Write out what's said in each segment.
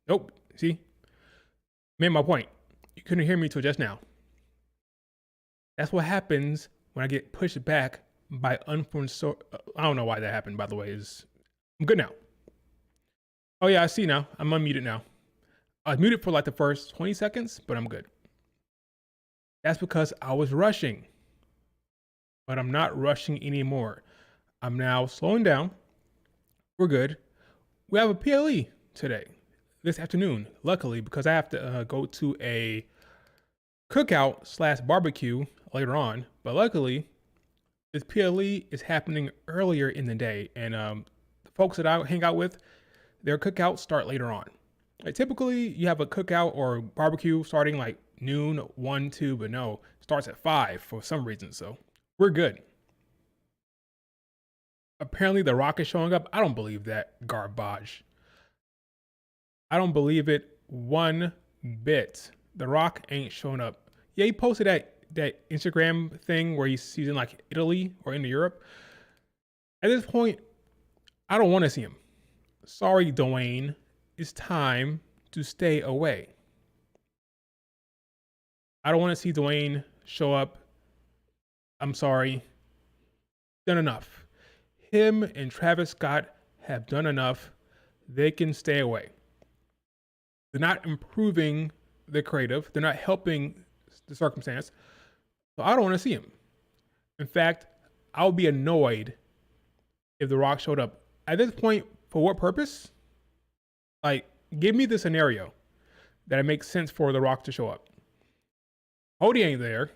Nope. See? Made my point. You couldn't hear me till just now. That's what happens when I get pushed back by unforeseen. I don't know why that happened, by the way. I'm good now. Oh, yeah, I see now. I'm unmuted now. I was muted for like the first 20 seconds, but I'm good. That's because I was rushing. But I'm not rushing anymore. I'm now slowing down. We're good. We have a PLE today, this afternoon, luckily, because I have to go to a cookout / barbecue later on. But luckily, this PLE is happening earlier in the day. And the folks that I hang out with, their cookouts start later on. Like, typically, you have a cookout or barbecue starting like noon, 1, 2, but no, it starts at 5 for some reason. So we're good. Apparently, The Rock is showing up. I don't believe that garbage. I don't believe it one bit. The Rock ain't showing up. Yeah, he posted that Instagram thing where he's in like Italy or in Europe. At this point, I don't want to see him. Sorry, Dwayne. It's time to stay away. I don't want to see Dwayne show up. I'm sorry. Done enough. Him and Travis Scott have done enough. They can stay away. They're not improving the creative. They're not helping the circumstance. So I don't want to see him. In fact, I would be annoyed if The Rock showed up. At this point, for what purpose? Like, give me the scenario that it makes sense for The Rock to show up. Cody ain't there.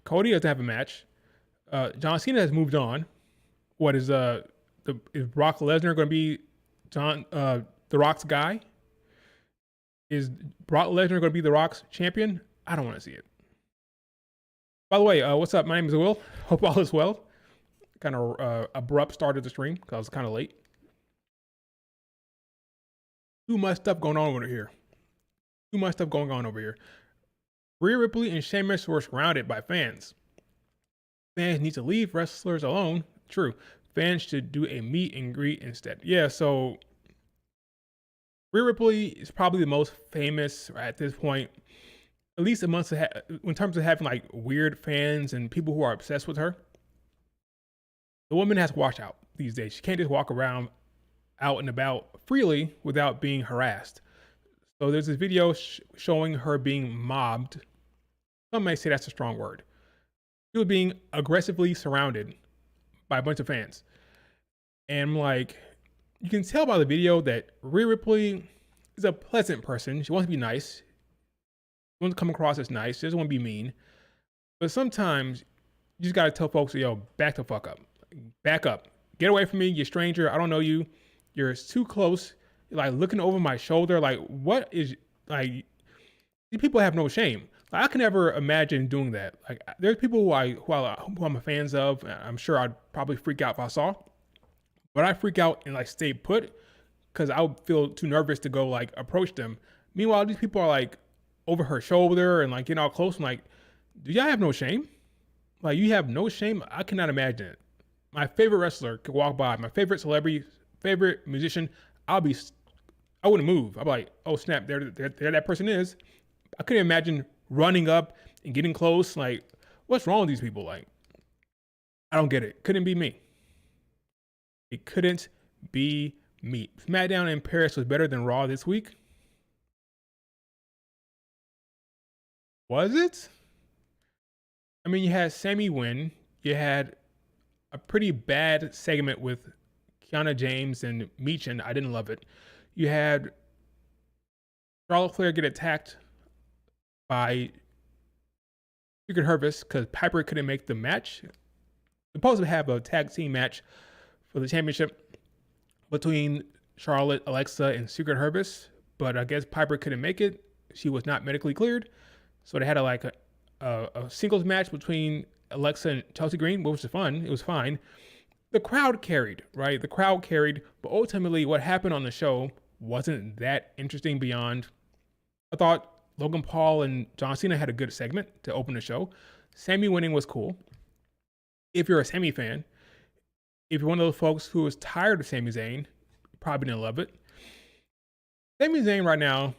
Cody doesn't have a match. John Cena has moved on. What is is Brock Lesnar going to be The Rock's guy? Is Brock Lesnar going to be The Rock's champion? I don't want to see it. By the way, what's up? My name is Will. Hope all is well. Kind of abrupt start of the stream because I was kind of late. Too much stuff going on over here. Rhea Ripley and Sheamus were surrounded by fans. Fans need to leave wrestlers alone. True. Fans should do a meet and greet instead. Yeah, so Rhea Ripley is probably the most famous at this point, at least in terms of having like weird fans and people who are obsessed with her. The woman has to watch out these days. She can't just walk around out and about freely without being harassed. So there's this video showing her being mobbed. Some may say that's a strong word. She was being aggressively surrounded by a bunch of fans. And I'm like, you can tell by the video that Rhea Ripley is a pleasant person. She wants to be nice. She wants to come across as nice. She doesn't want to be mean. But sometimes you just got to tell folks, yo, back the fuck up. Back up. Get away from me, you stranger. I don't know you. You're too close. You're like looking over my shoulder. Like, what is, like, these people have no shame. Like, I can never imagine doing that. Like, there's people who I'm a fans of. I'm sure I'd probably freak out if I saw. But I freak out and like stay put because I would feel too nervous to go like approach them. Meanwhile, these people are like over her shoulder and like getting all close. I'm like, do y'all have no shame? Like, you have no shame? I cannot imagine it. My favorite wrestler could walk by, my favorite celebrity, favorite musician, I wouldn't move. I'd be like, oh snap, there that person is. I couldn't imagine running up and getting close. Like, what's wrong with these people? Like, I don't get it. Couldn't be me. It couldn't be me. Smackdown in Paris was better than Raw this week. Was it? I mean, you had Sammy win. You had a pretty bad segment with Kiana James and Meechin. I didn't love it. You had Charlotte Flair get attacked by Secret Hervis because Piper couldn't make the match. Supposed to have a tag team match for the championship between Charlotte, Alexa, and Secret Hervis, but I guess Piper couldn't make it. She was not medically cleared, so they had a singles match between Alexa and Chelsea Green, which was fun. It was fine. The crowd carried, right? The crowd carried, but ultimately what happened on the show wasn't that interesting beyond. I thought Logan Paul and John Cena had a good segment to open the show. Sammy winning was cool. If you're a Sammy fan, if you're one of those folks who is tired of Sami Zayn, you probably didn't love it. Sami Zayn right now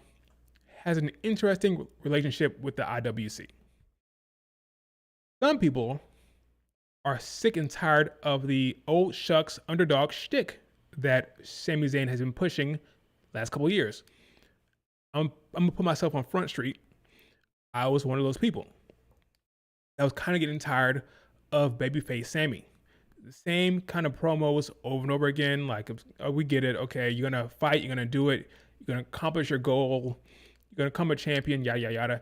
has an interesting relationship with the IWC. Some people are sick and tired of the old shucks underdog shtick that Sami Zayn has been pushing last couple of years. I'm gonna put myself on Front Street. I was one of those people. I was kind of getting tired of babyface Sami. The same kind of promos over and over again. Like, oh, we get it. Okay, you're gonna fight. You're gonna do it. You're gonna accomplish your goal. You're gonna become a champion. Yada yada yada.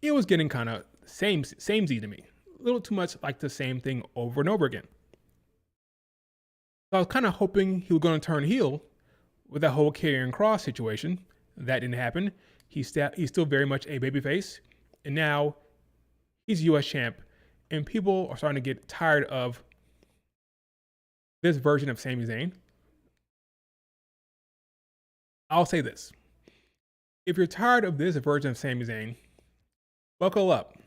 It was getting kind of samey to me. A little too much like the same thing over and over again. So I was kind of hoping he was going to turn heel with that whole Karrion Kross situation. That didn't happen. He's still very much a babyface, and now he's U.S. champ, and people are starting to get tired of this version of Sami Zayn. I'll say this. If you're tired of this version of Sami Zayn, buckle up.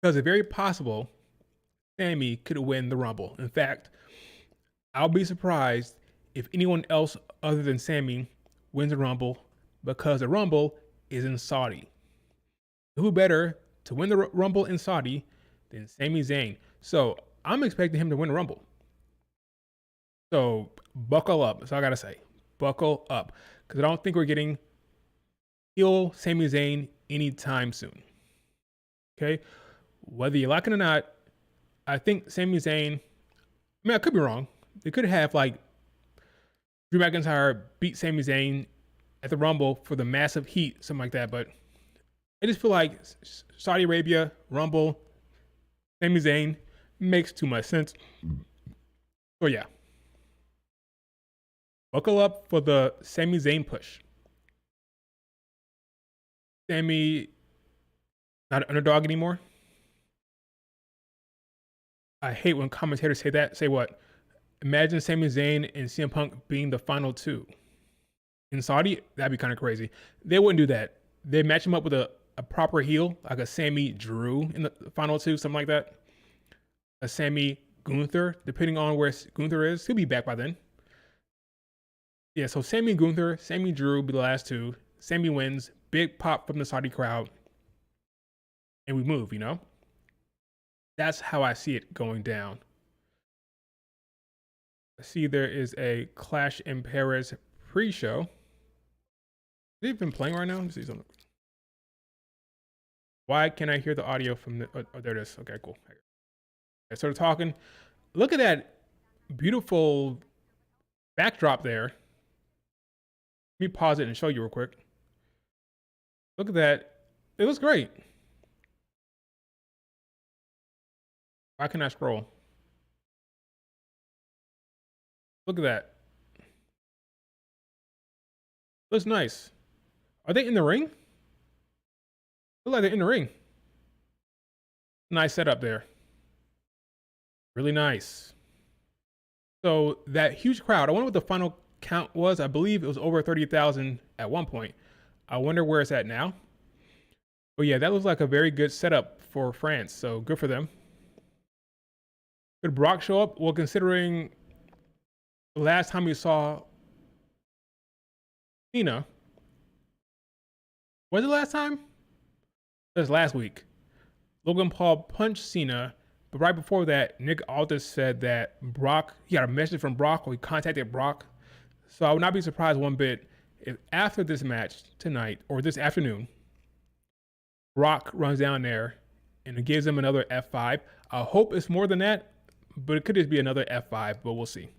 Because it's very possible Sami could win the Rumble. In fact, I'll be surprised if anyone else other than Sami wins the Rumble, because the Rumble is in Saudi. Who better to win the Rumble in Saudi than Sami Zayn? So I'm expecting him to win the Rumble. So buckle up. That's all I gotta say. Buckle up, because I don't think we're getting heel Sami Zayn anytime soon. Okay, whether you like it or not, I think Sami Zayn. I mean, I could be wrong. They could have like Drew McIntyre beat Sami Zayn at the Rumble for the massive heat, something like that. But I just feel like Saudi Arabia Rumble, Sami Zayn makes too much sense. So yeah, buckle up for the Sami Zayn push. Sami not an underdog anymore. I hate when commentators say that. Say what? Imagine Sami Zayn and CM Punk being the final two. In Saudi, that'd be kind of crazy. They wouldn't do that. They'd match him up with a proper heel, like a Sami Drew in the final two, something like that. A Sami Gunther, depending on where Gunther is. He'll be back by then. Yeah, so Sami Gunther, Sami Drew be the last two. Sami wins, big pop from the Saudi crowd, and we move, you know? That's how I see it going down. I see there is a Clash in Paris pre-show. Is it even playing right now? Let me see something. Why can't I hear the audio from the... Oh, there it is. Okay, cool. I started talking. Look at that beautiful backdrop there. Let me pause it and show you real quick. Look at that. It looks great. Why can I scroll? Look at that. Looks nice. Are they in the ring? Look like they're in the ring. Nice setup there. Really nice. So that huge crowd, I wonder what the final count was. I believe it was over 30,000 at one point. I wonder where it's at now. But yeah, that looks like a very good setup for France. So good for them. Could Brock show up? Well, considering the last time we saw Cena, was it last time? It was last week. Logan Paul punched Cena, but right before that, Nick Aldis said that Brock, he got a message from Brock, or he contacted Brock. So I would not be surprised one bit if after this match tonight, or this afternoon, Brock runs down there and it gives him another F5. I hope it's more than that, but it could just be another F5, but we'll see.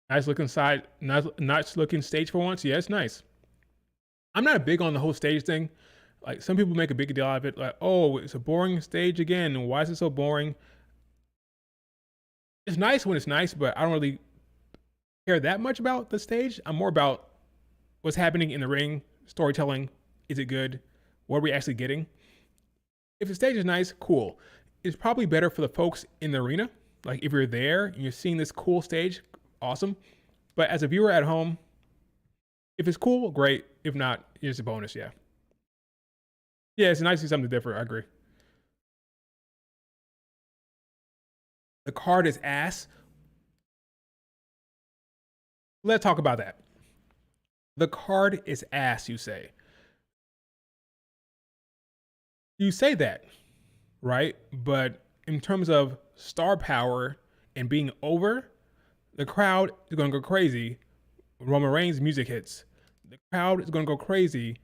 Nice looking nice looking stage for once. Yeah, it's nice. I'm not big on the whole stage thing. Like, some people make a big deal out of it. Like, oh, it's a boring stage again. Why is it so boring? It's nice when it's nice, but I don't really care that much about the stage. I'm more about what's happening in the ring, storytelling. Is it good? What are we actually getting? If the stage is nice, cool. It's probably better for the folks in the arena. Like, if you're there and you're seeing this cool stage, awesome. But as a viewer at home, if it's cool, great. If not, it's a bonus, yeah. Yeah, it's nice to see something different. I agree. The card is ass. Let's talk about that. The card is ass, you say. You say that, right? But in terms of star power and being over, the crowd is going to go crazy when Roman Reigns music hits. The crowd is going to go crazy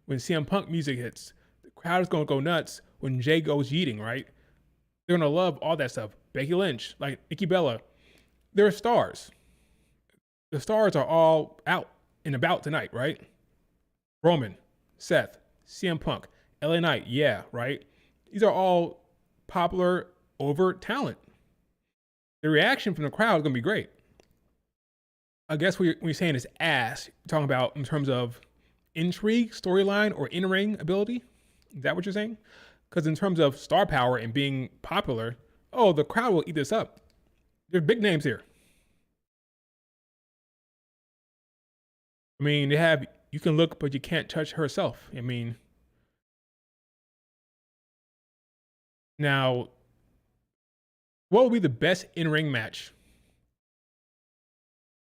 when CM Punk music hits. The crowd is going to go nuts when Jay goes yeeting, right? They're going to love all that stuff. Becky Lynch, like Nikki Bella, they're stars. The stars are all out and about tonight, right? Roman, Seth, CM Punk, LA Knight, yeah, right? These are all popular, over talent. The reaction from the crowd is going to be great. I guess when you're saying is ass, you're talking about in terms of intrigue, storyline, or in-ring ability. Is that what you're saying? Because in terms of star power and being popular, oh, the crowd will eat this up. There's big names here. I mean, they have, you can look, but you can't touch herself. I mean, now, what would be the best in-ring match?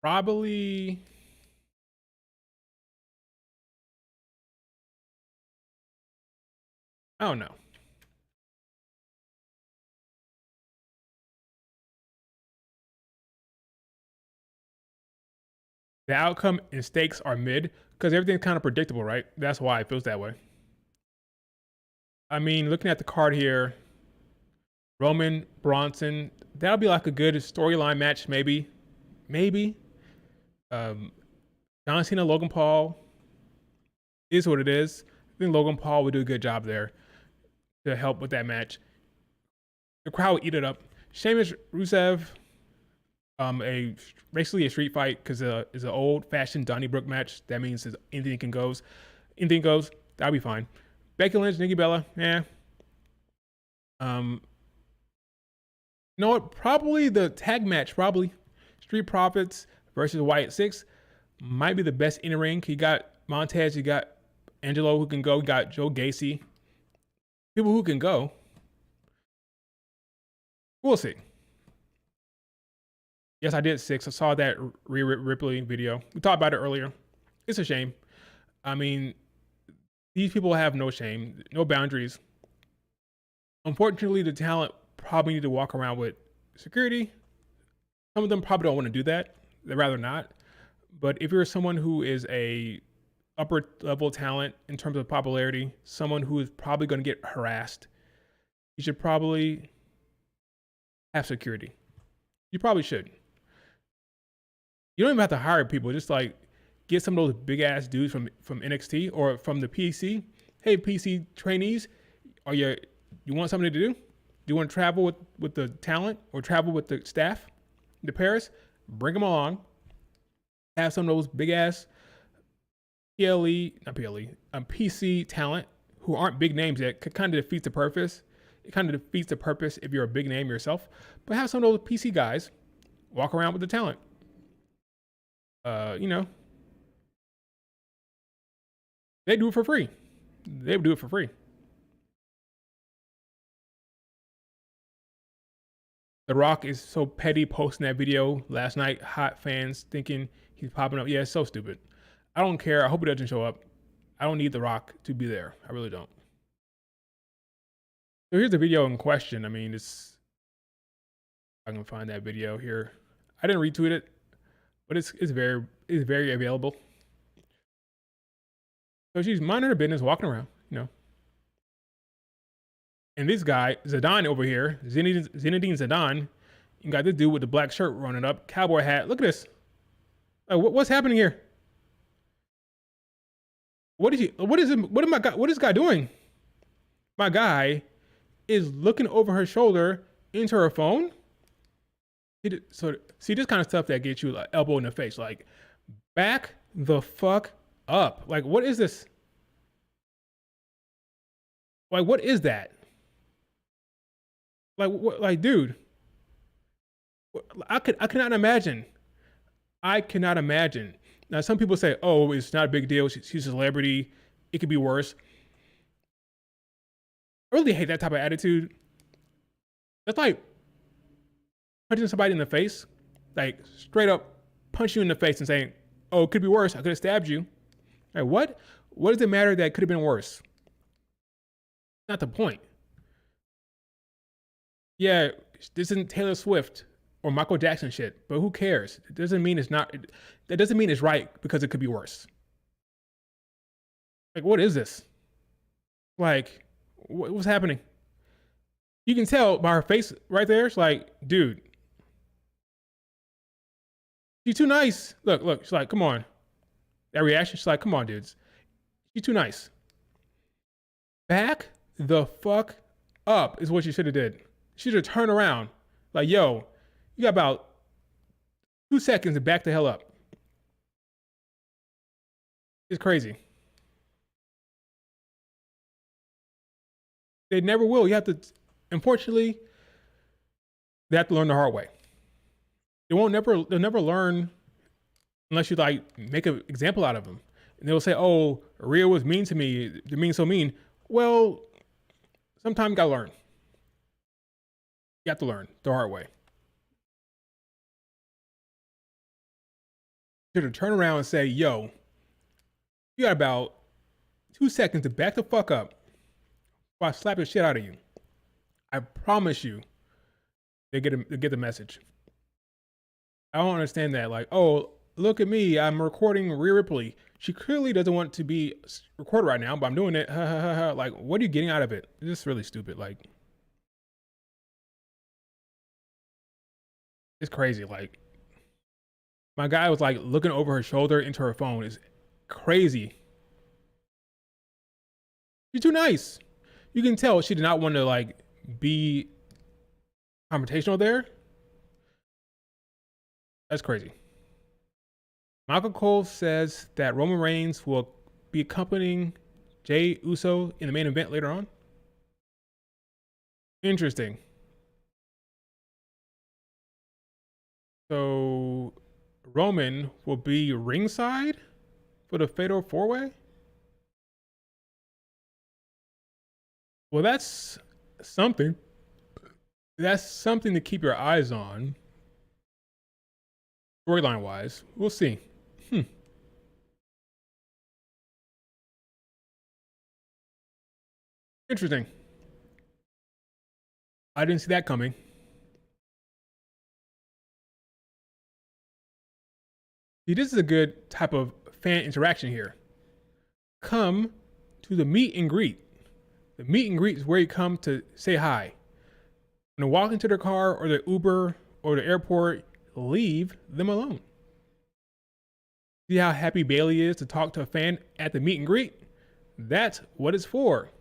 Probably, I don't know. The outcome and stakes are mid because everything's kind of predictable, right? That's why it feels that way. I mean, looking at the card here, Roman, Bronson, that'll be like a good storyline match, maybe. Maybe. John Cena, Logan Paul is what it is. I think Logan Paul would do a good job there to help with that match. The crowd would eat it up. Sheamus, Rusev, basically a street fight because it's an old fashioned Donnybrook match. That means anything goes. Anything goes. That'll be fine. Becky Lynch, Nikki Bella, yeah. You know what? Probably the tag match. Probably Street Profits versus Wyatt 6 might be the best in the ring. You got Montez, you got Angelo who can go, you got Joe Gacy. People who can go. We'll see. Yes, I did 6. I saw that Rhea Ripley video. We talked about it earlier. It's a shame. I mean, these people have no shame, no boundaries. Unfortunately, the talent probably need to walk around with security. Some of them probably don't want to do that. They'd rather not. But if you're someone who is a upper level talent in terms of popularity, someone who is probably going to get harassed, you should probably have security. You probably should. You don't even have to hire people. Just like get some of those big ass dudes from NXT or from the PC. Hey, PC trainees, you want something to do? Do you want to travel with the talent or travel with the staff to Paris? Bring them along. Have some of those big ass PC talent who aren't big names yet. Kind of defeats the purpose. It kind of defeats the purpose if you're a big name yourself. But have some of those PC guys walk around with the talent. They do it for free. They would do it for free. The Rock is so petty posting that video last night. Hot fans thinking he's popping up. Yeah, it's so stupid. I don't care. I hope he doesn't show up. I don't need The Rock to be there. I really don't. So here's the video in question. I mean, I can find that video here. I didn't retweet it, but it's very available. So she's minding her business, walking around, And this guy, Zidane over here, Zinedine Zidane, you got this dude with the black shirt running up, cowboy hat. Look at this. What's happening here? What is this guy doing? My guy is looking over her shoulder into her phone. So see this kind of stuff that gets you like elbow in the face. Like, back the fuck up. Like, what is this? Like, what is that? Like, what? Like, dude, I cannot imagine. I cannot imagine. Now, some people say, "Oh, it's not a big deal. She's a celebrity. It could be worse." I really hate that type of attitude. That's like punching somebody in the face, like straight up punching you in the face and saying, "Oh, it could be worse. I could have stabbed you." Like, what? What does it matter that it could have been worse? Not the point. Yeah, this isn't Taylor Swift or Michael Jackson shit, but who cares? It doesn't mean it's not. That doesn't mean it's right because it could be worse. Like, what is this? Like, what's happening? You can tell by her face right there. It's like, dude, she's too nice. Look. She's like, come on. That reaction, she's like, come on, dudes. She's too nice. Back the fuck up is what you should have did. She should have turned around. Like, yo, you got about 2 seconds to back the hell up. It's crazy. They never will. You have to, unfortunately, they have to learn the hard way. They'll never learn unless you like make an example out of them. And they'll say, "Oh, Rhea was mean to me. They're being so mean." Well, sometimes you gotta learn. You have to learn the hard way. To turn around and say, "Yo, you got about 2 seconds to back the fuck up, or I slap the shit out of you." I promise you, they get the message. I don't understand that. Like, oh, look at me, I'm recording Rhea Ripley. She clearly doesn't want to be recorded right now, but I'm doing it. Like, what are you getting out of it? It's just really stupid. Like, it's crazy. Like, my guy was like looking over her shoulder into her phone. It's crazy. She's too nice. You can tell she did not want to like be confrontational there. That's crazy. Michael Cole says that Roman Reigns will be accompanying Jey Uso in the main event later on. Interesting. So Roman will be ringside for the Fatal 4-Way? Well, that's something. That's something to keep your eyes on. Storyline wise, we'll see. Interesting. I didn't see that coming. See, this is a good type of fan interaction here. Come to the meet and greet. The meet and greet is where you come to say hi. When they walk into their car or their Uber or the airport, leave them alone. See how happy Bailey is to talk to a fan at the meet and greet? That's what it's for.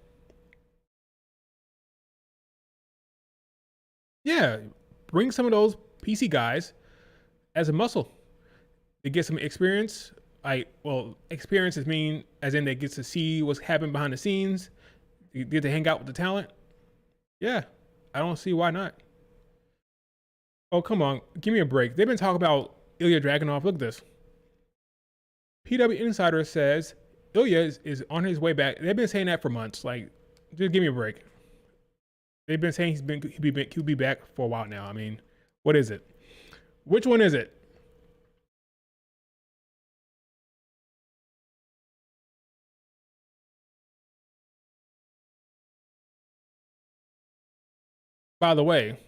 Yeah, bring some of those PC guys as a muscle. They get some experience. Experiences mean as in they get to see what's happening behind the scenes. You get to hang out with the talent. Yeah, I don't see why not. Oh, come on. Give me a break. They've been talking about Ilya Dragunov. Look at this. PW Insider says Ilya is on his way back. They've been saying that for months. Like, just give me a break. They've been saying he'll be back for a while now. I mean, what is it? Which one is it? By the way,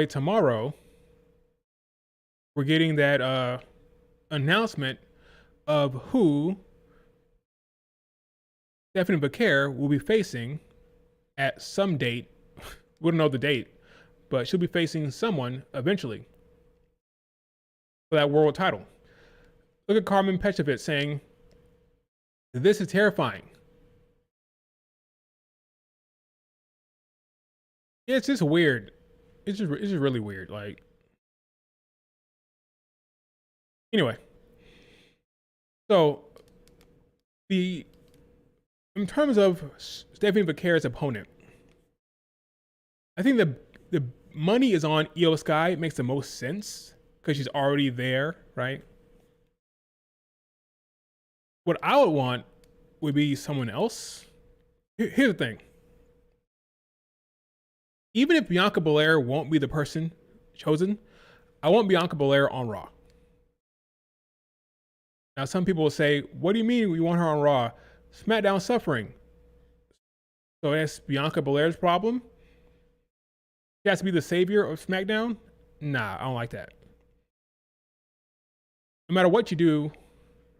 tomorrow we're getting that announcement of who Stephanie Becker will be facing at some date. We don't know the date, but she'll be facing someone eventually for that world title. Look at Carmen Petrovich saying, "This is terrifying." Yeah, it's just weird. It's just really weird. Like, anyway, so in terms of Stephanie Becker's opponent, I think the money is on Io Sky. It makes the most sense because she's already there, right? What I would want would be someone else. Here's the thing. Even if Bianca Belair won't be the person chosen. I want Bianca Belair on Raw. Now, some people will say, what do you mean we want her on Raw? SmackDown suffering. So that's Bianca Belair's problem? She has to be the savior of SmackDown? Nah, I don't like that. No matter what you do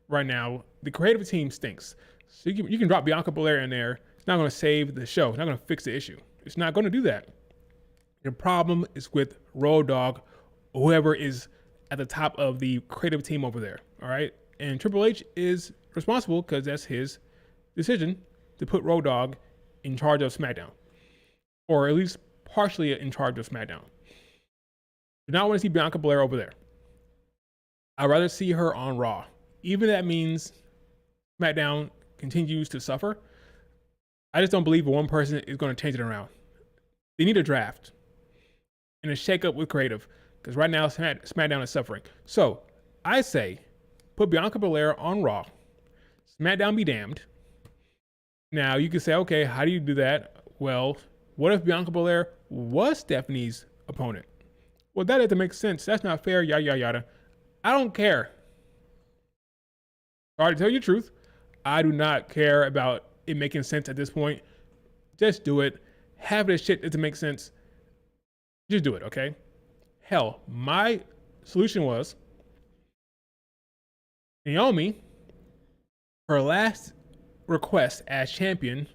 right now, the creative team stinks. So you can drop Bianca Belair in there. It's not going to save the show. It's not going to fix the issue. It's not going to do that. The problem is with Road Dogg, whoever is at the top of the creative team over there. All right. And Triple H is responsible because that's his decision to put Road Dogg in charge of SmackDown, or at least partially in charge of SmackDown. Do not want to see Bianca Belair over there. I'd rather see her on Raw, even if that means SmackDown continues to suffer. I just don't believe one person is going to change it around. They need a draft and a shakeup with creative, because right now SmackDown is suffering. So I say, put Bianca Belair on Raw. SmackDown be damned. Now you can say, okay, how do you do that? Well, what if Bianca Belair was Stephanie's opponent? Well, that doesn't make sense. That's not fair. Yada yada yada. I don't care. All right, to tell you the truth, I do not care about it making sense at this point. Just do it. Have this shit to make sense. Just do it, okay? Hell, my solution was Naomi, her last request as champion,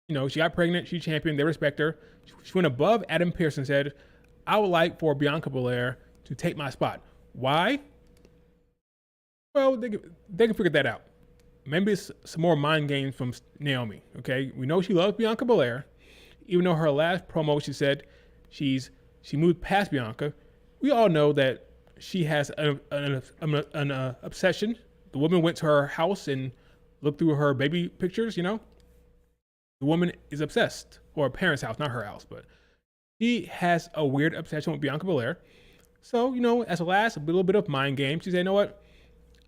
she got pregnant, she championed, they respect her. She went above Adam Pearce and said, I would like for Bianca Belair to take my spot. Why? Well, they can figure that out. Maybe it's some more mind games from Naomi, okay? We know she loves Bianca Belair. Even though her last promo, she said she moved past Bianca. We all know that she has an obsession. The woman went to her house and looked through her baby pictures, The woman is obsessed. Or her parents' house, not her house, but she has a weird obsession with Bianca Belair. So, as a last little bit of mind game, she said, you know what?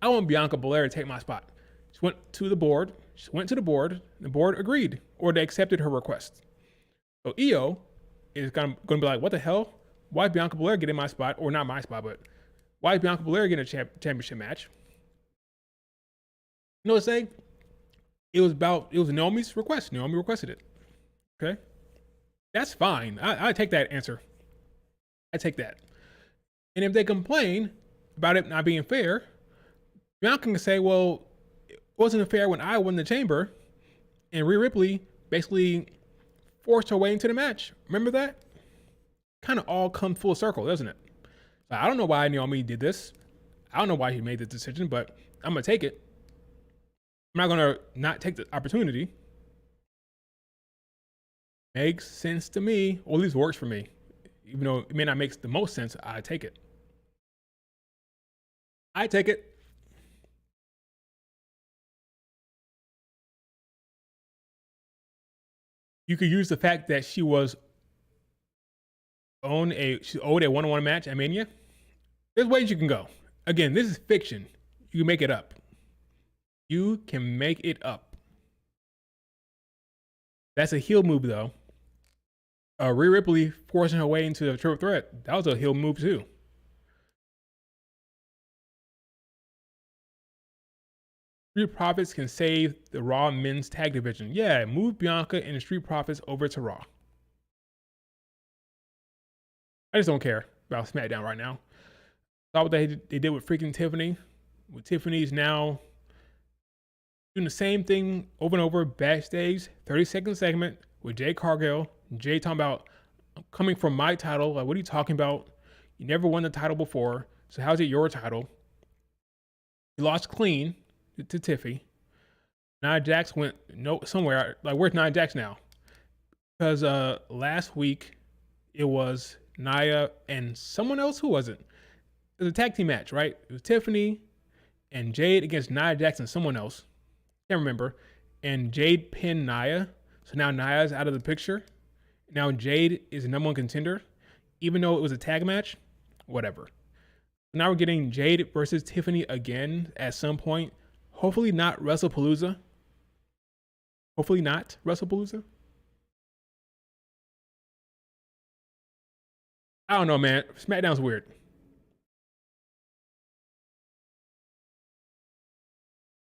I want Bianca Belair to take my spot. She went to the board. The board agreed, or they accepted her request. So EO is going to be like, what the hell? Why is Bianca Belair getting my spot? Or not my spot, but why is Bianca Belair getting a championship match? You know what I'm saying? It was Naomi's request. Naomi requested it. Okay? That's fine. I take that answer. I take that. And if they complain about it not being fair, Bianca can say, well, it wasn't fair when I won the chamber, and Rhea Ripley basically forced her way into the match. Remember that? Kind of all comes full circle, doesn't it? I don't know why Naomi did this. I don't know why she made this decision, but I'm going to take it. I'm not going to not take the opportunity. Makes sense to me, or at least works for me. Even though it may not make the most sense, I take it. I take it. You could use the fact that she owed a one-on-one match at Mania. There's ways you can go. Again, this is fiction. You can make it up. You can make it up. That's a heel move, though. Rhea Ripley forcing her way into the triple threat. That was a heel move, too. Street Profits can save the Raw men's tag division. Yeah, move Bianca and the Street Profits over to Raw. I just don't care about SmackDown right now. Saw what they did with freaking Tiffany. With Tiffany's now doing the same thing over and over backstage, 30-second segment with Jay Cargill. Jay talking about, I'm coming from my title. Like, what are you talking about? You never won the title before, so how's it your title? He lost clean to Tiffy. Nia Jax went somewhere. Like, where's Nia Jax now? Because last week it was Nia and someone else. Who was it? It was a tag team match, right? It was Tiffany and Jade against Nia Jax and someone else. Can't remember. And Jade pinned Nia. So now Nia's out of the picture. Now Jade is the number one contender, even though it was a tag match. Whatever. Now we're getting Jade versus Tiffany again at some point. Hopefully not WrestlePalooza. Hopefully not WrestlePalooza. I don't know, man. SmackDown's weird.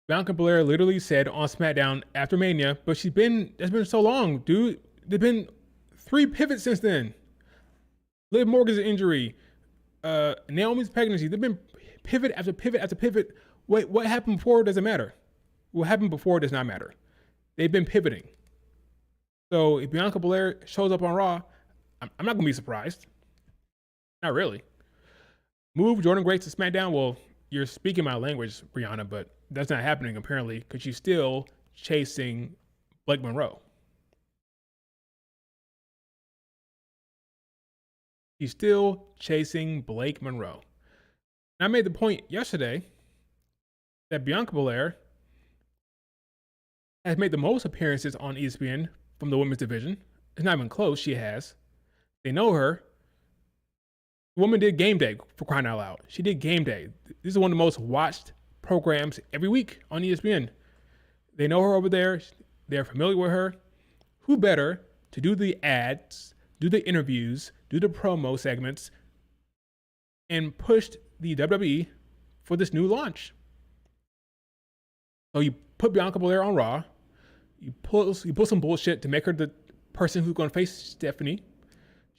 Bianca Belair literally said on SmackDown after Mania, but it's been so long, dude. There's been 3 pivots since then. Liv Morgan's injury, Naomi's pregnancy. They've been pivot after pivot after pivot. Wait, what happened before doesn't matter. What happened before does not matter. They've been pivoting. So if Bianca Belair shows up on Raw, I'm not gonna be surprised. Not really. Move Jordan Grace to SmackDown. Well, you're speaking my language, Brianna, but that's not happening apparently because she's still chasing Blake Monroe. She's still chasing Blake Monroe. And I made the point yesterday that Bianca Belair has made the most appearances on ESPN from the women's division. It's not even close. She has. They know her. The woman did Game Day, for crying out loud. She did Game Day. This is one of the most watched programs every week on ESPN. They know her over there. They're familiar with her. Who better to do the ads, do the interviews, do the promo segments, and pushed the WWE for this new launch? So you put Bianca Belair on Raw. You pull some bullshit to make her the person who's going to face Stephanie.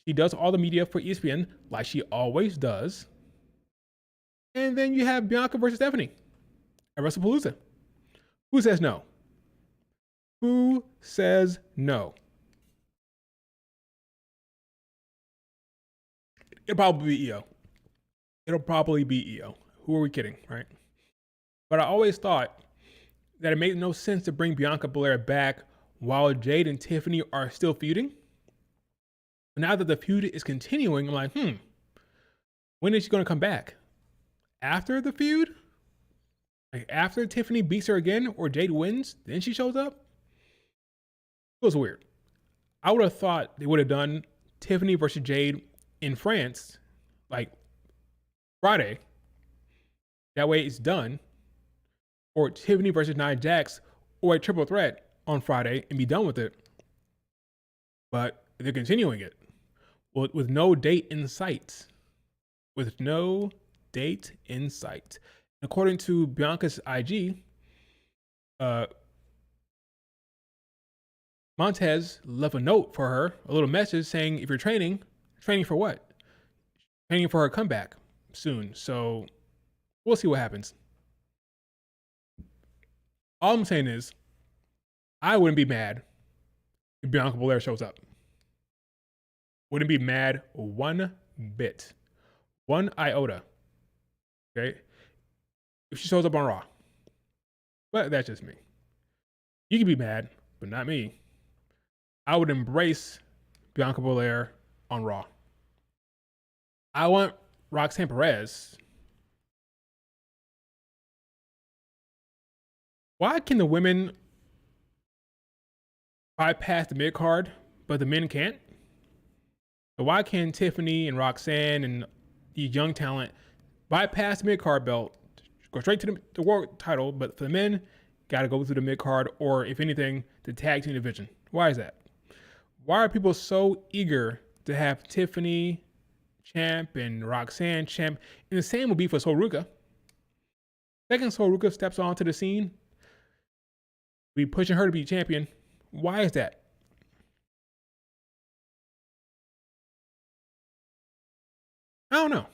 She does all the media for ESPN like she always does. And then you have Bianca versus Stephanie at WrestlePalooza. Who says no? Who says no? It'll probably be EO. It'll probably be EO. Who are we kidding, right? But I always thought that it made no sense to bring Bianca Belair back while Jade and Tiffany are still feuding. Now that the feud is continuing, I'm like, when is she going to come back? After the feud? Like after Tiffany beats her again or Jade wins, then she shows up? It was weird. I would have thought they would have done Tiffany versus Jade in France, like Friday. That way it's done. Or Tiffany versus Nia Jax or a triple threat on Friday and be done with it. But they're continuing it with no date in sight. With no date in sight. According to Bianca's IG, Montez left a note for her, a little message saying, if you're training for what? Training for her comeback soon. So we'll see what happens. All I'm saying is, I wouldn't be mad if Bianca Belair shows up. Wouldn't be mad one bit. One iota. Okay? If she shows up on Raw. But that's just me. You can be mad, but not me. I would embrace Bianca Belair on Raw. I want Roxanne Perez. Why can the women bypass the mid card, but the men can't? So why can Tiffany and Roxanne and these young talent bypass the mid card belt, go straight to the world title, but for the men, got to go through the mid card or, if anything, the tag team division? Why is that? Why are people so eager to have Tiffany champ and Roxanne champ? And the same will be for Sol Ruka. Second Sol Ruka steps onto the scene, we pushing her to be champion. Why is that? I don't know.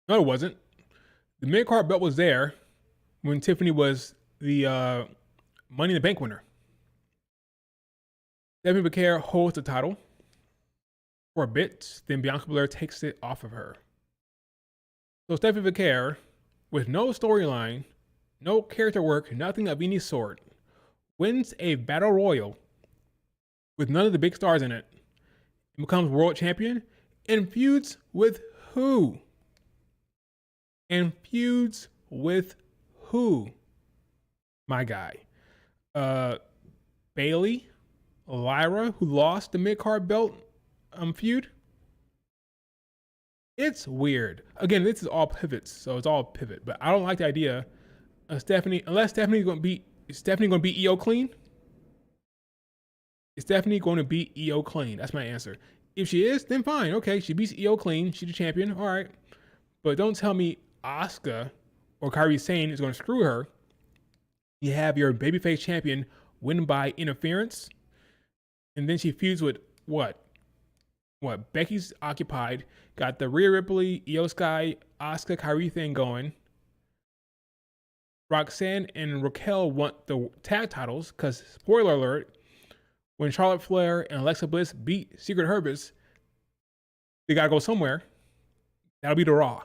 No, it wasn't. The mid card belt was there when Tiffany was the Money in the Bank winner. Stephanie Becker holds the title for a bit, then Bianca Belair takes it off of her. So Stephanie Becker, with no storyline, no character work, nothing of any sort, wins a battle royal with none of the big stars in it, and becomes world champion, and feuds with who? And feuds with who? My guy. Bayley, Lyra, who lost the mid-card belt feud. It's weird. Again, this is all pivots, so it's all pivot. But I don't like the idea of Stephanie, unless Stephanie's going to beat Is Stephanie going to beat EO clean? Is Stephanie going to beat EO clean? That's my answer. If she is, then fine. Okay, she beats EO clean. She's the champion. All right. But don't tell me Asuka or Kairi Sane is going to screw her. You have your babyface champion win by interference, and then she feuds with what? Becky's occupied. Got the Rhea Ripley, Io Sky, Asuka, Kairi thing going. Roxanne and Raquel want the tag titles because, spoiler alert, when Charlotte Flair and Alexa Bliss beat Secret Herbis, they got to go somewhere. That'll be the Raw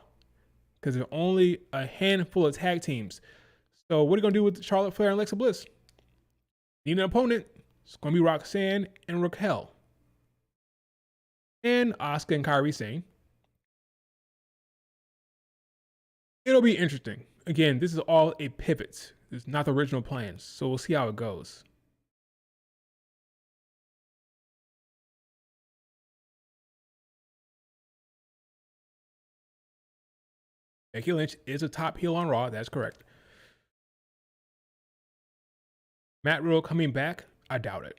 because there's only a handful of tag teams. So what are you going to do with Charlotte Flair and Alexa Bliss? Need an opponent. It's going to be Roxanne and Raquel. And Asuka and Kairi Sane. It'll be interesting. Again, this is all a pivot. It's not the original plans. So we'll see how it goes. Becky Lynch is a top heel on Raw. That's correct. Matt Riddle coming back? I doubt it.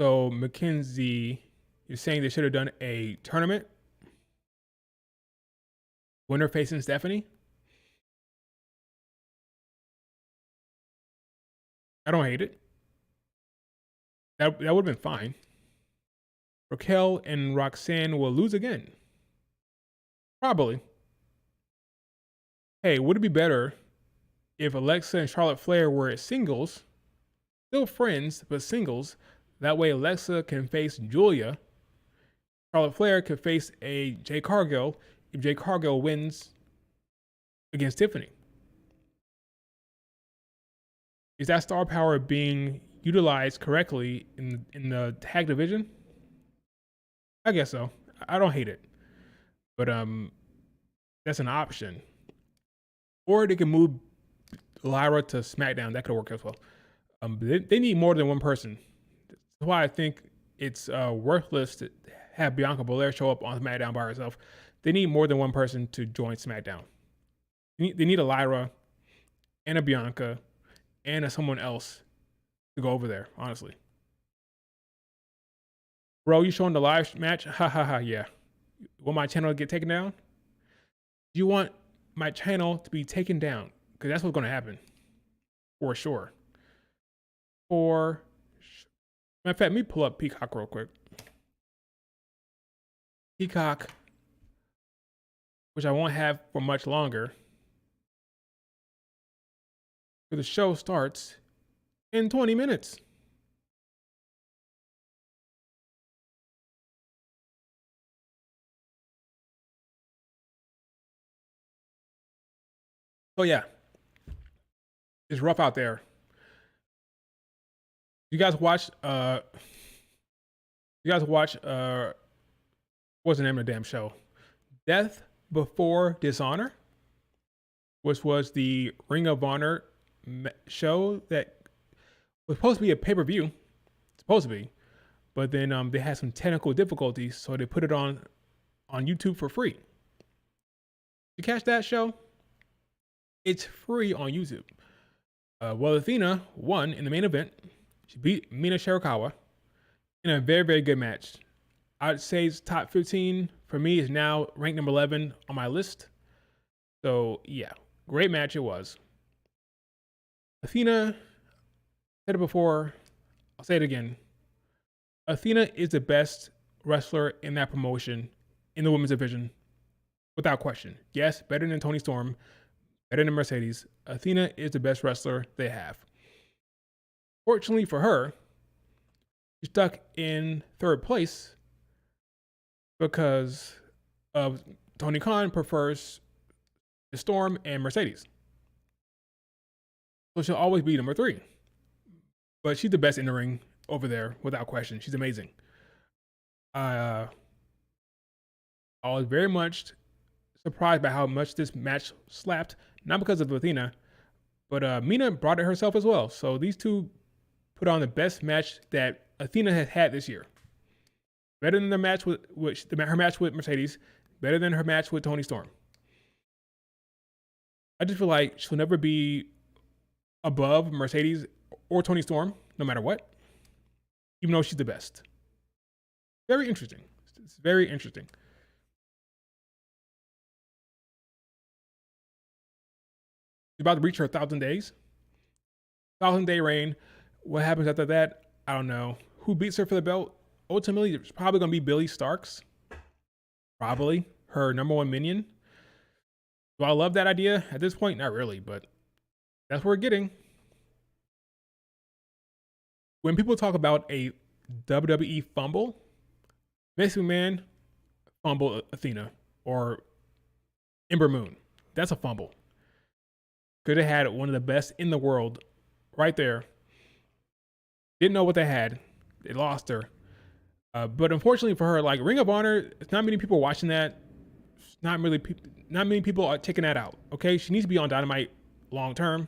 So, Mackenzie, you're saying they should have done a tournament? Winner facing Stephanie? I don't hate it. That would have been fine. Raquel and Roxanne will lose again. Probably. Hey, would it be better if Alexa and Charlotte Flair were singles, still friends, but singles? That way Alexa can face Julia. Charlotte Flair could face a Jade Cargill if Jade Cargill wins against Tiffany. Is that star power being utilized correctly in the tag division? I guess so. I don't hate it. But that's an option. Or they can move Lyra to SmackDown. That could work as well. They need more than one person. That's why I think it's worthless to have Bianca Belair show up on SmackDown by herself. They need more than one person to join SmackDown. They need a Lyra and a Bianca and a someone else to go over there, honestly. Bro, you showing the live match? Ha ha ha, yeah. Want my channel to get taken down? You want my channel to be taken down? Because that's what's going to happen. For sure. Matter of fact, let me pull up Peacock real quick. Peacock, which I won't have for much longer. The show starts in 20 minutes. So yeah, it's rough out there. You guys watch what's the name of the damn show? Death Before Dishonor, which was the Ring of Honor show that was supposed to be a pay-per-view. Supposed to be. But then they had some technical difficulties, so they put it on YouTube for free. You catch that show? It's free on YouTube. Well, Athena won in the main event. She beat Mina Shirakawa in a very, very good match. I'd say it's top 15. For me, it's now ranked number 11 on my list. So, yeah, great match it was. Athena, said it before, I'll say it again. Athena is the best wrestler in that promotion in the women's division, without question. Yes, better than Toni Storm, better than Mercedes. Athena is the best wrestler they have. Fortunately for her, she's stuck in third place because of Tony Khan prefers the Storm and Mercedes. So she'll always be number 3. But she's the best in the ring over there, without question. She's amazing. I was very much surprised by how much this match slapped, not because of Athena, but Mina brought it herself as well. So these two put on the best match that Athena has had this year. Better than the match with her match with Mercedes, Better than her match with Toni Storm. I just feel like she'll never be above Mercedes or Toni Storm, no matter what, even though she's the best. Very interesting. It's very interesting. She's about to reach her 1,000 days. 1,000-day reign. What happens after that? I don't know. Who beats her for the belt? Ultimately, it's probably going to be Billy Starks. Probably her number one minion. Do I love that idea? At this point, not really, but that's what we're getting. When people talk about a WWE fumble, Vince McMahon fumble Athena or Ember Moon. That's a fumble. Could have had one of the best in the world right there. Didn't know what they had. They lost her. But unfortunately for her, like Ring of Honor, it's not many people watching that. Not many people are taking that out. Okay, she needs to be on Dynamite long term.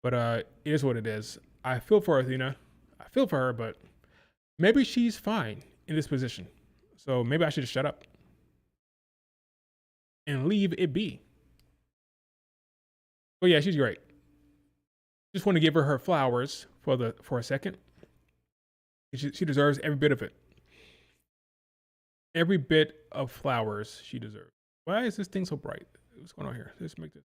But it is what it is. I feel for Athena. I feel for her, but maybe she's fine in this position. So maybe I should just shut up and leave it be. But yeah, she's great. Just want to give her flowers for a second. She deserves every bit of it. Every bit of flowers she deserves. Why is this thing so bright? What's going on here? Let's make this.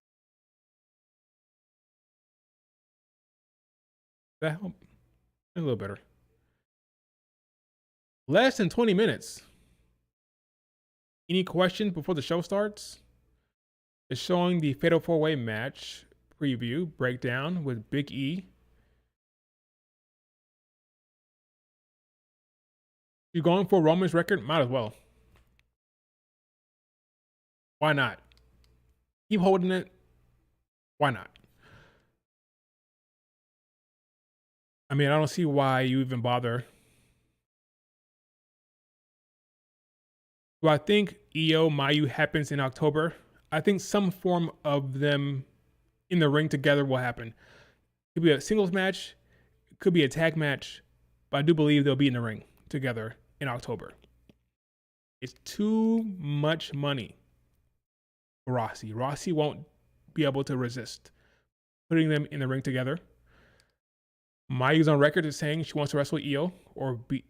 That help? A little better. Less than 20 minutes. Any questions before the show starts? It's showing the Fatal 4-Way match preview breakdown with Big E. You going for Roman's record? Might as well. Why not? Keep holding it. Why not? I mean, I don't see why you even bother. Do I think Io Mayu happens in October? I think some form of them in the ring together will happen. It could be a singles match. It could be a tag match. But I do believe they'll be in the ring together in October. It's too much money for Rossi. Rossi won't be able to resist putting them in the ring together. Mayu's on record as saying she wants to wrestle Io or be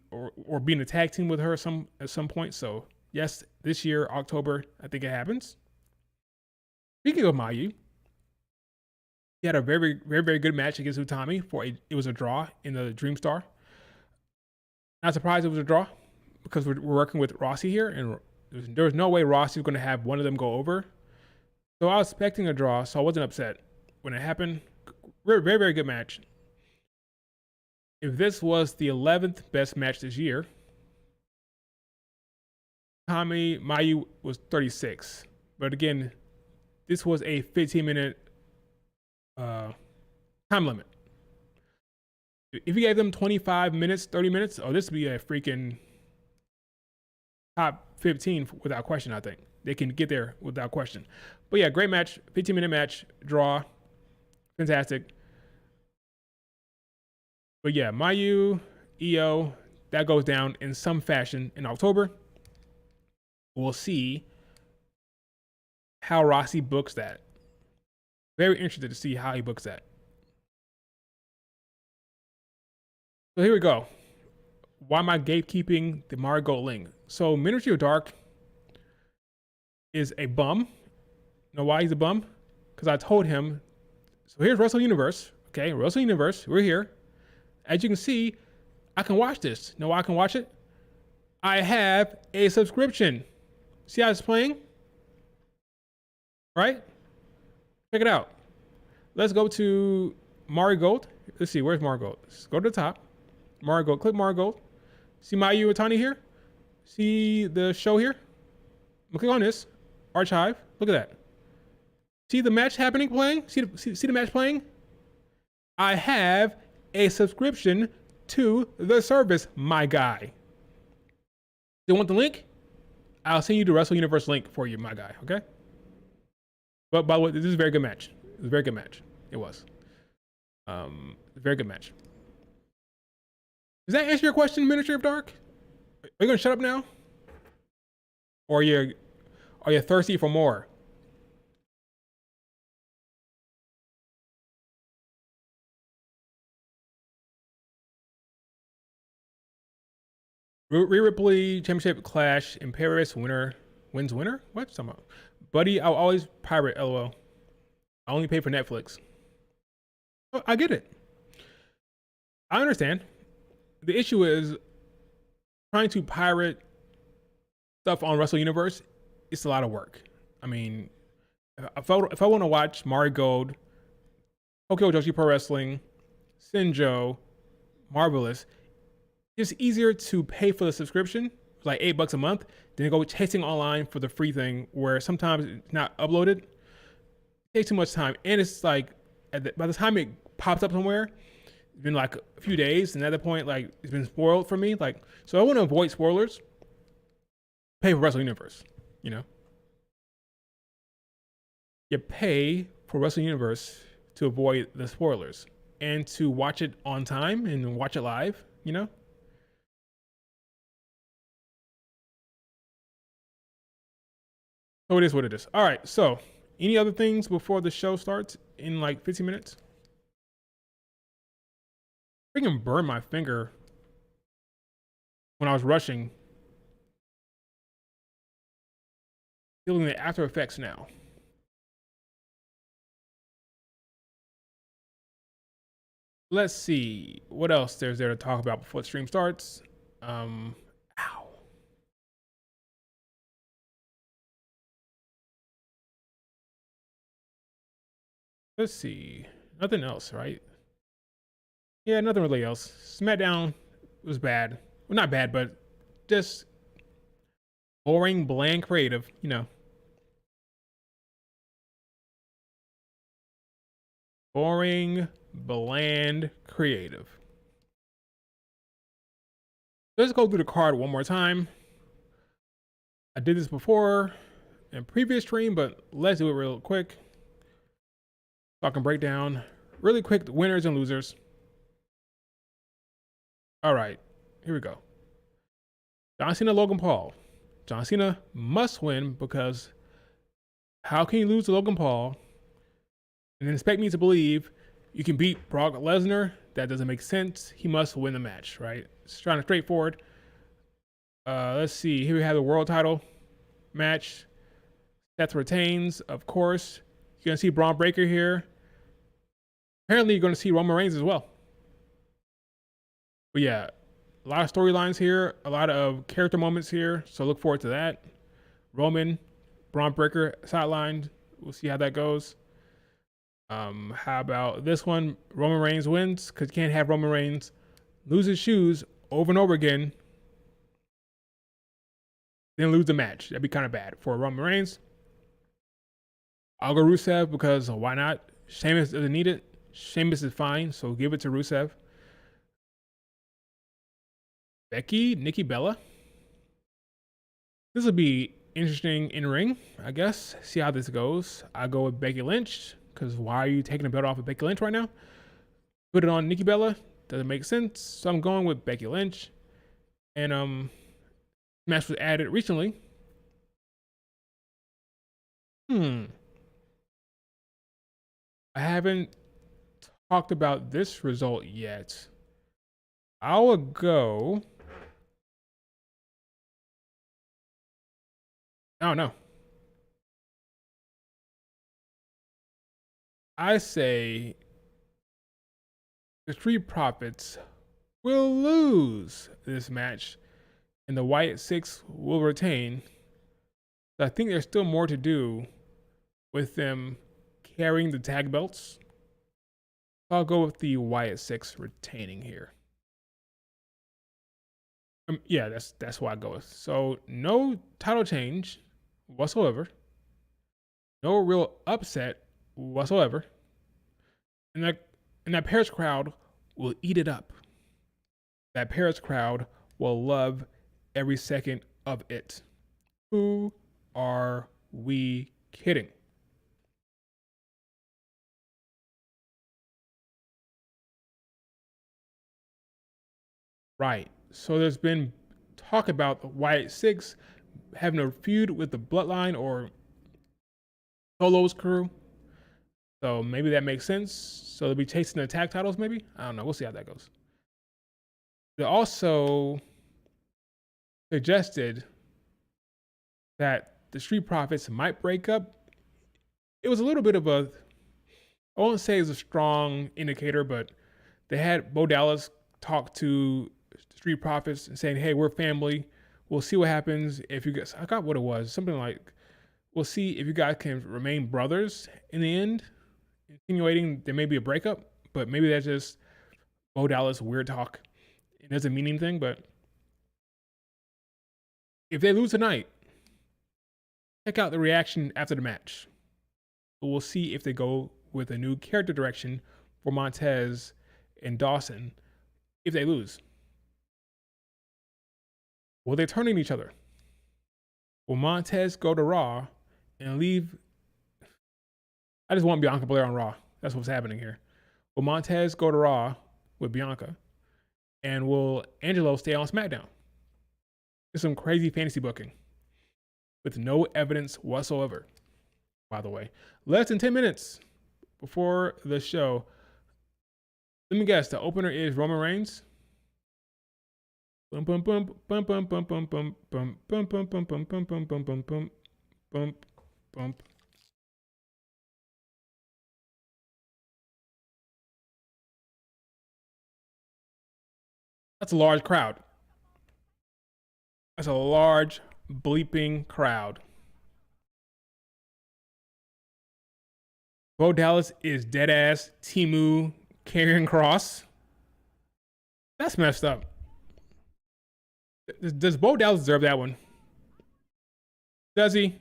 in a tag team with her at some point. So yes, this year, October, I think it happens. Speaking of Mayu, he had a very, very, very good match against Utami. It was a draw in the Dream Star. Not surprised it was a draw because we're working with Rossi here, and there was no way Rossi was going to have one of them go over. So I was expecting a draw, so I wasn't upset when it happened. Very, very, very good match. If this was the 11th best match this year, Mayu was 36. But again, this was a 15-minute time limit. If you gave them 25 minutes, 30 minutes, this would be a freaking top 15 without question, I think. They can get there without question. But yeah, great match, 15-minute match, draw, fantastic. But yeah, Mayu, Io, that goes down in some fashion in October. We'll see how Rossi books that. Very interested to see how he books that. So here we go. Why am I gatekeeping the Marigold link? So Ministry of Dark is a bum. You know why he's a bum? Because I told him, so here's Wrestle Universe. Okay, Wrestle Universe, we're here. As you can see, I can watch this. Know why I can watch it? I have a subscription. See how it's playing? Right? Check it out. Let's go to Marigold. Let's see, where's Marigold? Let's go to the top. Marigold, click Marigold. See Mayu Utami here? See the show here? Click on this. Archive. Look at that. See the match playing? See the match playing? I have a subscription to the service, my guy. You want the link? I'll send you the Wrestle Universe link for you, my guy, okay? But by the way, this is a very good match. It was a very good match. It was. A very good match. Does that answer your question, Ministry of Dark? Are you going to shut up now? or are you thirsty for more? Rhea Ripley championship clash in Paris. Winner wins. Winner? What? Some buddy. I'll always pirate. LOL. I only pay for Netflix. Oh, I get it. I understand. The issue is trying to pirate stuff on Wrestle Universe. It's a lot of work. I mean, if I want to watch Mari Gold, Tokyo Joshi Pro Wrestling, Sinjo, Marvelous, it's easier to pay for the subscription, like $8 a month, than to go chasing online for the free thing where sometimes it's not uploaded. It takes too much time. And it's like, by the time it pops up somewhere, it's been like a few days. And at that point, like, it's been spoiled for me. Like, so I want to avoid spoilers. Pay for Wrestle Universe, you know? You pay for Wrestle Universe to avoid the spoilers and to watch it on time and watch it live, you know? So it is what it is. All right. So, any other things before the show starts in like 15 minutes? Freaking burned my finger when I was rushing. Feeling the after effects now. Let's see what else there's there to talk about before the stream starts. Ow. Let's see. Nothing else, right? Yeah, nothing really else. Smackdown was bad. Well, not bad, but just boring, bland, creative, you know. Boring, bland, creative. Let's go through the card one more time. I did this before in previous stream, but let's do it real quick. So I can break down really quick the winners and losers. All right, here we go. John Cena, Logan Paul. John Cena must win because how can you lose to Logan Paul and then expect me to believe you can beat Brock Lesnar? That doesn't make sense. He must win the match, right? It's kind of straightforward. Let's see. Here we have the world title match. Seth retains, of course. You're going to see Braun Breaker here. Apparently, you're going to see Roman Reigns as well. But yeah, a lot of storylines here, a lot of character moments here. So look forward to that. Roman, Braun Breaker sidelined. We'll see how that goes. How about this one? Roman Reigns wins because you can't have Roman Reigns lose his shoes over and over again, then lose the match. That'd be kind of bad for Roman Reigns. I'll go Rusev because why not? Sheamus doesn't need it. Sheamus is fine, so give it to Rusev. Becky, Nikki Bella. This will be interesting in ring, I guess. See how this goes. I go with Becky Lynch because why are you taking the belt off of Becky Lynch right now? Put it on Nikki Bella. Doesn't make sense. So I'm going with Becky Lynch. And match was added recently. I haven't talked about this result yet. I will go. Oh no. I say the Street Profits will lose this match and the Wyatt Six will retain. I think there's still more to do with them carrying the tag belts. I'll go with the Wyatt Six retaining here. Yeah, that's what I go with. So no title change whatsoever. No real upset whatsoever. And that Paris crowd will eat it up. That Paris crowd will love every second of it. Who are we kidding? Right. So there's been talk about the Wyatt Six having a feud with the Bloodline or Solo's crew. So maybe that makes sense. So they'll be chasing the tag titles, maybe? I don't know. We'll see how that goes. They also suggested that the Street Profits might break up. It was a little bit of a, I won't say it's a strong indicator, but they had Bo Dallas talk to Street Profits and saying, hey, we're family. We'll see what happens if you guys, I got what it was. Something like, we'll see if you guys can remain brothers in the end, insinuating there may be a breakup, but maybe that's just Bo Dallas weird talk. It doesn't mean anything, but if they lose tonight, check out the reaction after the match. We'll see if they go with a new character direction for Montez and Dawson if they lose. Will they turn on each other? Will Montez go to Raw and leave? I just want Bianca Belair on Raw. That's what's happening here. Will Montez go to Raw with Bianca? And will Angelo stay on SmackDown? It's some crazy fantasy booking with no evidence whatsoever, by the way. Less than 10 minutes before the show. Let me guess, the opener is Roman Reigns. Bum bum bum bum bum bum bum bum bum bum bum bum bum bum bum bum bum bum bum bum. That's a large crowd. That's a large bleeping crowd. Bo Dallas is dead ass Timu carrying Cross. That's messed up. Does Bo Dallas deserve that one? Does he?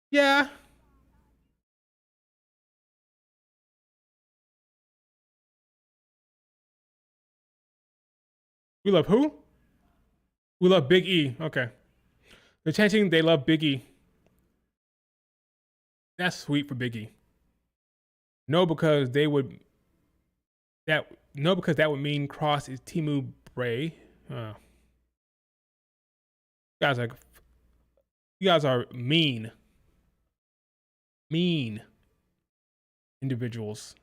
Yeah. We love who? We love Big E. Okay. They're chanting they love Big E. That's sweet for Big E. No, because they would because that would mean Cross is Timu Bray. You guys are mean. Mean individuals.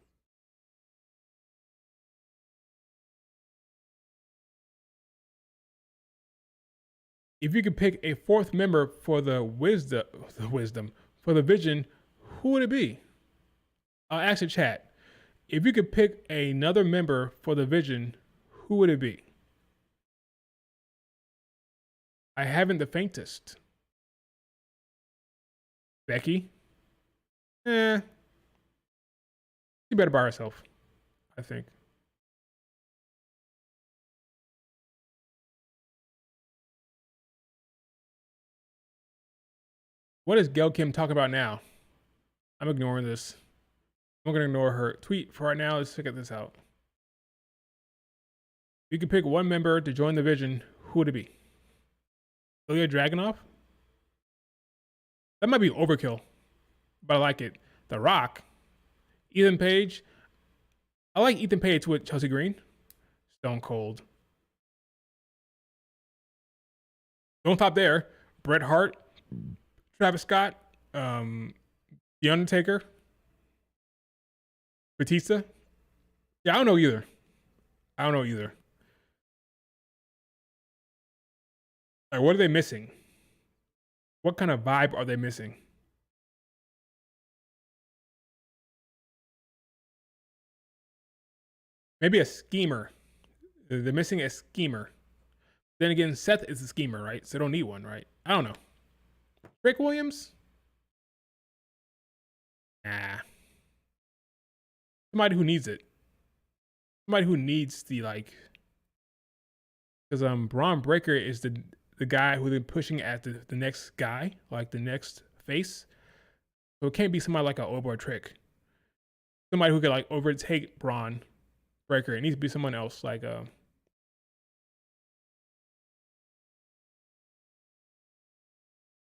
If you could pick a fourth member for the wisdom, for the vision, who would it be? I'll ask the chat. If you could pick another member for the vision, who would it be? I haven't the faintest. Becky? She better by herself, I think. What is Gail Kim talking about now? I'm ignoring this. I'm going to ignore her tweet for right now. Let's figure this out. You can pick one member to join the vision. Who would it be? Ilya Dragunov? That might be overkill, but I like it. The Rock? Ethan Page? I like Ethan Page with Chelsea Green. Stone Cold. Don't stop there. Bret Hart? Travis Scott? The Undertaker? Batista? Yeah, I don't know either. Like, what are they missing? What kind of vibe are they missing? Maybe a schemer. They're missing a schemer. Then again, Seth is a schemer, right? So they don't need one, right? I don't know. Rick Williams? Nah. Somebody who needs it. Somebody who needs the because Braun Breaker is the guy who they're pushing at the next guy, like the next face. So it can't be somebody like an Obo Trick. Somebody who could overtake Braun Breaker. It needs to be someone else, like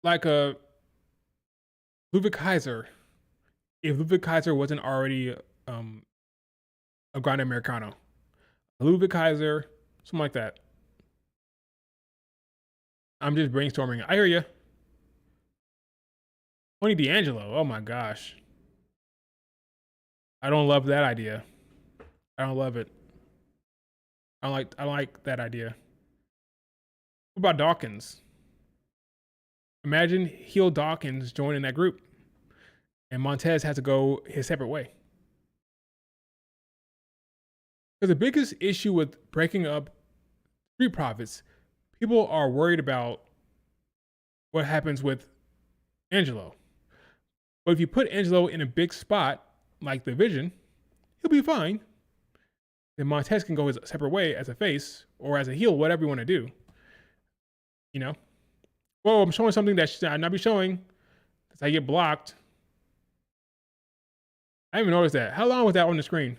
Ludwig Kaiser. If Ludwig Kaiser wasn't already a Grande Americano. Ludwig Kaiser, something like that. I'm just brainstorming. I hear you. Tony D'Angelo. Oh my gosh. I don't love that idea. I don't love it. I don't like that idea. What about Dawkins? Imagine heel Dawkins joining that group, and Montez has to go his separate way. Because the biggest issue with breaking up Street Profits, people are worried about what happens with Angelo. But if you put Angelo in a big spot like the Vision, he'll be fine. Then Montez can go his separate way as a face or as a heel, whatever you want to do. You know? Whoa, I'm showing something that should not be showing. Because I get blocked. I didn't even notice that. How long was that on the screen?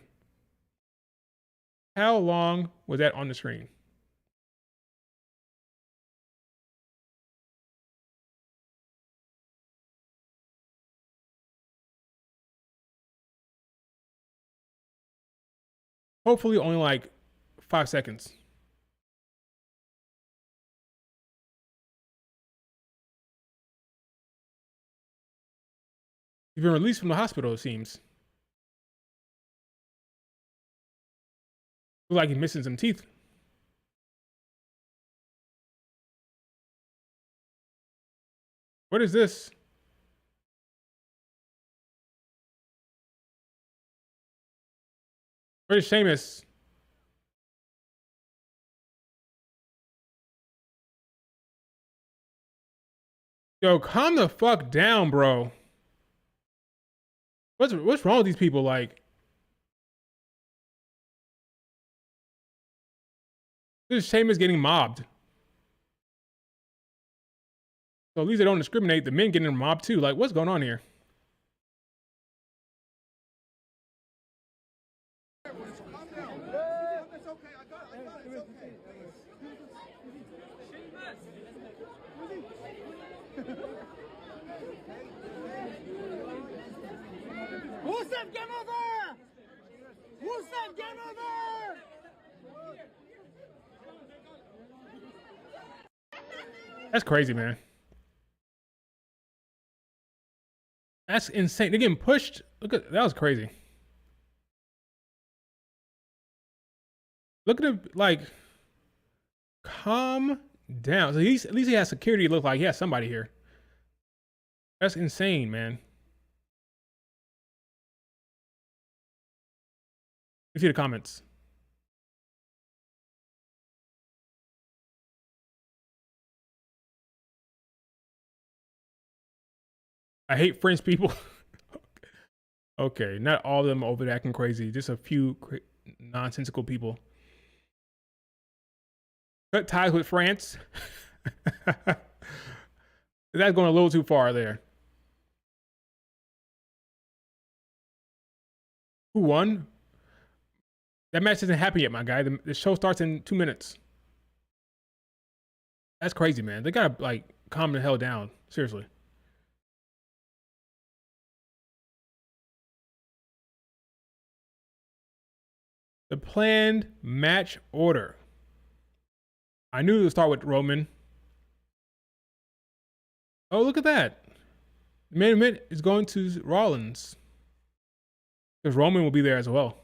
How long was that on the screen? Hopefully only like 5 seconds. He's been released from the hospital, it seems. Looks like he's missing some teeth. What is this? Where's Sheamus? Yo, calm the fuck down, bro. What's wrong with these people? Like, this Sheamus getting mobbed. So at least they don't discriminate. The men getting mobbed too. Like, what's going on here? Rusev, get over! Rusev, get over! That's crazy, man. That's insane. They're getting pushed. Look at that was crazy. Look at him, like, calm down. So at least he has security. Look like he has somebody here. That's insane, man. You see the comments. I hate French people. Okay, not all of them over there acting crazy. Just a few nonsensical people. Cut ties with France. That's going a little too far there. Who won? That match isn't happy yet, my guy. The show starts in 2 minutes. That's crazy, man. They gotta like calm the hell down. Seriously. The planned match order. I knew it would start with Roman. Oh, look at that. The main event is going to Rollins. Because Roman will be there as well.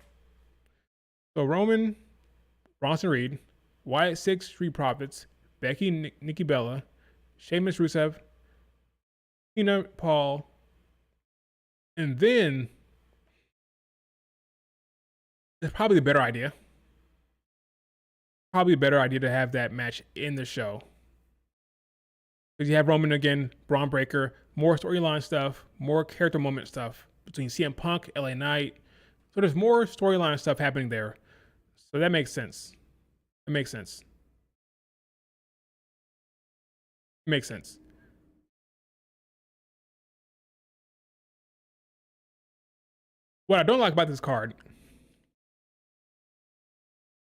So Roman, Bronson Reed, Wyatt 6 Street Profits, Becky, Nikki Bella, Sheamus, Rusev, Cena, Paul, and then it's probably a better idea. Probably a better idea to have that match in the show. Because you have Roman again, Braun Breaker, more storyline stuff, more character moment stuff between CM Punk, LA Knight. So there's more storyline stuff happening there. So that makes sense. It makes sense. It makes sense. What I don't like about this card,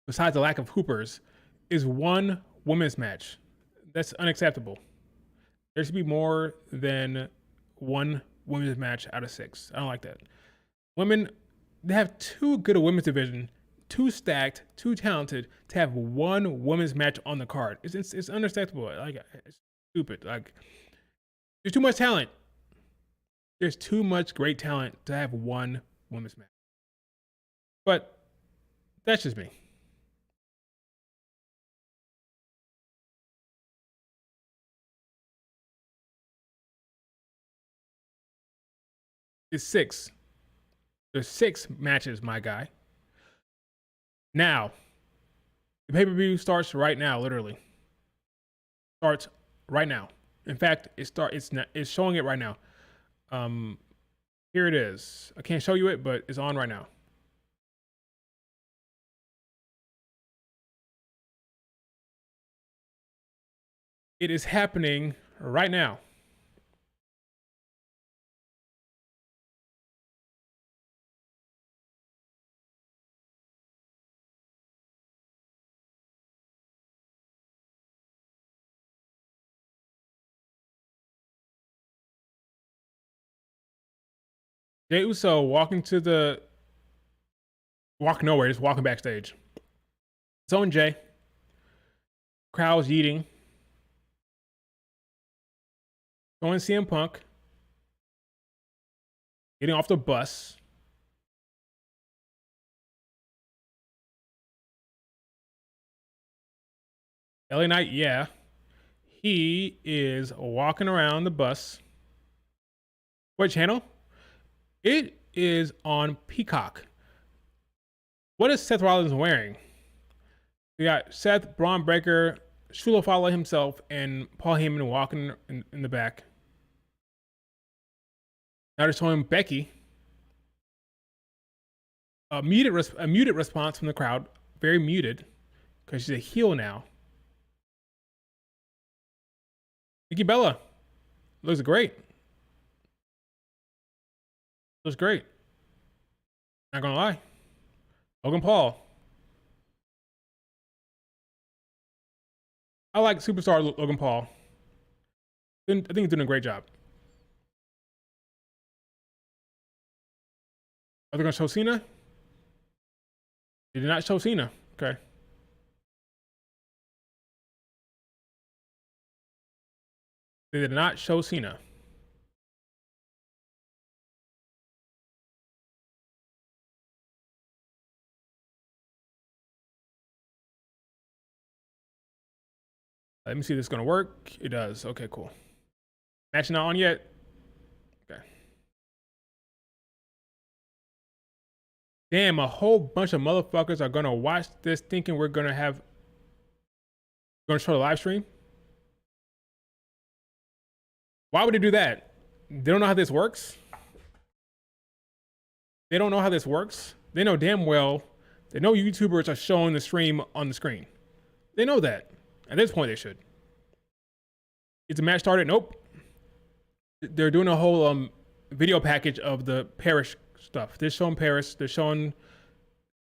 besides the lack of hoopers, is one women's match. That's unacceptable. There should be more than one women's match out of 6. I don't like that. Women, they have too good a women's division, too stacked, too talented to have one women's match on the card. It's unacceptable. Like, it's stupid. Like, there's too much talent. There's too much great talent to have one women's match. But that's just me. It's 6. There's 6 matches, my guy. Now, the pay-per-view starts right now, literally. Starts right now. In fact, it's showing it right now. Here it is. I can't show you it, but it's on right now. It is happening right now. Jey Uso walking nowhere, just walking backstage. It's on Jey. Crowd's eating. Going CM Punk. Getting off the bus. LA Knight, yeah. He is walking around the bus. What channel? It is on Peacock. What is Seth Rollins wearing? We got Seth, Braun Breaker, Shula Fala himself, and Paul Heyman walking in the back. Now they're showing Becky. A muted response from the crowd. Very muted. Because she's a heel now. Nikki Bella. Looks great. Looks great. Not gonna lie. Logan Paul. I like superstar Logan Paul. I think he's doing a great job. Are they gonna show Cena? They did not show Cena. Okay. They did not show Cena. Let me see if this is gonna work. It does. Okay, cool. Match not on yet. Okay. Damn, a whole bunch of motherfuckers are gonna watch this thinking we're gonna show the live stream. Why would they do that? They don't know how this works. They don't know how this works. They know damn well they know YouTubers are showing the stream on the screen. They know that. At this point, they should. Is the match started? Nope. They're doing a whole video package of the Paris stuff. They're showing Paris. They're showing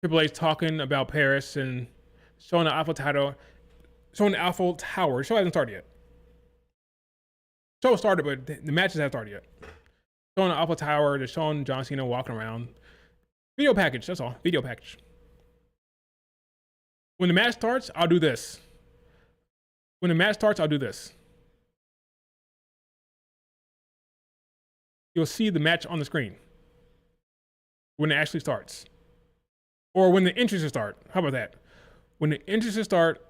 Triple H talking about Paris and showing the Eiffel Tower. Showing the Eiffel Tower. The show hasn't started yet. The show started, but the matches haven't started yet. Showing the Eiffel Tower. They're showing John Cena walking around. Video package. That's all. Video package. When the match starts, I'll do this. When the match starts, I'll do this. You'll see the match on the screen when it actually starts. Or when the entrances start. How about that? When the entrances start,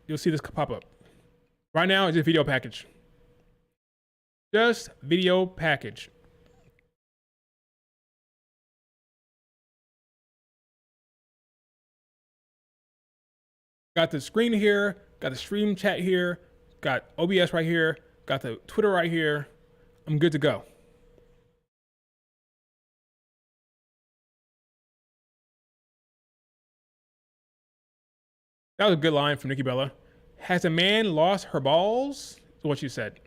you'll see this pop up. Right now, it's just video package. Just video package. Got the screen here, got the stream chat here, got OBS right here, got the Twitter right here. I'm good to go. That was a good line from Nikki Bella. Has a man lost her balls? Is what she said.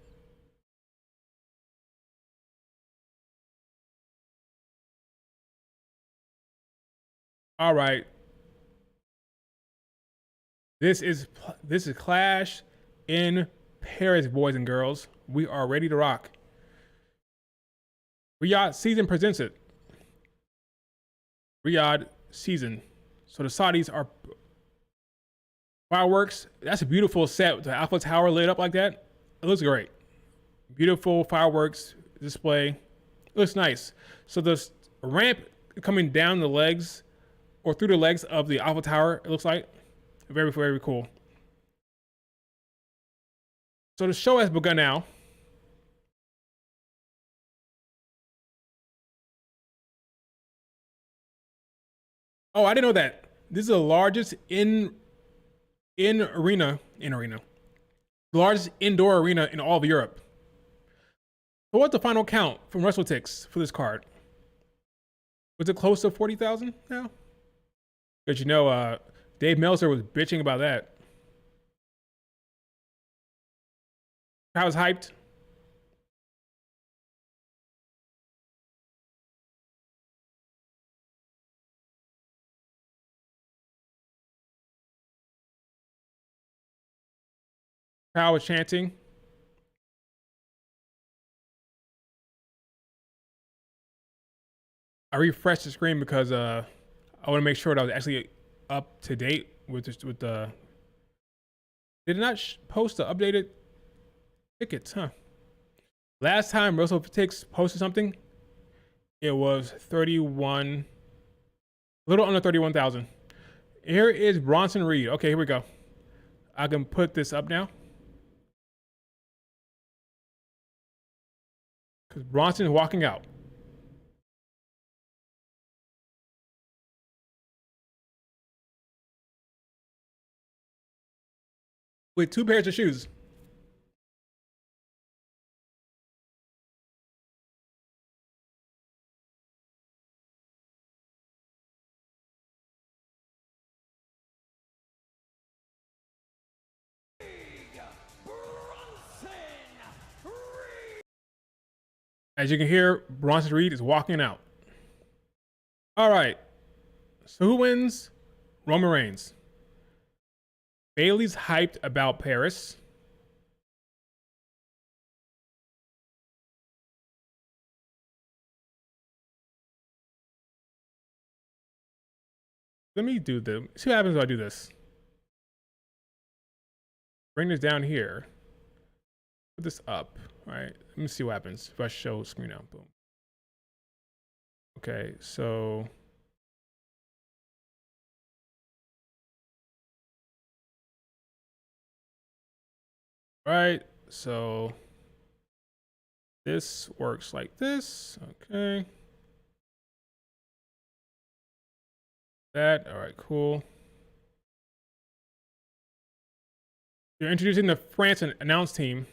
All right. This is Clash in Paris, boys and girls. We are ready to rock. Riyadh Season presents it. Riyadh Season. So the Saudis are fireworks. That's a beautiful set with the Alpha Tower lit up like that. It looks great. Beautiful fireworks display. It looks nice. So the ramp coming down the legs or through the legs of the Alpha Tower, it looks like. Very, very cool. So the show has begun now. Oh, I didn't know that. This is the largest the largest indoor arena in all of Europe. So what's the final count from WrestleTix for this card? Was it close to 40,000 now? Because Dave Meltzer was bitching about that. I was hyped. Crowd was chanting. I refreshed the screen because I want to make sure that I was actually up to date with the. Did it not post the updated tickets? Huh. Last time WrestleTix posted something, it was 31, a little under 31,000. Here is Bronson Reed. Okay, here we go. I can put this up now. Because Bronson is walking out. With 2 pairs of shoes. As you can hear, Bronson Reed is walking out. All right. So who wins? Roman Reigns. Bayley's hyped about Paris. Let me do this. See what happens when I do this. Bring this down here. Put this up. All right. Let me see what happens if I show screen out. Boom. Okay, so all right, so this works like this. Okay. That, all right, cool. You're introducing the France and announce team.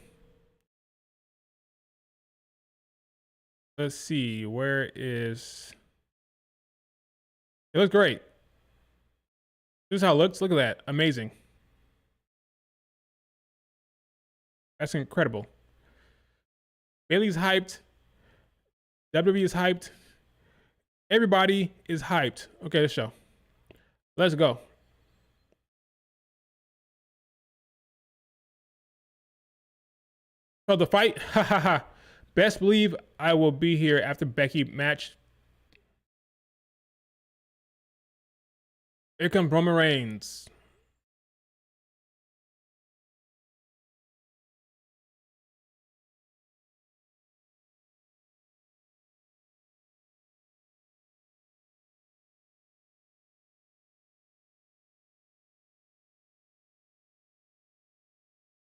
Let's see, where is... It looks great. This is how it looks. Look at that. Amazing. That's incredible. Bayley's hyped. WWE is hyped. Everybody is hyped. Okay, let's show. Let's go. Oh, the fight? Ha ha ha. Best believe I will be here after Becky match. Here comes Roman Reigns.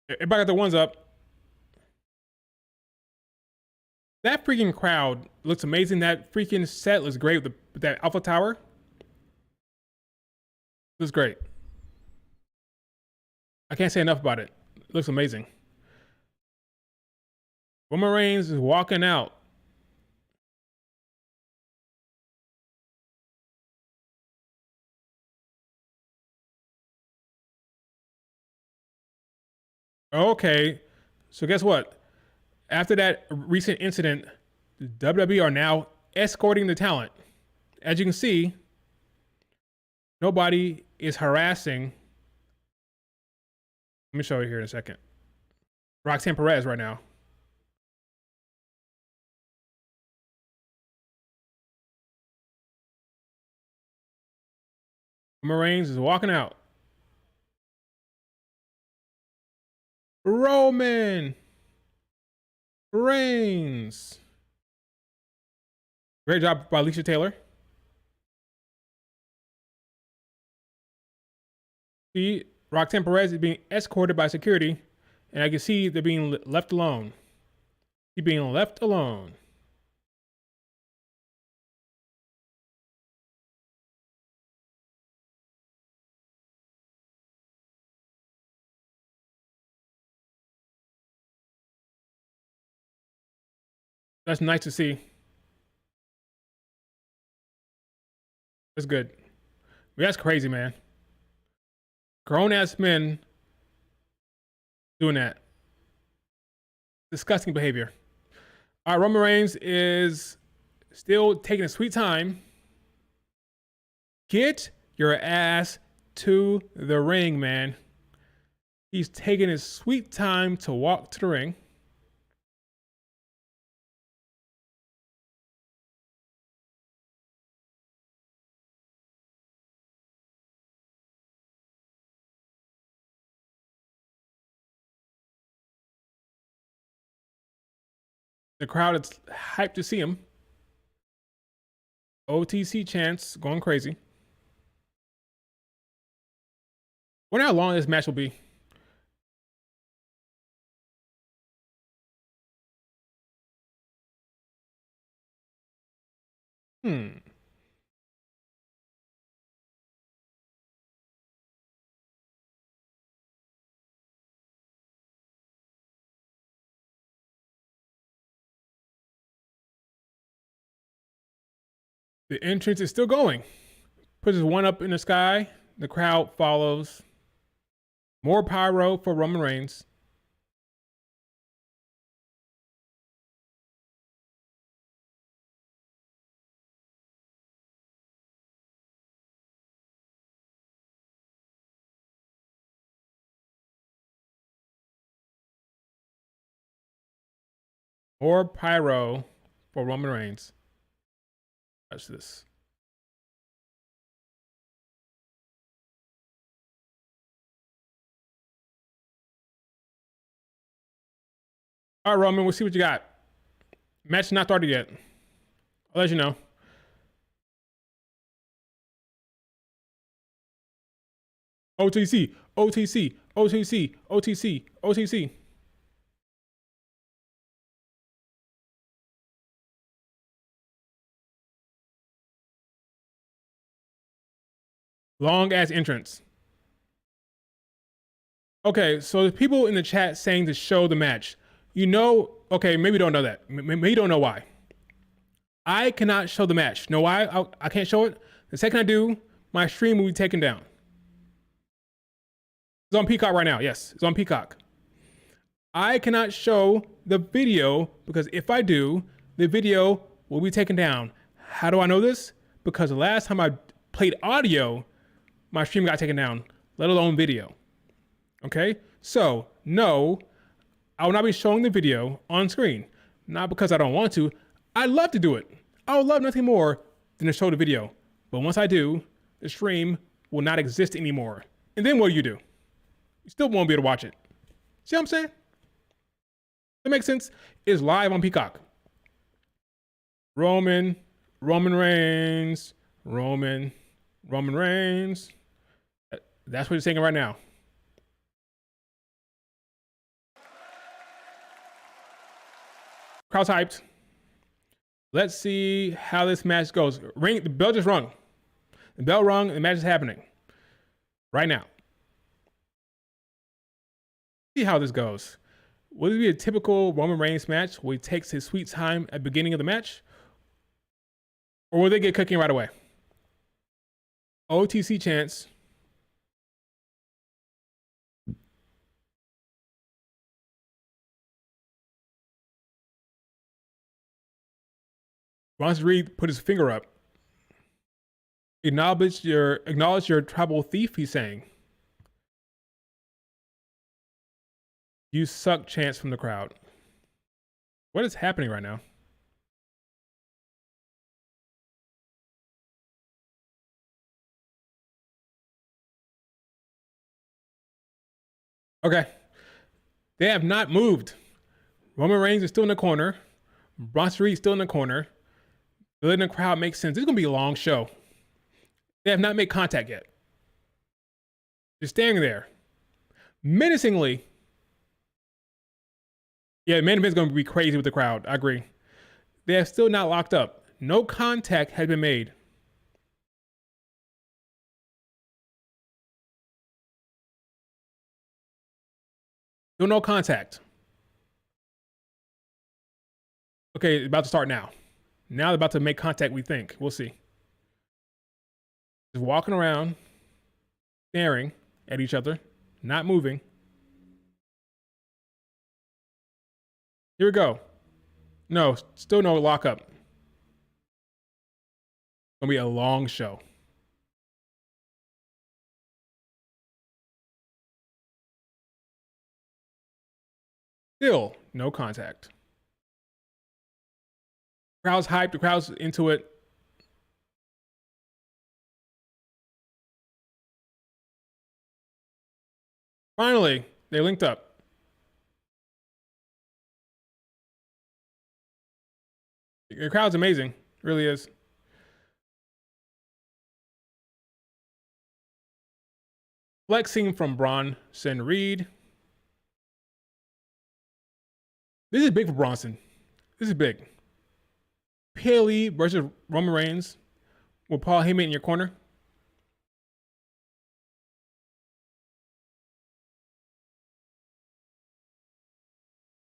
Everybody got the ones up. That freaking crowd looks amazing. That freaking set looks great with that Alpha Tower. Looks great. I can't say enough about it. It looks amazing. Roman Reigns is walking out. Okay, so guess what? After that recent incident, the WWE are now escorting the talent. As you can see, nobody is harassing. Let me show you here in a second. Roxanne Perez right now. Roman Reigns is walking out. Roman Reigns. Great job by Alicia Taylor. See, Roxanne Perez is being escorted by security, and I can see they're being left alone. She's being left alone. That's nice to see. That's good. But that's crazy, man. Grown ass men doing that. Disgusting behavior. All right, Roman Reigns is still taking a sweet time. Get your ass to the ring, man. He's taking his sweet time to walk to the ring. The crowd is hyped to see him. OTC chants going crazy. Wonder how long this match will be. The entrance is still going. Puts his one up in the sky. The crowd follows. More pyro for Roman Reigns. More pyro for Roman Reigns. Watch this. All right, Roman, we'll see what you got. Match not started yet. I'll let you know. OTC, OTC, OTC, OTC, OTC. Long ass entrance. Okay, so the people in the chat saying to show the match. You know, okay, maybe you don't know that. Maybe you don't know why. I cannot show the match. Know why I can't show it? The second I do, my stream will be taken down. It's on Peacock right now. Yes, it's on Peacock. I cannot show the video because if I do, the video will be taken down. How do I know this? Because the last time I played audio, my stream got taken down, let alone video. Okay? So, no, I will not be showing the video on screen. Not because I don't want to. I'd love to do it. I would love nothing more than to show the video. But once I do, the stream will not exist anymore. And then what do? You still won't be able to watch it. See what I'm saying? That makes sense? It's live on Peacock. Roman Reigns. Roman Reigns. That's what he's saying right now. Crowd's hyped. Let's see how this match goes. The bell just rung. The bell rung, and the match is happening right now. See how this goes. Will it be a typical Roman Reigns match where he takes his sweet time at the beginning of the match? Or will they get cooking right away? OTC chance. Ron Reed put his finger up. Acknowledge your tribal thief, he's saying. You suck chants from the crowd. What is happening right now? Okay. They have not moved. Roman Reigns is still in the corner. Bronson Reed still in the corner. Letting the crowd make sense. This is going to be a long show. They have not made contact yet. They're standing there. Menacingly. Yeah, the main event's going to be crazy with the crowd. I agree. They have still not locked up. No contact has been made. Still no contact. Okay, it's about to start now. Now they're about to make contact, we think. We'll see. Just walking around, staring at each other, not moving. Here we go. No, still no lockup. Gonna be a long show. Still no contact. Crowd's hyped. The crowd's into it. Finally, they linked up. The crowd's amazing. It really is. Flexing from Bronson Reed. This is big for Bronson. This is big. PLE versus Roman Reigns with Paul Heyman in your corner.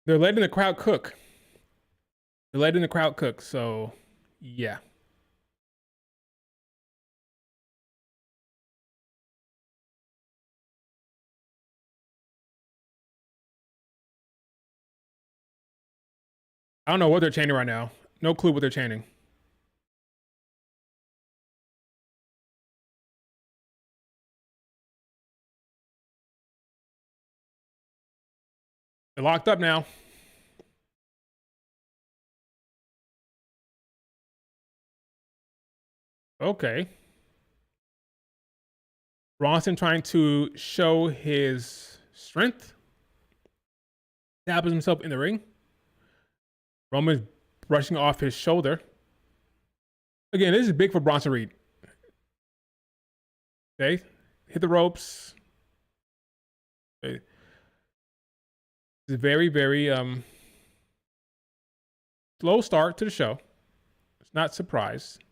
They're letting the crowd cook. So, yeah. I don't know what they're chanting right now. No clue what they're chanting. They're locked up now. Okay. Bronson trying to show his strength. Taps himself in the ring. Roman's brushing off his shoulder. Again, this is big for Bronson Reed. Okay. Hit the ropes. Okay. It's a very, very slow start to the show. It's not surprised.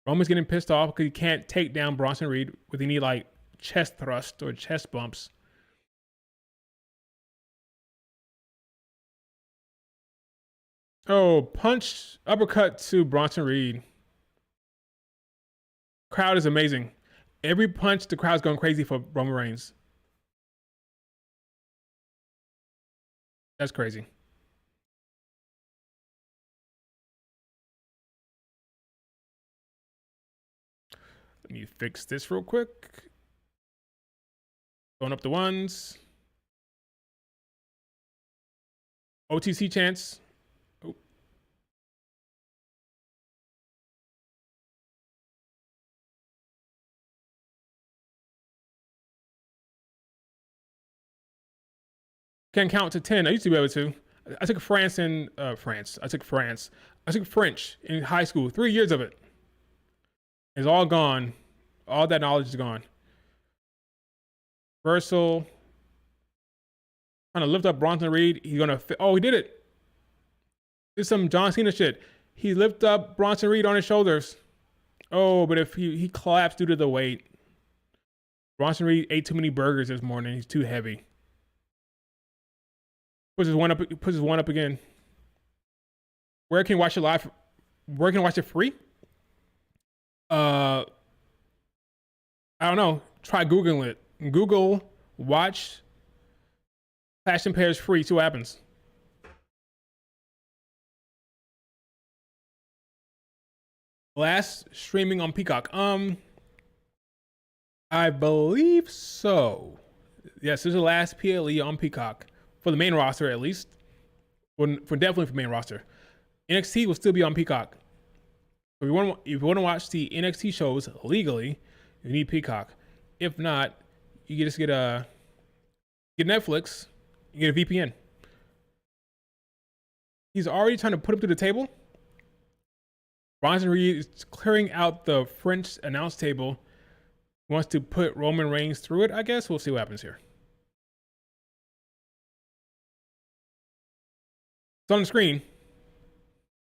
Roman's getting pissed off because he can't take down Bronson Reed with any like chest thrust or chest bumps. Oh, punch, uppercut to Bronson Reed. Crowd is amazing. Every punch, the crowd's going crazy for Roman Reigns. That's crazy. Let me fix this real quick. Going up the ones. OTC chance. Oh. Can count to 10. I used to be able to. I took France in France. I took French in high school. 3 years of it. It's all gone. All that knowledge is gone. Reversal. Trying to lift up Bronson Reed. He's gonna. Oh, he did it. It's some John Cena shit. He lifted up Bronson Reed on his shoulders. Oh, but if he collapsed due to the weight. Bronson Reed ate too many burgers this morning. He's too heavy. Puts his one up again. Where can you watch it live? Where can you watch it free? I don't know. Try Googling it. Google watch Clash and Pairs free. See what happens. Last streaming on Peacock. I believe so. Yes, this is the last PLE on Peacock for the main roster, at least. For definitely for main roster. NXT will still be on Peacock. If you want to watch the NXT shows legally, you need Peacock. If not, you can just get Get Netflix, you get a VPN. He's already trying to put him through the table. Bronson Reed is clearing out the French announce table. He wants to put Roman Reigns through it, I guess. We'll see what happens here. It's on the screen.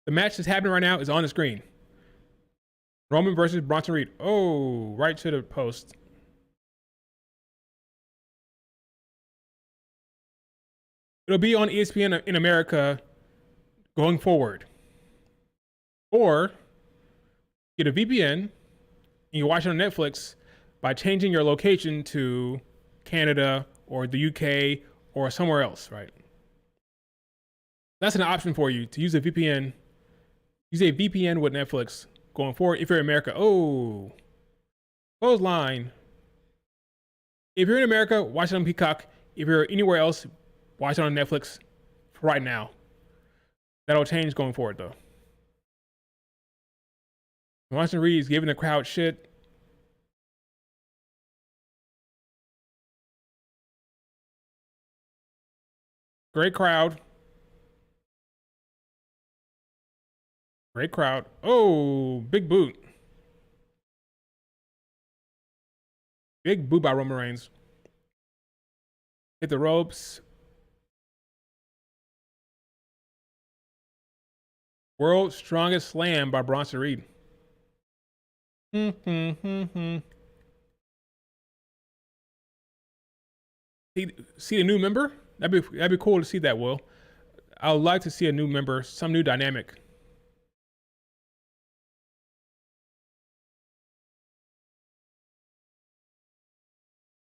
The match that's happening right now is on the screen. Roman versus Bronson Reed. Oh, right to the post. It'll be on ESPN in America going forward. Or get a VPN and you watch it on Netflix by changing your location to Canada or the UK or somewhere else, right? That's an option for you to use a VPN. Use a VPN with Netflix going forward if you're in America. Oh, clothesline. If you're in America, watch it on Peacock. If you're anywhere else, watch it on Netflix for right now. That'll change going forward, though. Bronson Reed is giving the crowd shit. Great crowd. Great crowd. Oh, big boot. Big boot by Roman Reigns. Hit the ropes. World's strongest slam by Bronson Reed. See the new member? That'd be cool to see that, Will. I would like to see a new member, some new dynamic.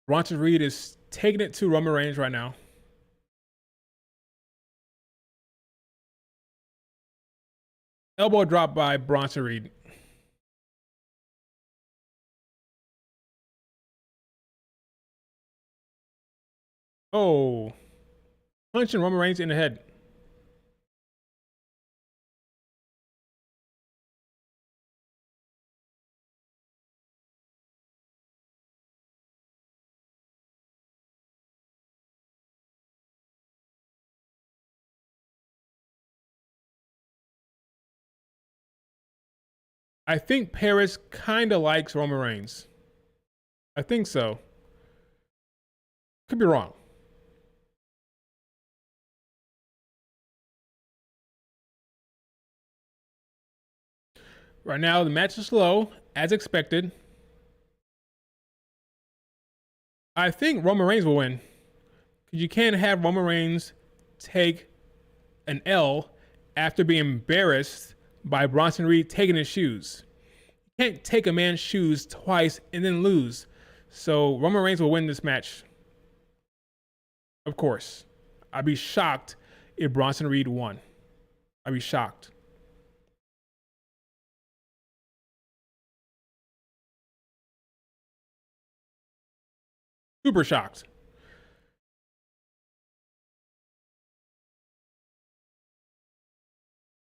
Bronson Reed is taking it to Roman Reigns right now. Elbow drop by Bronson Reed. Oh, punching Roman Reigns in the head. I think Paris kind of likes Roman Reigns. I think so. Could be wrong. Right now, the match is slow, as expected. I think Roman Reigns will win. Because you can't have Roman Reigns take an L after being embarrassed by Bronson Reed taking his shoes. You can't take a man's shoes twice and then lose. So Roman Reigns will win this match. Of course. I'd be shocked if Bronson Reed won. I'd be shocked. Super shocked.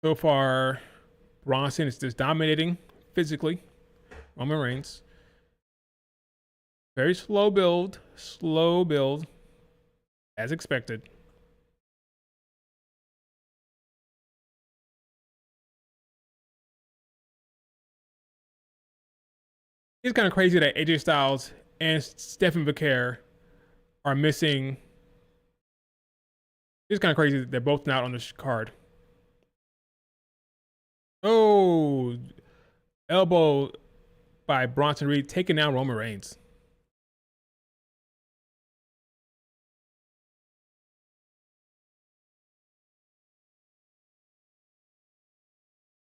So far, Bronson is just dominating physically. Roman Reigns. Very slow build, as expected. It's kind of crazy that AJ Styles and Stephen Vicaire are missing. It's kind of crazy that they're both not on the card. Oh, elbow by Bronson Reed taking down Roman Reigns.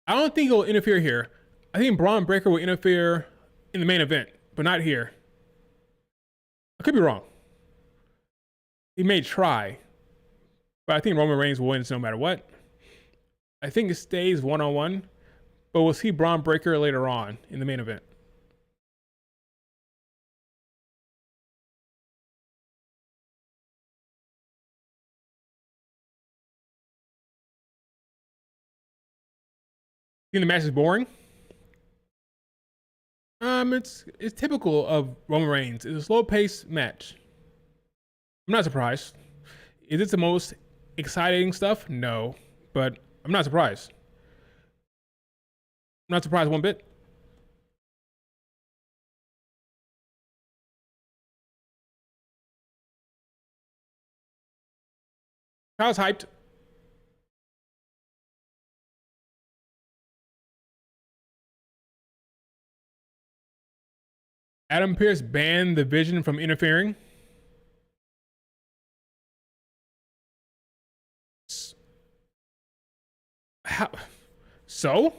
I don't think he'll interfere here. I think Braun Breaker will interfere in the main event, but not here. I could be wrong. He may try, but I think Roman Reigns will win no matter what. I think it stays one-on-one, but we'll see Braun Breaker later on in the main event. You think the match is boring? It's typical of Roman Reigns. It's a slow-paced match. I'm not surprised. Is it the most exciting stuff? No, but I'm not surprised. I'm not surprised one bit. Kyle's hyped. Adam Pearce banned the Vision from interfering. How? So?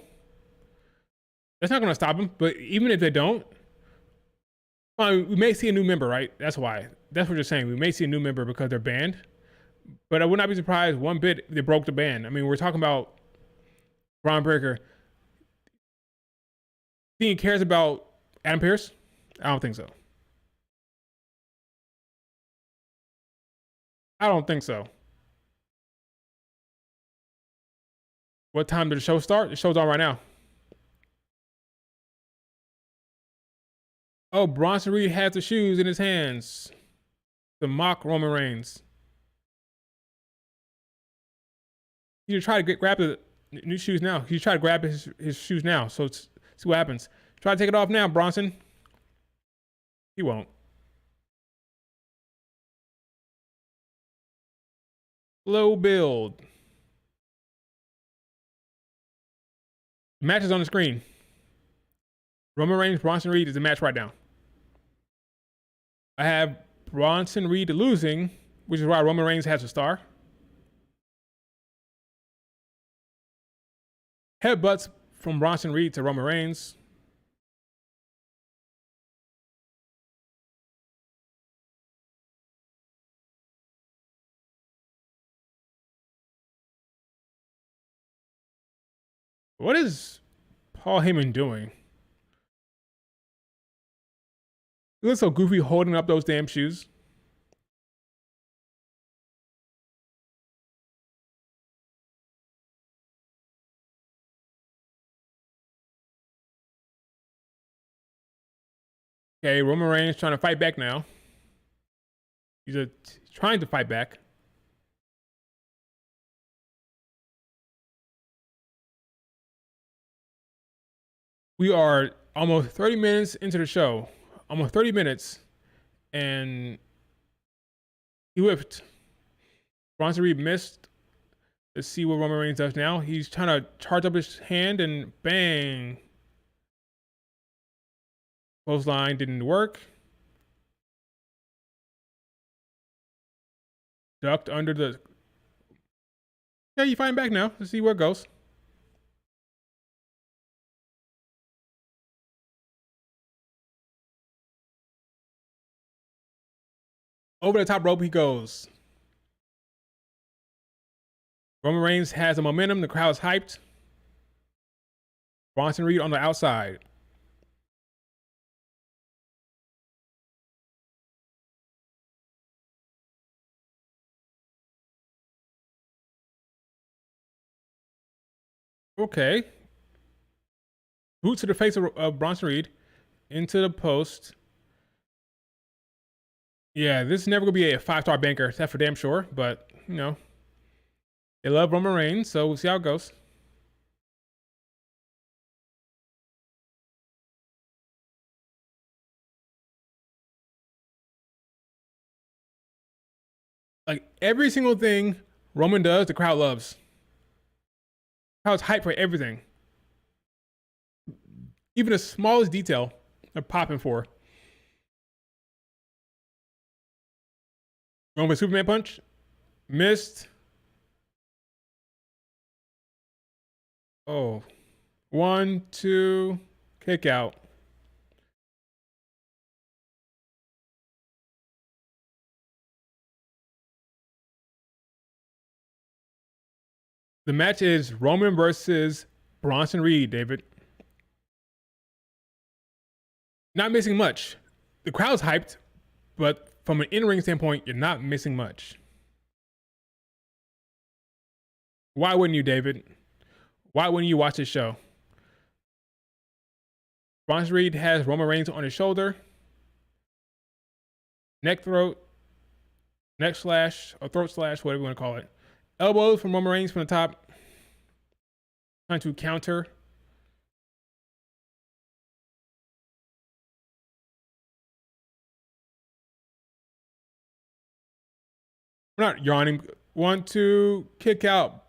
That's not going to stop him. But even if they don't, well, we may see a new member, right? That's why. That's what you're saying. We may see a new member because they're banned. But I would not be surprised one bit if they broke the ban. I mean, we're talking about Braun Breaker. Think he cares about Adam Pearce? I don't think so. I don't think so. What time did the show start? The show's on right now. Oh, Bronson Reed has the shoes in his hands to mock Roman Reigns. You try to grab the new shoes now. You try to grab his shoes now. So see what happens. Try to take it off now, Bronson. He won't. Slow build. Match is on the screen. Roman Reigns, Bronson Reed is the match right now. I have Bronson Reed losing, which is why Roman Reigns has a star. Headbutts from Bronson Reed to Roman Reigns. What is Paul Heyman doing? He looks so goofy holding up those damn shoes. Okay, Roman Reigns trying to fight back now. He's trying to fight back. We are almost 30 minutes into the show. Almost 30 minutes. And he whipped. Bronson Reed missed. Let's see what Roman Reigns does now. He's trying to charge up his hand and bang. Clothesline didn't work. Ducked under the... Yeah, you fighting back now. Let's see where it goes. Over the top rope he goes. Roman Reigns has the momentum. The crowd's hyped. Bronson Reed on the outside. Okay. Boot to the face of Bronson Reed. Into the post. Yeah, this is never going to be a 5-star banker. That's for damn sure. But, you know, they love Roman Reigns, so we'll see how it goes. Like, every single thing Roman does, the crowd loves. The crowd's hyped for everything. Even the smallest detail, they're popping for. Going with Superman punch. Missed. Oh. 1, 2. Kick out. The match is Roman versus Bronson Reed, David. Not missing much. The crowd's hyped, but from an in-ring standpoint, you're not missing much. Why wouldn't you, David? Why wouldn't you watch this show? Bronson Reed has Roman Reigns on his shoulder. Neck throat. Neck slash or throat slash, whatever you want to call it. Elbows from Roman Reigns from the top. Trying to counter. I'm not yawning. 1, 2, kick out.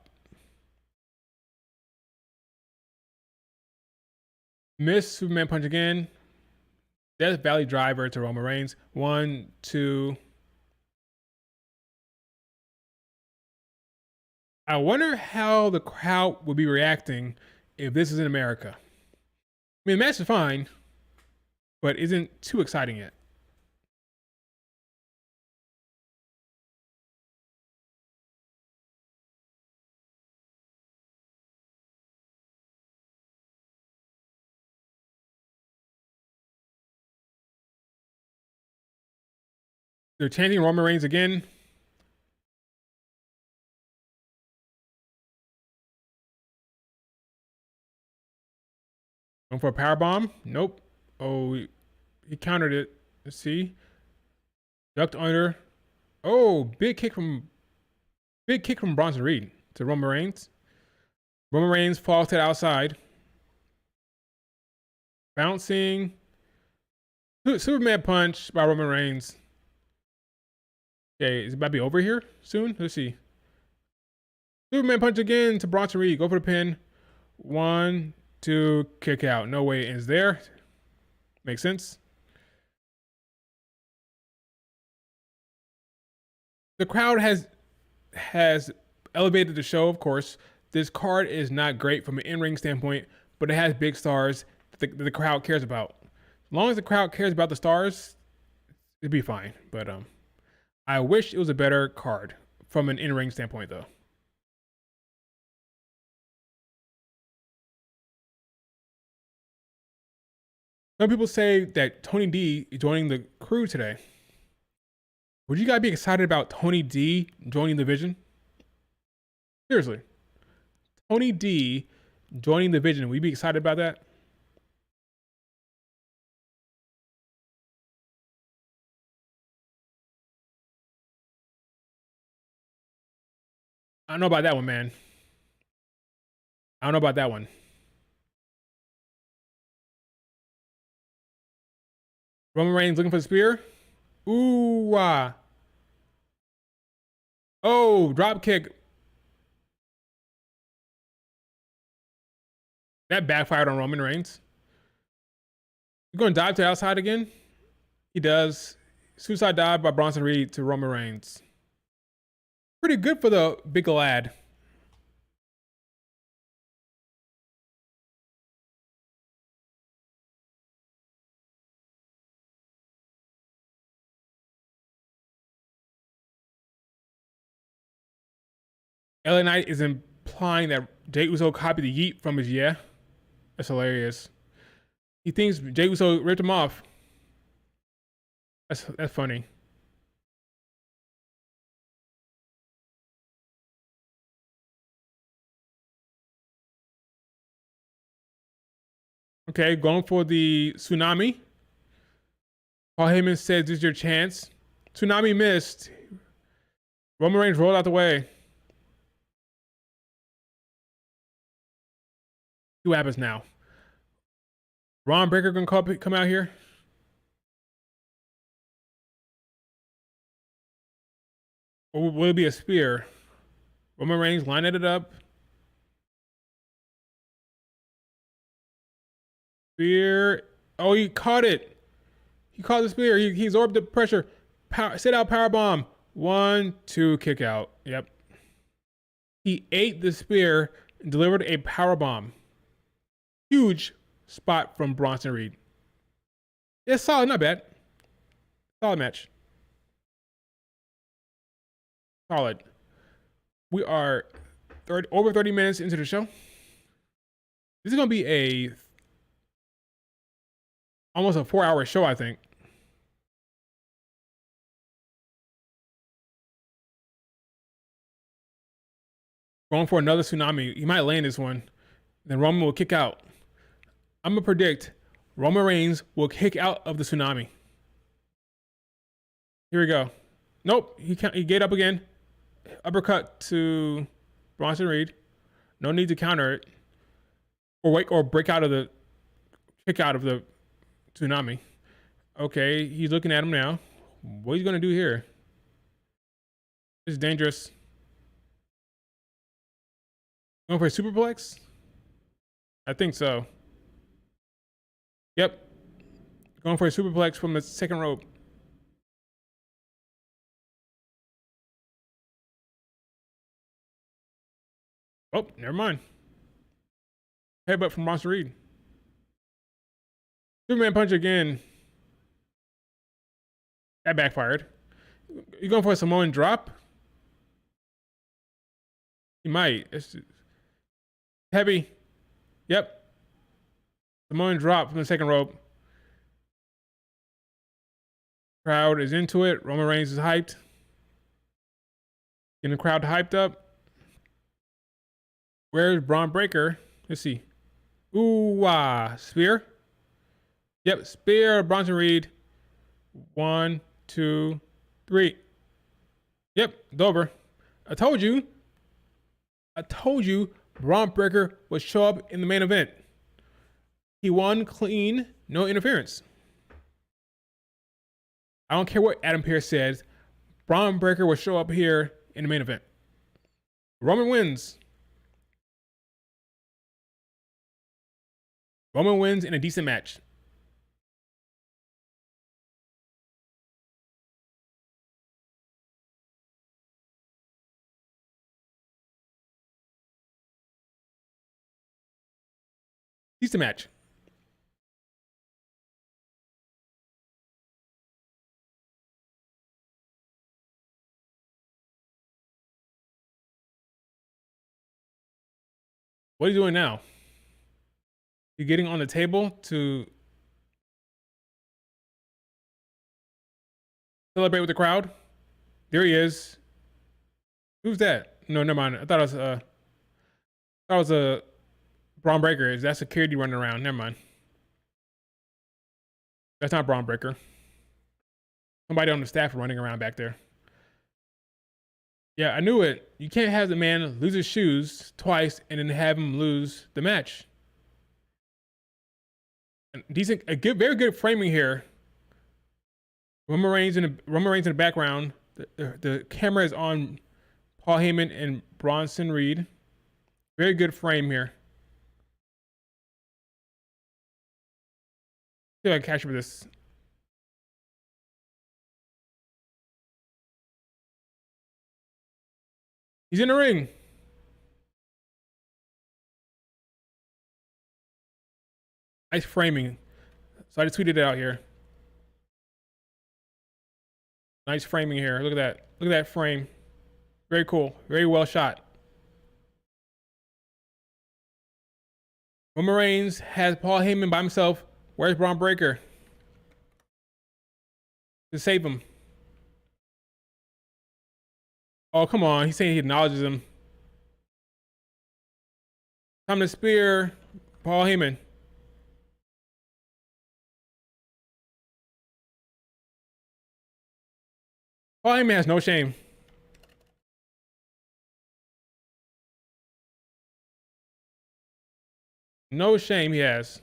Miss Superman punch again. Death Valley driver to Roman Reigns. 1, 2. I wonder how the crowd would be reacting if this is in America. I mean, the match is fine, but isn't too exciting yet. They're chanting Roman Reigns again. Going for a power bomb. Nope. Oh, he countered it. Let's see. Ducked under. Oh, big kick from Bronson Reed to Roman Reigns. Roman Reigns falls to the outside. Bouncing. Superman punch by Roman Reigns. Okay, is it about to be over here soon? Let's see. Superman punch again to Bronson Reed. Go for the pin. 1, 2, kick out. No way it ends there. Makes sense. The crowd has elevated the show, of course. This card is not great from an in-ring standpoint, but it has big stars that the crowd cares about. As long as the crowd cares about the stars, it'd be fine. But I wish it was a better card from an in-ring standpoint, though. Some people say that Tony D is joining the crew today. Would you guys be excited about Tony D joining the Vision? Seriously. Tony D joining the Vision. Would you be excited about that? I don't know about that one, man. I don't know about that one. Roman Reigns looking for the spear. Ooh, oh, drop kick. That backfired on Roman Reigns. He's going to dive to the outside again. He does. Suicide dive by Bronson Reed to Roman Reigns. Pretty good for the big lad. LA Knight is implying that Jey Uso copied the yeet from his yeah. That's hilarious. He thinks Jey Uso ripped him off. That's funny. Okay, going for the tsunami. Paul Heyman says this is your chance. Tsunami missed. Roman Reigns rolled out the way. See what happens now. Ron Breaker gonna come out here. Or will it be a spear? Roman Reigns lining it up. Spear. Oh, he caught it. He caught the spear. He absorbed the pressure. Sit out power bomb. 1, 2, kick out. Yep. He ate the spear and delivered a power bomb. Huge spot from Bronson Reed. Yeah, solid, not bad. Solid match. Solid. We are over 30 minutes into the show. This is gonna be almost a 4-hour show, I think. Going for another tsunami. He might land this one. Then Roman will kick out. I'm gonna predict Roman Reigns will kick out of the tsunami. Here we go. Nope. He can't. He get up again. Uppercut to Bronson Reed. No need to counter it. Or break out of the kick out of the tsunami. Okay, he's looking at him now. What he's gonna do here? This is dangerous. Going for a superplex? I think so. Yep. Going for a superplex from the second rope. Oh, never mind. Headbutt from Bronson Reed. Superman punch again. That backfired. You going for a Samoan drop? He might. It's heavy. Yep. Samoan drop from the second rope. Crowd is into it. Roman Reigns is hyped. Getting the crowd hyped up. Where's Braun Breaker? Let's see. Ooh, spear. Yep, spear. Bronson Reed. 1, 2, 3. Yep, it's over. I told you. Braun Breaker would show up in the main event. He won clean, no interference. I don't care what Adam Pearce says. Braun Breaker will show up here in the main event. Roman wins. Roman wins in a decent match. Decent match. What are you doing now? You're getting on the table to celebrate with the crowd. There he is. Who's that? No, never mind. I thought it was a Braun Breaker. Is that security running around? Never mind. That's not Braun Breaker. Somebody on the staff running around back there. Yeah, I knew it. You can't have the man lose his shoes twice and then have him lose the match. Very good framing here. Roman Reigns in the background. The camera is on Paul Heyman and Bronson Reed. Very good frame here. See if I can catch up with this. He's in the ring. Nice framing. So I just tweeted it out here. Nice framing here. Look at that. Look at that frame. Very cool. Very well shot. Roman Reigns has Paul Heyman by himself. Where's Braun Breaker? To save him. Oh, come on. He's saying he acknowledges him. Time to spear Paul Heyman. Paul Heyman has no shame. No shame he has.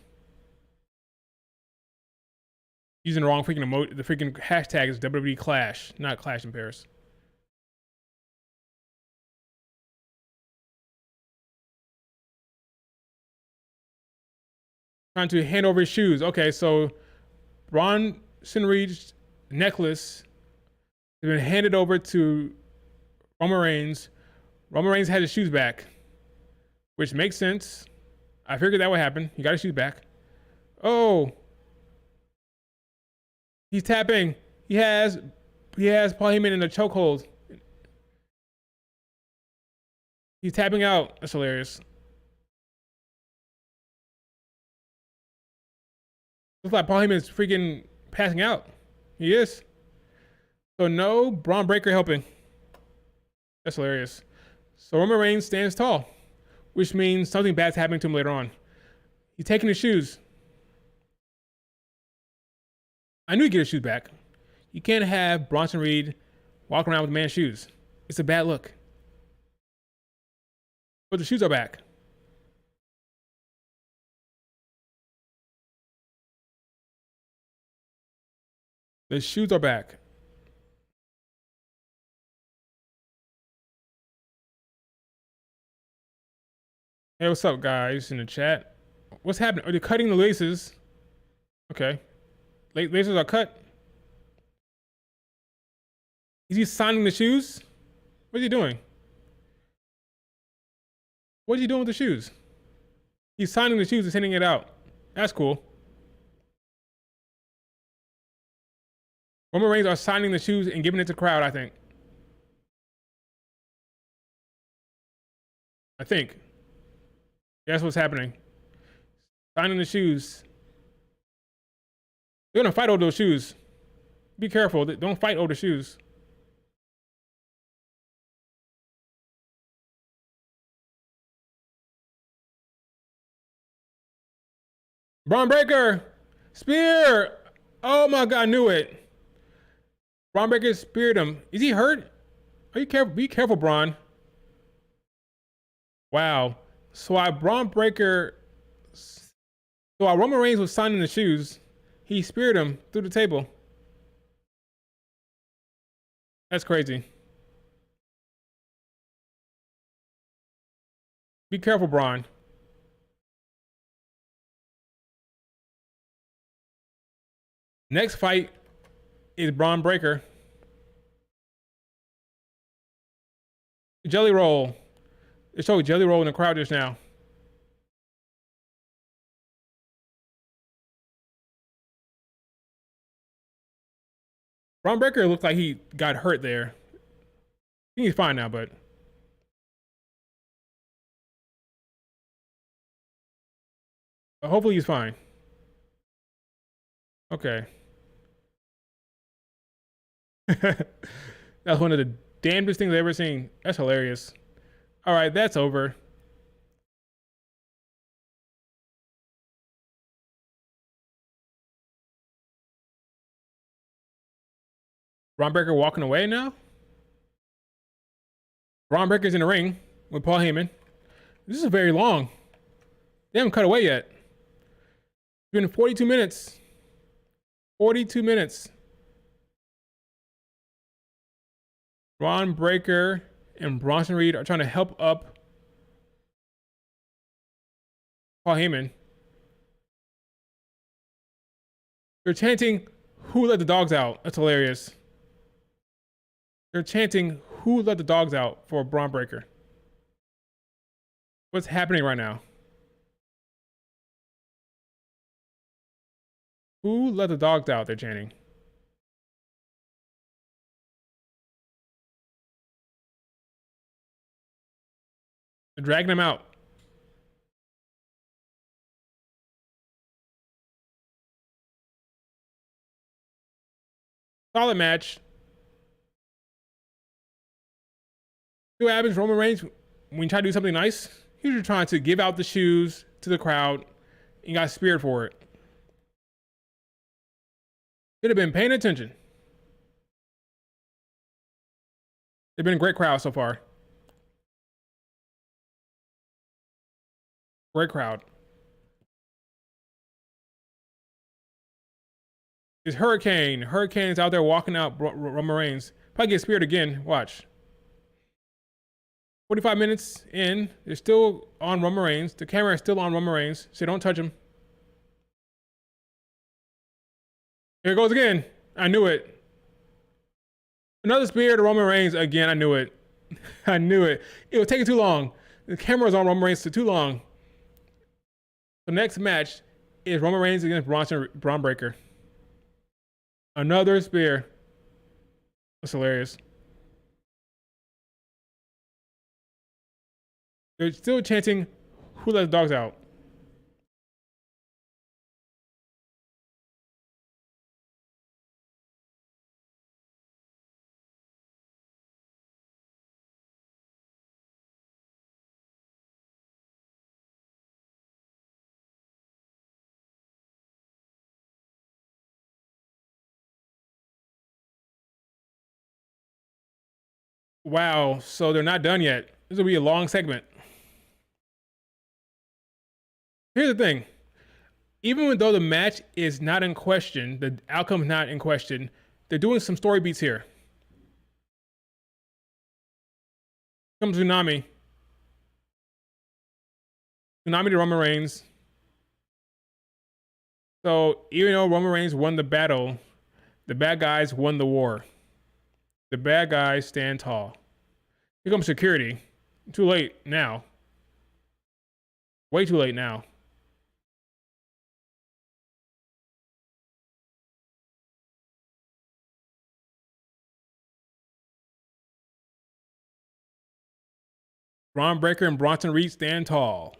Using the wrong freaking emote. The freaking hashtag is WWE Clash, not Clash in Paris. Trying to hand over his shoes. Okay, so Bronson Reed's necklace has been handed over to Roman Reigns. Roman Reigns had his shoes back, which makes sense. I figured that would happen. He got his shoes back. Oh, he's tapping. He has Paul Heyman in a chokehold. He's tapping out. That's hilarious. Looks like Paul Heyman's freaking passing out. He is. So no Braun Breaker helping. That's hilarious. So Roman Reigns stands tall, which means something bad's happening to him later on. He's taking his shoes. I knew he'd get his shoes back. You can't have Bronson Reed walking around with man's shoes. It's a bad look. But the shoes are back. The shoes are back. Hey, what's up, guys, in the chat? What's happening? Are they cutting the laces? Okay. Laces are cut. Is he signing the shoes? What's he doing? What's he doing with the shoes? He's signing the shoes and sending it out. That's cool. Roman Reigns are signing the shoes and giving it to the crowd, I think. That's what's happening. Signing the shoes. They're gonna fight over those shoes. Be careful. Don't fight over the shoes. Braun Breaker! Spear! Oh my god, I knew it. Braun Breaker speared him. Is he hurt? Are you careful? Be careful, Braun. Wow. So while Roman Reigns was signing the shoes, he speared him through the table. That's crazy. Be careful, Braun. Next fight is Braun Breaker. Jelly roll. They showed Jelly roll in the crowd just now. Braun Breaker looked like he got hurt there. I think he's fine now, but hopefully he's fine. Okay. That's one of the damnedest things I've ever seen. That's hilarious. All right, that's over. Braun Breaker walking away now? Braun Breaker's in the ring with Paul Heyman. This is very long. They haven't cut away yet. It's been 42 minutes. 42 minutes. Braun Breaker and Bronson Reed are trying to help up Paul Heyman. They're chanting, "Who let the dogs out?" That's hilarious. They're chanting, "Who let the dogs out?" for Braun Breaker. What's happening right now? Who let the dogs out? They're chanting. They're dragging him out. Solid match. See what happens, Roman Reigns, when you try to do something nice? He's just trying to give out the shoes to the crowd and got speared for it. Should have been paying attention. They've been a great crowd so far. Great crowd. It's Hurricane. Hurricane's out there walking out Roman Reigns. Probably get speared again. Watch. 45 minutes in. They're still on Roman Reigns. The camera is still on Roman Reigns, so don't touch him. Here it goes again. I knew it. Another spear to Roman Reigns again. I knew it. I knew it. It was taking too long. The camera was on Roman Reigns for too long. The next match is Roman Reigns against Braun Breaker. Another spear. That's hilarious. They're still chanting, "Who let the dogs out?" Wow, so they're not done yet. This will be a long segment. Here's the thing. Even though the match is not in question, the outcome is not in question, they're doing some story beats here. Comes Tsunami. Tsunami to Roman Reigns. So even though Roman Reigns won the battle, the bad guys won the war. The bad guys stand tall. Here comes security. Too late now. Way too late now. Braun Breaker and Bronson Reed stand tall.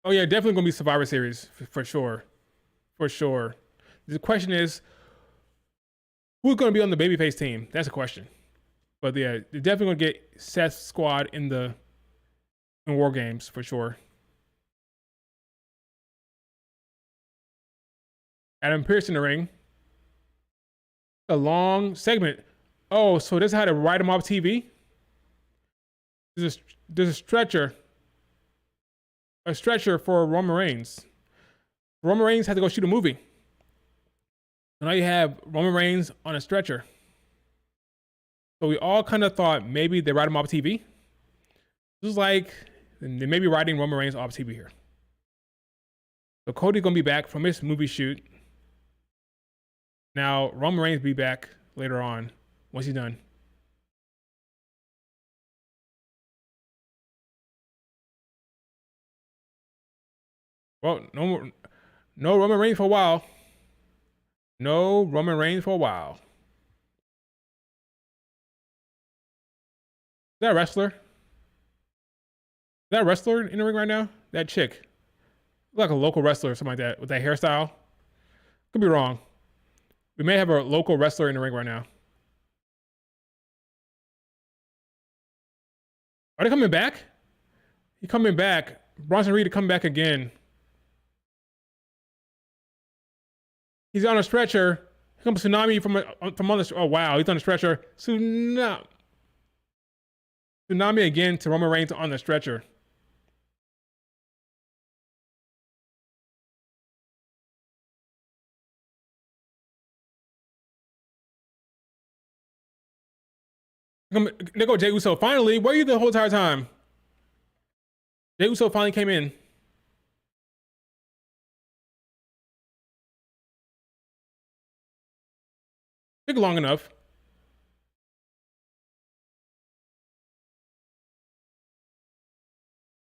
Oh yeah, definitely gonna be Survivor Series for sure, for sure. The question is, who's gonna be on the babyface team? That's a question. But yeah, they're definitely gonna get Seth's squad in War Games for sure. Adam Pearce in the ring. A long segment. Oh, so this is how to write him off TV? There's a stretcher. A stretcher for Roman Reigns. Roman Reigns had to go shoot a movie. And now you have Roman Reigns on a stretcher. So we all kind of thought maybe they write him off TV. This is like they may be writing Roman Reigns off TV here. So Cody's gonna be back from his movie shoot. Now Roman Reigns will be back later on once he's done. Well, no Roman Reigns for a while. No Roman Reigns for a while. Is that a wrestler? Is that a wrestler in the ring right now? That chick. Like a local wrestler or something like that with that hairstyle. Could be wrong. We may have a local wrestler in the ring right now. Are they coming back? He's coming back. Bronson Reed to come back again. He's on a stretcher. Here comes Tsunami from on the. Oh wow, he's on a stretcher. Tsunami again to Roman Reigns on the stretcher. There go Jey Uso. Finally, where are you the whole entire time? Jey Uso finally came in. Took long enough.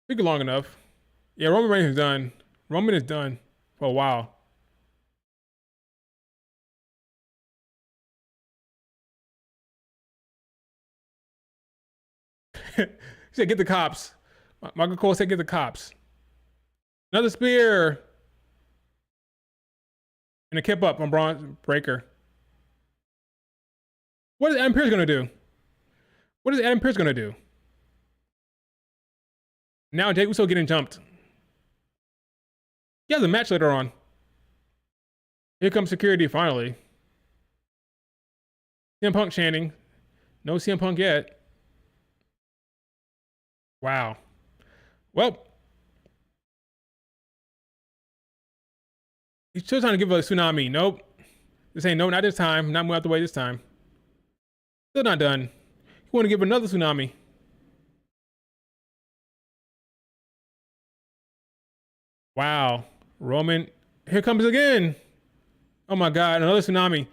Took long enough. Yeah, Roman Reigns is done. Roman is done for a while. He said, "Get the cops." Michael Cole said, "Get the cops." Another spear. And a kip up on Braun Breaker. What is Adam Pearce gonna do? What is Adam Pearce gonna do? Now Jey Uso getting jumped. He has a match later on. Here comes security finally. CM Punk chanting. No CM Punk yet. Wow. Well, he's still trying to give a tsunami. Nope. This ain't no, not this time. Not move out the way this time. Still not done. You want to give another tsunami. Wow. Roman, here comes again. Oh my God, another tsunami.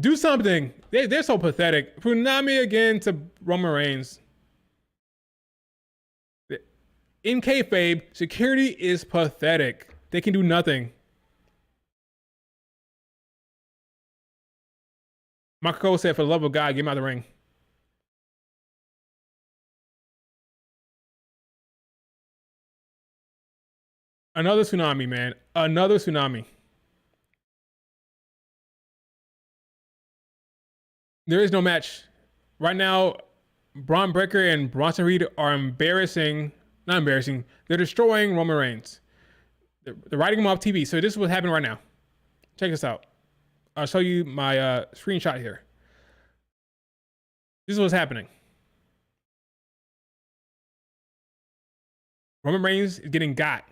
Do something. They're so pathetic. Tsunami again to Roman Reigns. In kayfabe, security is pathetic. They can do nothing. Michael Cole said, for the love of God, get him out of the ring. Another tsunami, man. Another tsunami. There is no match. Right now, Braun Breaker and Bronson Reed are embarrassing. Not embarrassing. They're destroying Roman Reigns. They're writing him off TV. So this is what's happening right now. Check this out. I'll show you my screenshot here. This is what's happening. Roman Reigns is getting got.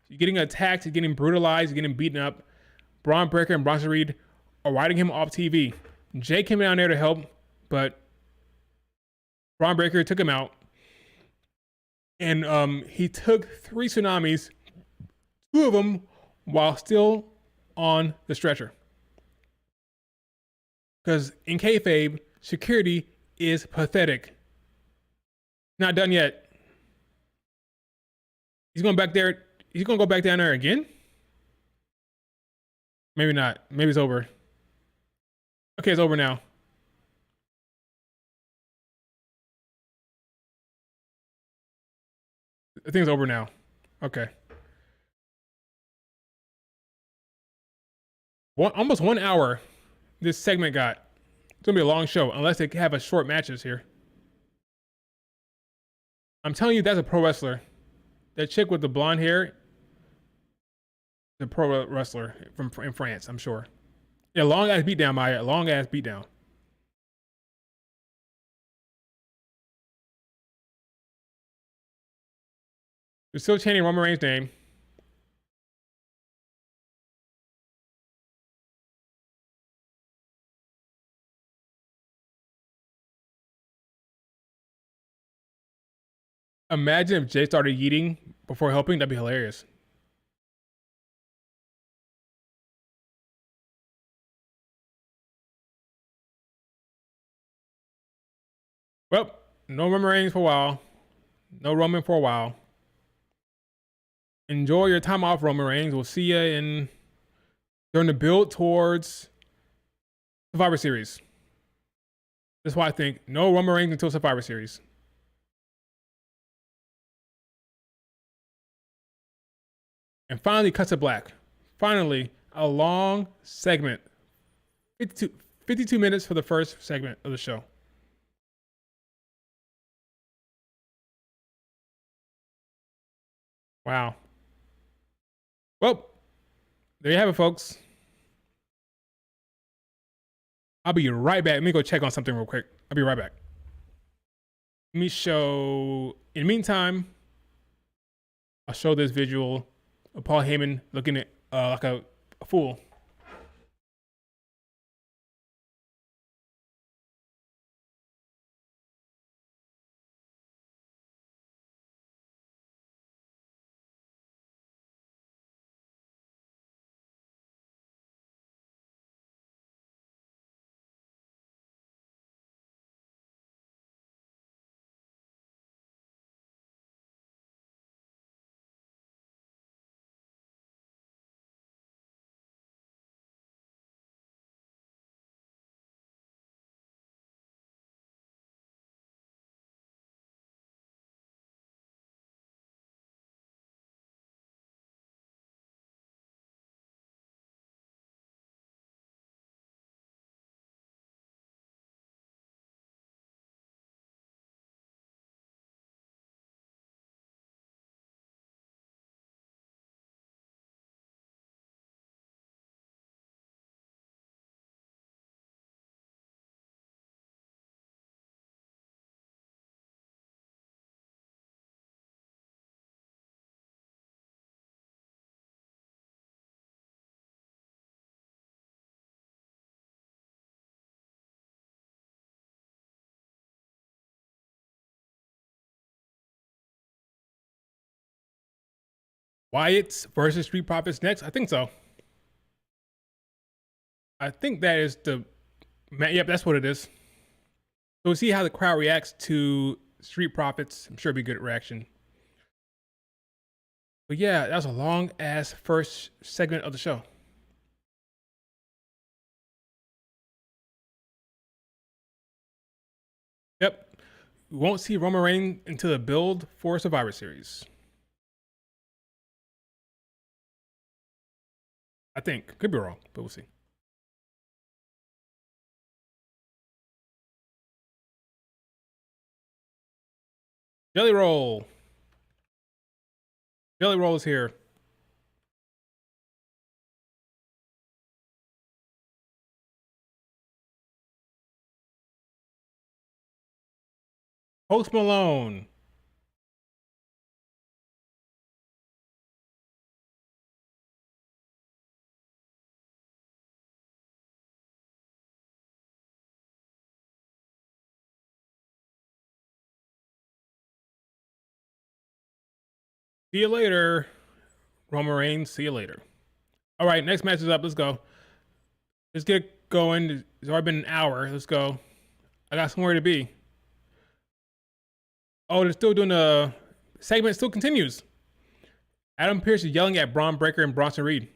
He's getting attacked, he's getting brutalized, he's getting beaten up. Braun Breaker and Bronson Reed are riding him off TV. Jay came down there to help, but Braun Breaker took him out. And he took 3 tsunamis, 2 of them while still on the stretcher. Because in kayfabe, security is pathetic. Not done yet. He's going back there. He's going to go back down there again? Maybe not. Maybe it's over. Okay, it's over now. I think it's over now. Okay. Almost 1 hour this segment got. It's going to be a long show unless they have a short matches here. I'm telling you, that's a pro wrestler. That chick with the blonde hair, the pro wrestler in France, I'm sure. Yeah, long ass beatdown, Maya. Long ass beatdown. They're still chanting Roman Reigns' name. Imagine if Jay started yeeting before helping. That'd be hilarious. Well, no Roman Reigns for a while. No Roman for a while. Enjoy your time off, Roman Reigns. We'll see you during the build towards Survivor Series. That's why I think no Roman Reigns until Survivor Series. And finally, cuts to black. Finally, a long segment. 52 minutes for the first segment of the show. Wow. Well, there you have it, folks. I'll be right back. Let me go check on something real quick. I'll be right back. Let me show, in the meantime, I'll show this visual of Paul Heyman looking at like a fool. Wyatt versus Street Profits next? I think so. I think that is yep, that's what it is. So we'll see how the crowd reacts to Street Profits. I'm sure it'll be a good reaction. But yeah, that was a long ass first segment of the show. Yep. We won't see Roman Reigns until the build for Survivor Series. I think. Could be wrong, but we'll see. Jelly Roll. Jelly Roll is here. Post Malone. See you later, Roman Reigns. See you later. All right, next match is up. Let's go. Let's get going. It's already been an hour. Let's go. I got somewhere to be. Oh, they're still doing the segment. Still continues. Adam Pearce is yelling at Braun Breaker and Bronson Reed.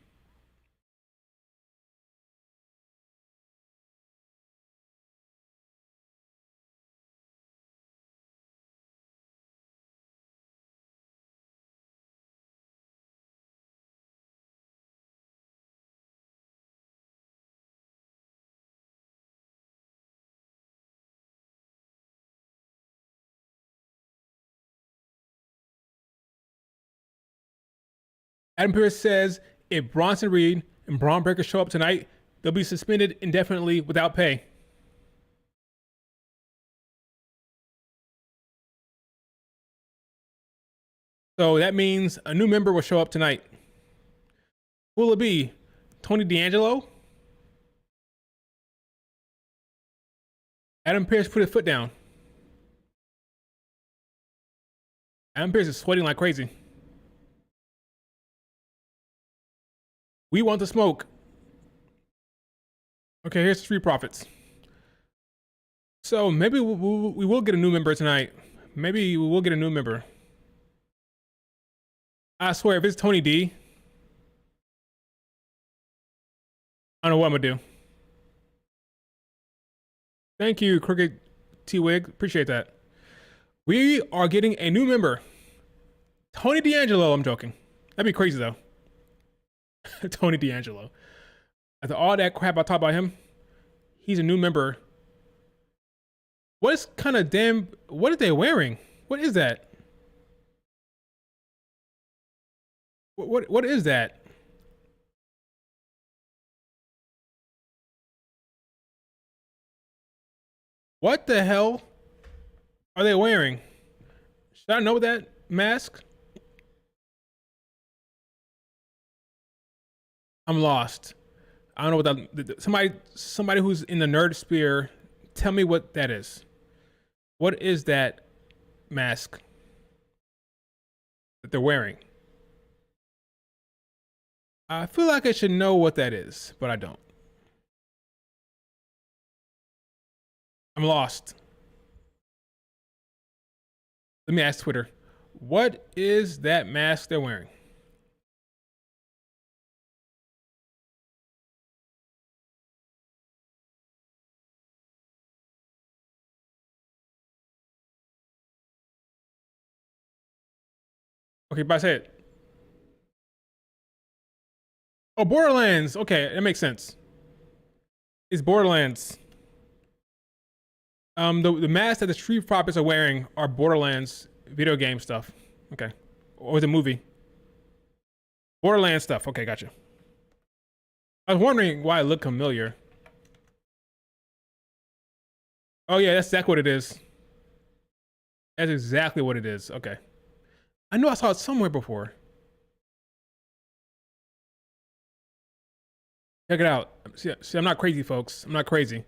Adam Pearce says if Bronson Reed and Braun Breaker show up tonight, they'll be suspended indefinitely without pay. So that means a new member will show up tonight. Who will it be? Tony D'Angelo? Adam Pearce put his foot down. Adam Pearce is sweating like crazy. We want the smoke. Okay, here's the Street Profits. So maybe we will get a new member tonight. Maybe we will get a new member. I swear, if it's Tony D, I don't know what I'm gonna do. Thank you, Crooked T Wig. Appreciate that. We are getting a new member. Tony D'Angelo. I'm joking. That'd be crazy though. Tony D'Angelo. After all that crap I talked about him, he's a new member. What is kind of damn? What are they wearing? What is that? What is that? What the hell are they wearing? Should I know that mask? I'm lost. I don't know what that. Somebody who's in the nerd sphere, tell me what that is. What is that mask that they're wearing? I feel like I should know what that is, but I don't. I'm lost. Let me ask Twitter. What is that mask they're wearing? Okay, but say it. Oh, Borderlands. Okay, that makes sense. It's Borderlands. The masks that the Street Profits are wearing are Borderlands video game stuff. Okay, or the movie. Borderlands stuff. Okay, gotcha. I was wondering why it looked familiar. Oh yeah, that's exactly what it is. That's exactly what it is. Okay. I know I saw it somewhere before. Check it out. See, I'm not crazy, folks. I'm not crazy.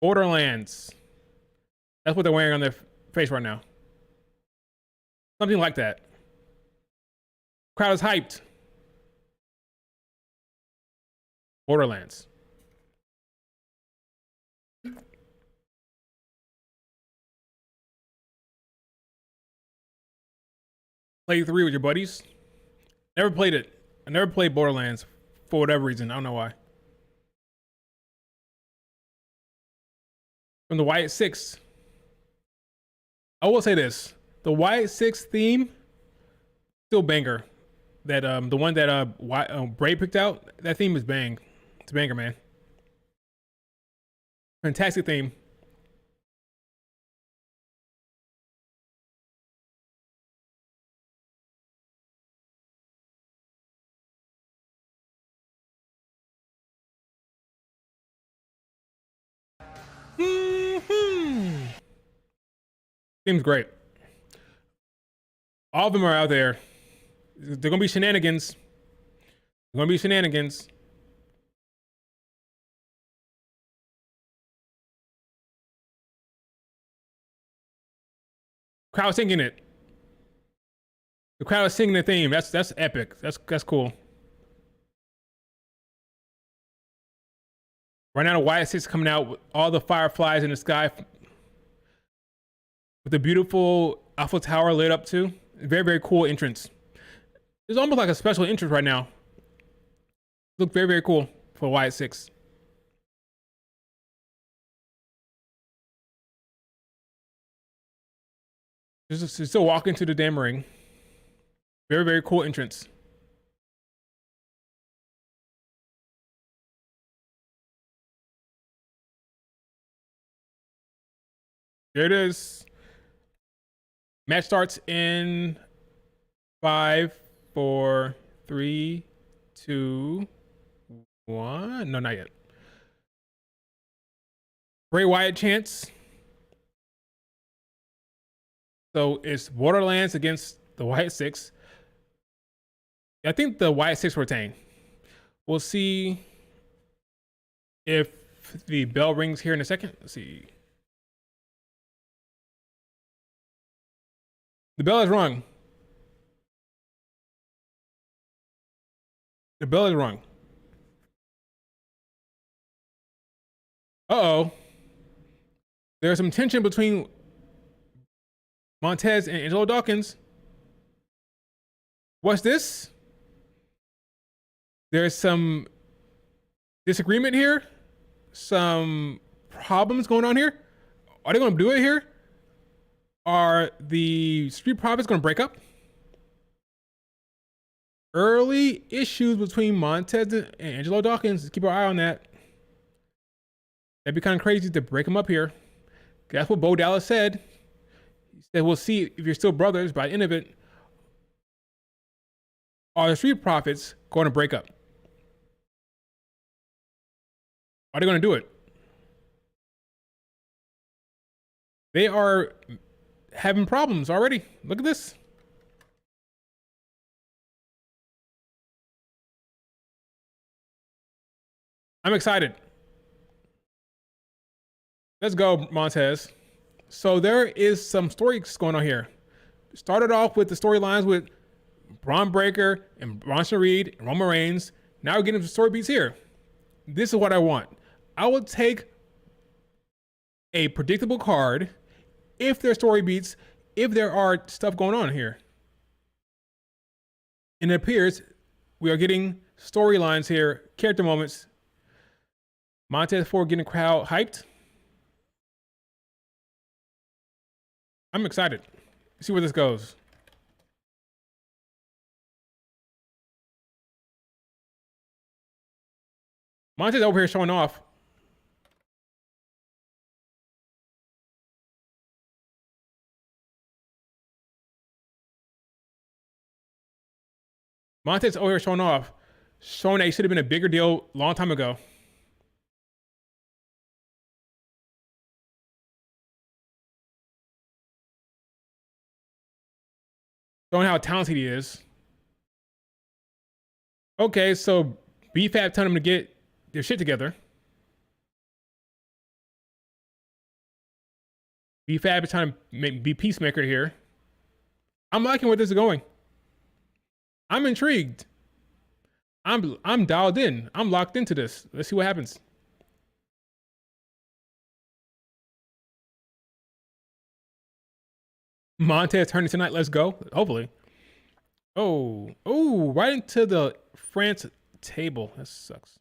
Borderlands. That's what they're wearing on their face right now. Something like that. Crowd is hyped. Borderlands. Play 3 with your buddies. Never played it. I never played Borderlands for whatever reason. I don't know why. From the Wyatt 6. I will say this. The Wyatt 6 theme, still banger. That the one that Bray picked out, that theme is bang. It's a banger, man. Fantastic theme. Seems great. All of them are out there. They're gonna be shenanigans. They're gonna be shenanigans. Crowd singing it. The crowd is singing the theme. That's epic. That's cool. Right now, the Wyatt Six coming out with all the fireflies in the sky, with the beautiful Alpha Tower lit up too. Very, very cool entrance. It's almost like a special entrance right now. Look very, very cool for Wyatt Six. Just still walking to the damn ring. Very, very cool entrance. There it is. Match starts in 5, 4, 3, 2, 1. No, not yet. Bray Wyatt chants. So it's Borderlands against the Wyatt Six. I think the Wyatt Six retain. We'll see if the bell rings here in a second. Let's see. The bell is rung. The bell is rung. Uh-oh. There's some tension between Montez and Angelo Dawkins. What's this? There's some disagreement here. Some problems going on here. Are they going to do it here? Are the Street Profits going to break up? Early issues between Montez and Angelo Dawkins. Keep our eye on that. That'd be kind of crazy to break them up here. That's what Bo Dallas said. He said, we'll see if you're still brothers. By the end of it, are the Street Profits going to break up? Are they going to do it? They are having problems already. Look at this. I'm excited. Let's go, Montez. So there is some stories going on here. Started off with the storylines with Braun Breaker and Bronson Reed and Roman Reigns. Now we're getting some story beats here. This is what I want. I will take a predictable card if there's story beats, if there are stuff going on here. And it appears we are getting storylines here, character moments. Montez Ford getting the crowd hyped. I'm excited. Let's see where this goes. Montez over here showing off. Montez over here showing off, showing that he should have been a bigger deal a long time ago. Showing how talented he is. Okay, so BFAB telling him to get their shit together. BFAB is trying to be peacemaker here. I'm liking where this is going. I'm intrigued. I'm dialed in. I'm locked into this. Let's see what happens. Montez turning tonight. Let's go. Hopefully. Oh, right into the France table. That sucks.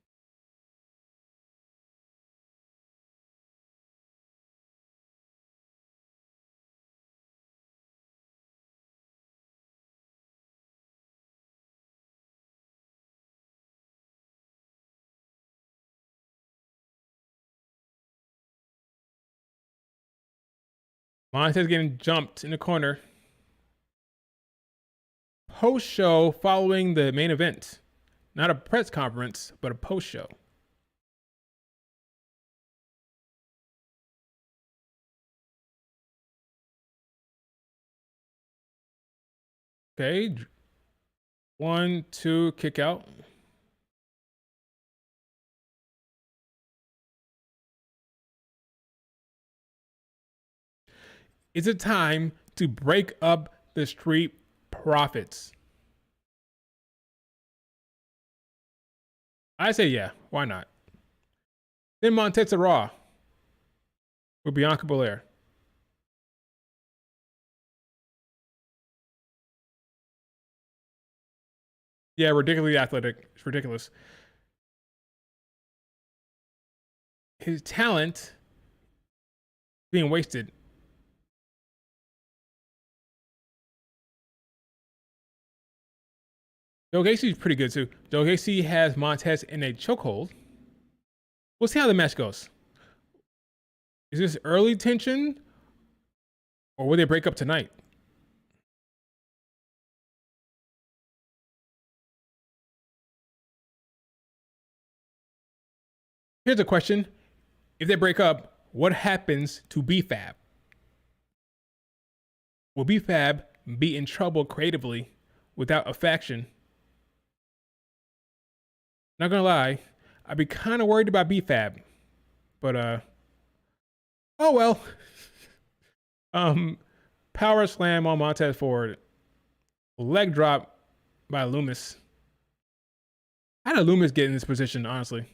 Montez getting jumped in the corner. Post show following the main event. Not a press conference, but a post show. Okay. 1, 2, kick out. Is it time to break up the Street Profits? I say yeah. Why not? Then Montez to Raw with Bianca Belair. Yeah, ridiculously athletic. It's ridiculous. His talent being wasted. Joe Gacy's pretty good too. Joe Gacy has Montez in a chokehold. We'll see how the match goes. Is this early tension, or will they break up tonight? Here's a question. If they break up, what happens to B-Fab? Will B-Fab be in trouble creatively without a faction? Not gonna lie, I'd be kind of worried about B-Fab, but oh well. Power slam on Montez Ford, leg drop by Loomis. How did Loomis get in this position? Honestly,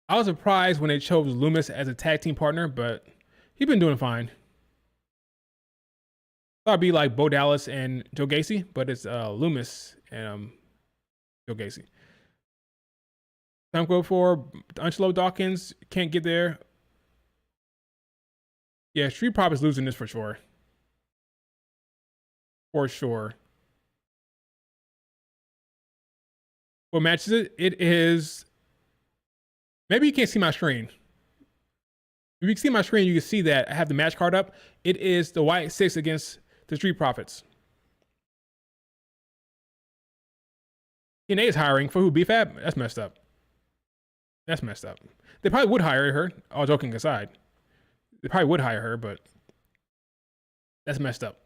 I was surprised when they chose Loomis as a tag team partner, but he's been doing fine. Thought it'd be like Bo Dallas and Joe Gacy, but it's Loomis and Joe Gacy. Time go for Angelo Dawkins. Can't get there. Yeah, Street Profits losing this for sure. For sure. What match is it? It is. Maybe you can't see my screen. If you can see my screen, you can see that I have the match card up. It is the Wyatt 6 against the Street Profits. TNA is hiring for who? B-Fab? That's messed up. That's messed up. They probably would hire her, all joking aside. They probably would hire her, but that's messed up.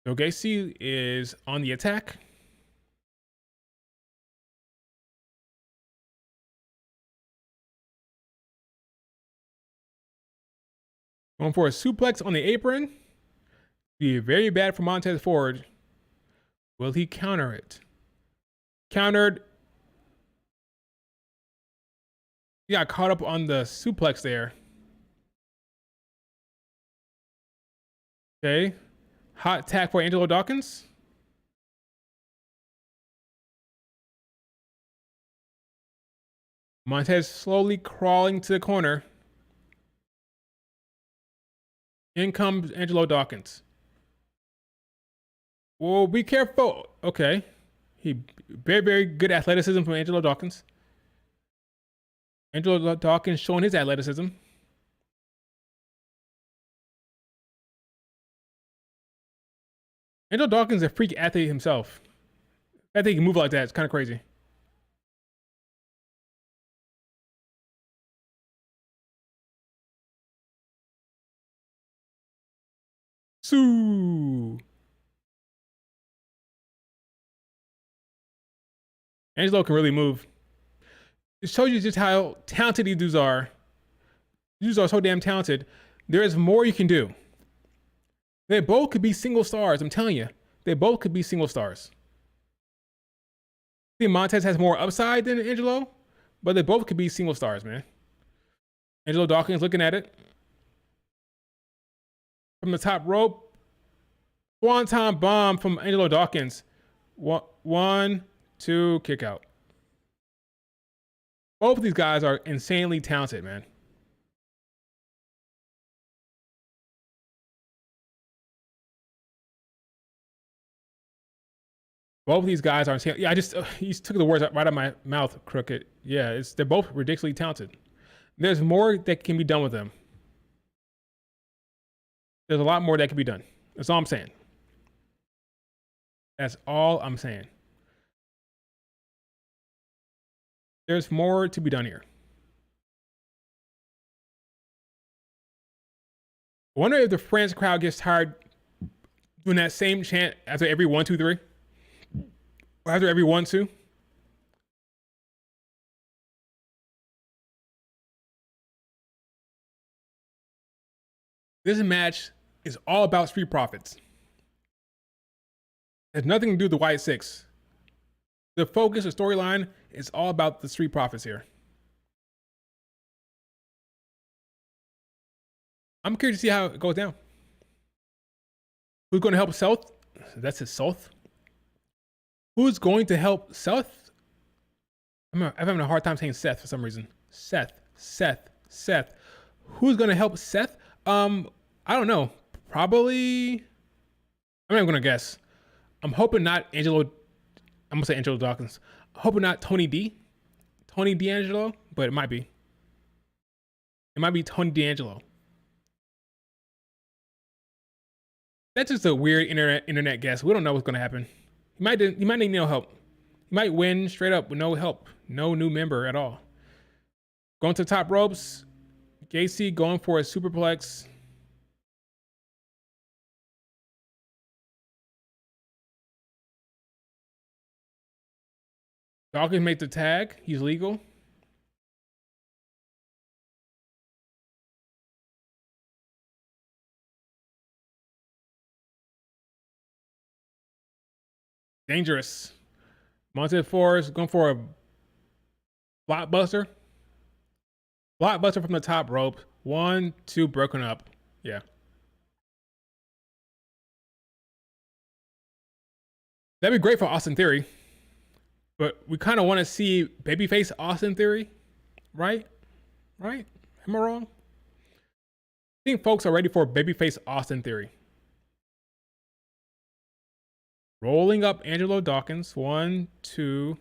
So Gacy is on the attack. Going for a suplex on the apron. Be very bad for Montez Ford. Will he counter it? Countered. He got caught up on the suplex there. Okay. Hot tag for Angelo Dawkins. Montez slowly crawling to the corner. In comes Angelo Dawkins. Whoa, be careful. Okay. He very, very good athleticism from Angelo Dawkins. Angelo Dawkins showing his athleticism. Angelo Dawkins is a freak athlete himself. I think he can move like that. It's kind of crazy. Sue. Angelo can really move. It shows you just how talented these dudes are. These dudes are so damn talented. There is more you can do. They both could be single stars. I'm telling you, they both could be single stars. I think Montez has more upside than Angelo, but they both could be single stars, man. Angelo Dawkins looking at it from the top rope. Swanton bomb from Angelo Dawkins. 1, 2, kick out. Both of these guys are insanely talented, man. Both of these guys are insane. Yeah, I just he took the words right out of my mouth, crooked. Yeah, they're both ridiculously talented. There's more that can be done with them. There's a lot more that can be done. That's all I'm saying. That's all I'm saying. There's more to be done here. I wonder if the France crowd gets tired doing that same chant after every 1, 2, 3, or after every 1, 2. This match is all about Street Profits. It has nothing to do with the Wyatt Six. The focus, the storyline, is all about the Street Profits here. I'm curious to see how it goes down. Who's going to help South? That's his South. Who's going to help South? I'm having a hard time saying Seth for some reason. Seth. Who's going to help Seth? I don't know. Probably. I'm not going to guess. I'm hoping not Angelo. I'm going to say Angelo Dawkins. I'm hoping not Tony D. Tony D'Angelo, but it might be. It might be Tony D'Angelo. That's just a weird internet guess. We don't know what's going to happen. He might need no help. He might win straight up with no help. No new member at all. Going to the top ropes. Gacy going for a superplex. Dawkins make the tag. He's legal. Dangerous. Montez Ford going for a blockbuster. Blockbuster from the top rope. 1, 2, broken up. Yeah. That'd be great for Austin Theory. But we kind of want to see babyface Austin Theory. Right? Am I wrong? I think folks are ready for babyface Austin Theory. Rolling up Angelo Dawkins. 1, 2.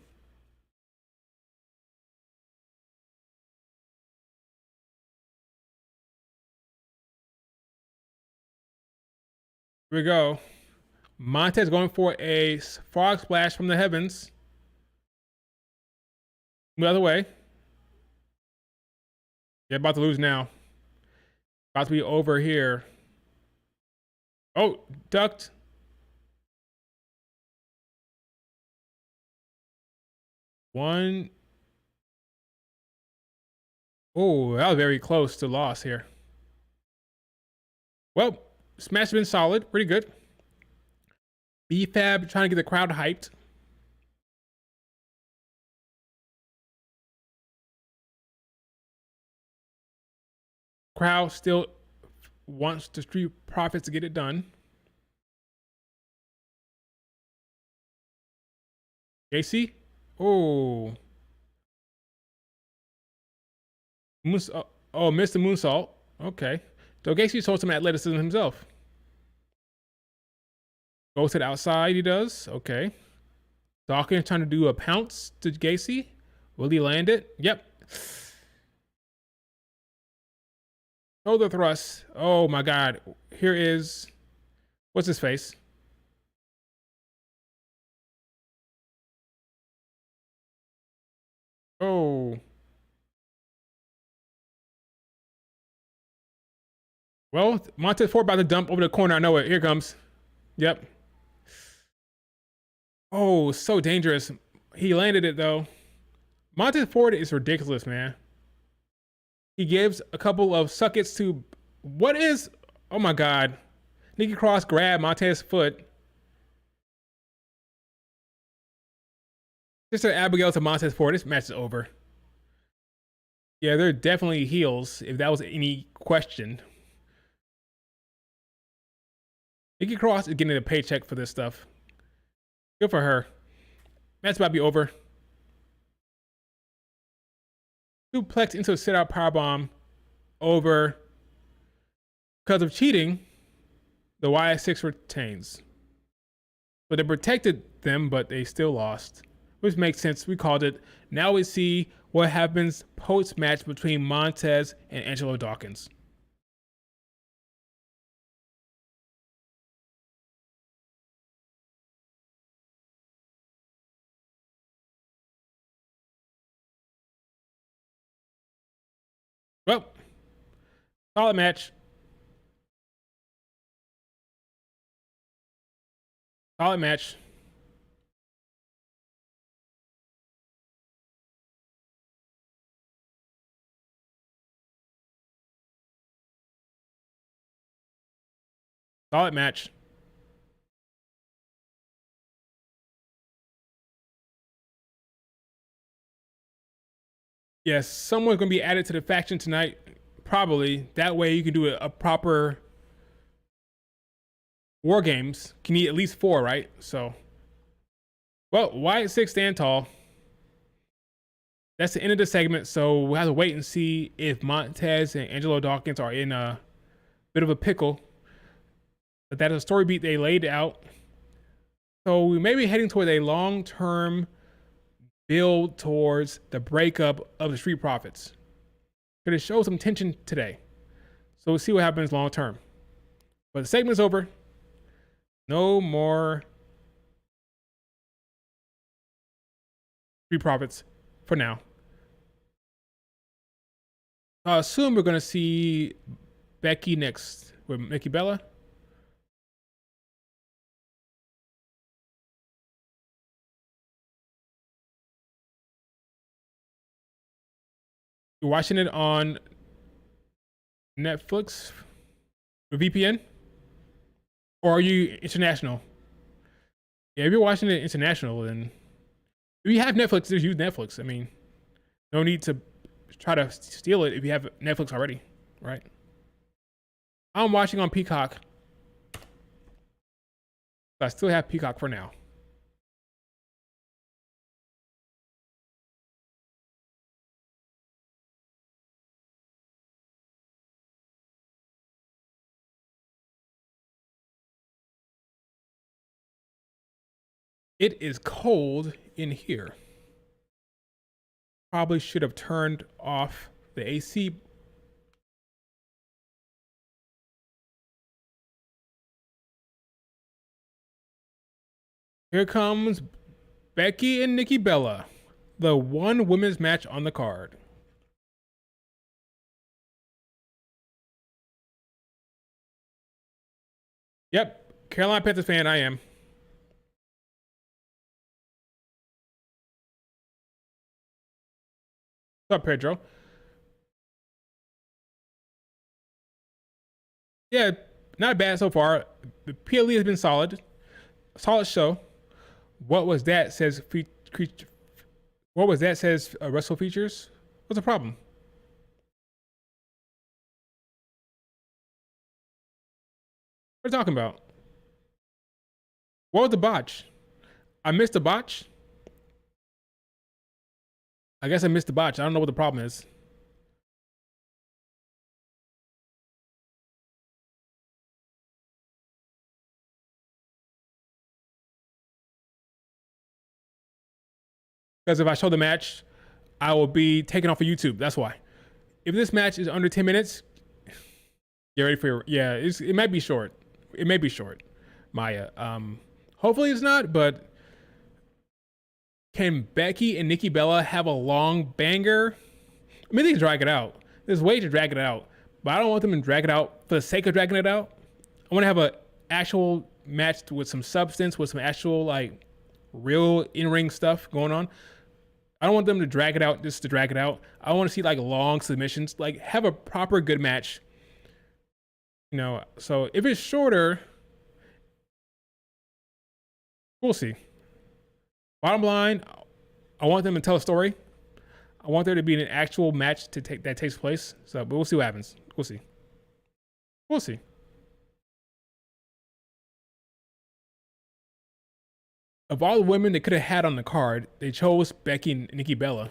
Here we go. Montez going for a frog splash from the heavens. The other way. Yeah, about to lose now. About to be over here. Oh, ducked. One. Oh, that was very close to loss here. Well, smash has been solid. Pretty good. B-Fab trying to get the crowd hyped. Crowd still wants the Street Profits to get it done. JC? Oh. Missed the moonsault. Okay. So Gacy showed some athleticism himself. Goes to the outside, he does. Okay. Dawkins trying to do a pounce to Gacy. Will he land it? Yep. Shoulder thrust. Oh my God. Here is, what's his face? Oh. Well, Montez Ford about to dump over the corner. I know it. Here comes. Yep. Oh, so dangerous. He landed it though. Montez Ford is ridiculous, man. He gives a couple of suckets to what is, oh my God. Nikki Cross grabbed Montez's foot. Sister Abigail to Montez Ford. This match is over. Yeah, they're definitely heels, if that was any question. Nikki Cross is getting a paycheck for this stuff. Good for her. Match about to be over. Suplex into a sit-out powerbomb. Over. Because of cheating, the Wyatt Six retains. So they protected them, but they still lost. Which makes sense. We called it. Now we see what happens post-match between Montez and Angelo Dawkins. Solid match. Solid match. Solid match. Yes, someone's going to be added to the faction tonight. Probably. That way you can do a proper War Games. Can need at least 4, right? So, well, Wyatt 6 stand tall. That's the end of the segment. So we'll have to wait and see if Montez and Angelo Dawkins are in a bit of a pickle. But that is a story beat they laid out. So we may be heading toward a long-term build towards the breakup of the Street Profits. Going to show some tension today. So we'll see what happens long term. But the segment's over. No more Street Profits for now. I assume we're going to see Becky next with Nikki Bella. You're watching it on Netflix with VPN? Or are you international? Yeah, if you're watching it international, then if you have Netflix, just use Netflix. I mean, no need to try to steal it if you have Netflix already, right? I'm watching on Peacock. I still have Peacock for now. It is cold in here. Probably should have turned off the AC. Here comes Becky and Nikki Bella, the one women's match on the card. Yep, Carolina Panthers fan I am. What's up, Pedro? Yeah, not bad so far. The PLE has been solid. Solid show. What was that says what was that says wrestle features? What's the problem? What are you talking about? What was the botch? I missed the botch? I guess I missed the botch. I don't know what the problem is. Because if I show the match, I will be taken off of YouTube. That's why. If this match is under 10 minutes, get ready for your, yeah, it might be short. It may be short, Maya. Hopefully it's not, but can Becky and Nikki Bella have a long banger? I mean, they can drag it out. There's ways to drag it out, but I don't want them to drag it out for the sake of dragging it out. I want to have an actual match with some substance, with some actual, like, real in-ring stuff going on. I don't want them to drag it out just to drag it out. I want to see like long submissions, like have a proper good match. You know, so if it's shorter, we'll see. Bottom line, I want them to tell a story. I want there to be an actual match that takes place. So, but we'll see what happens. We'll see. We'll see. Of all the women they could have had on the card, they chose Becky and Nikki Bella.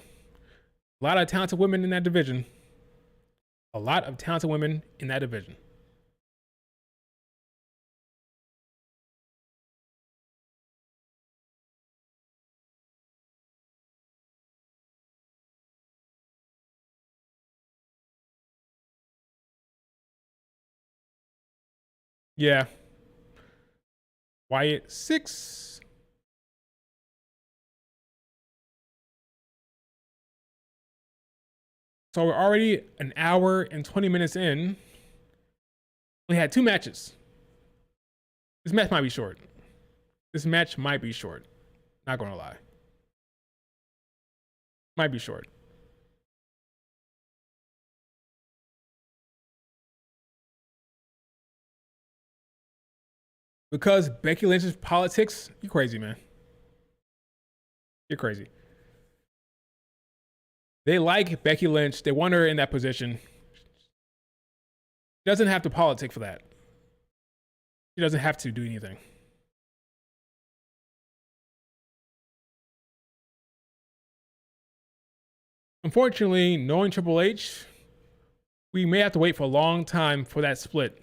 A lot of talented women in that division. A lot of talented women in that division. Yeah. Wyatt 6. So we're already an hour and 20 minutes in. We had 2 matches. This match might be short. This match might be short. Not gonna lie. Might be short. Because Becky Lynch's politics, you're crazy, man. You're crazy. They like Becky Lynch. They want her in that position. She doesn't have to politic for that. She doesn't have to do anything. Unfortunately, knowing Triple H, we may have to wait for a long time for that split.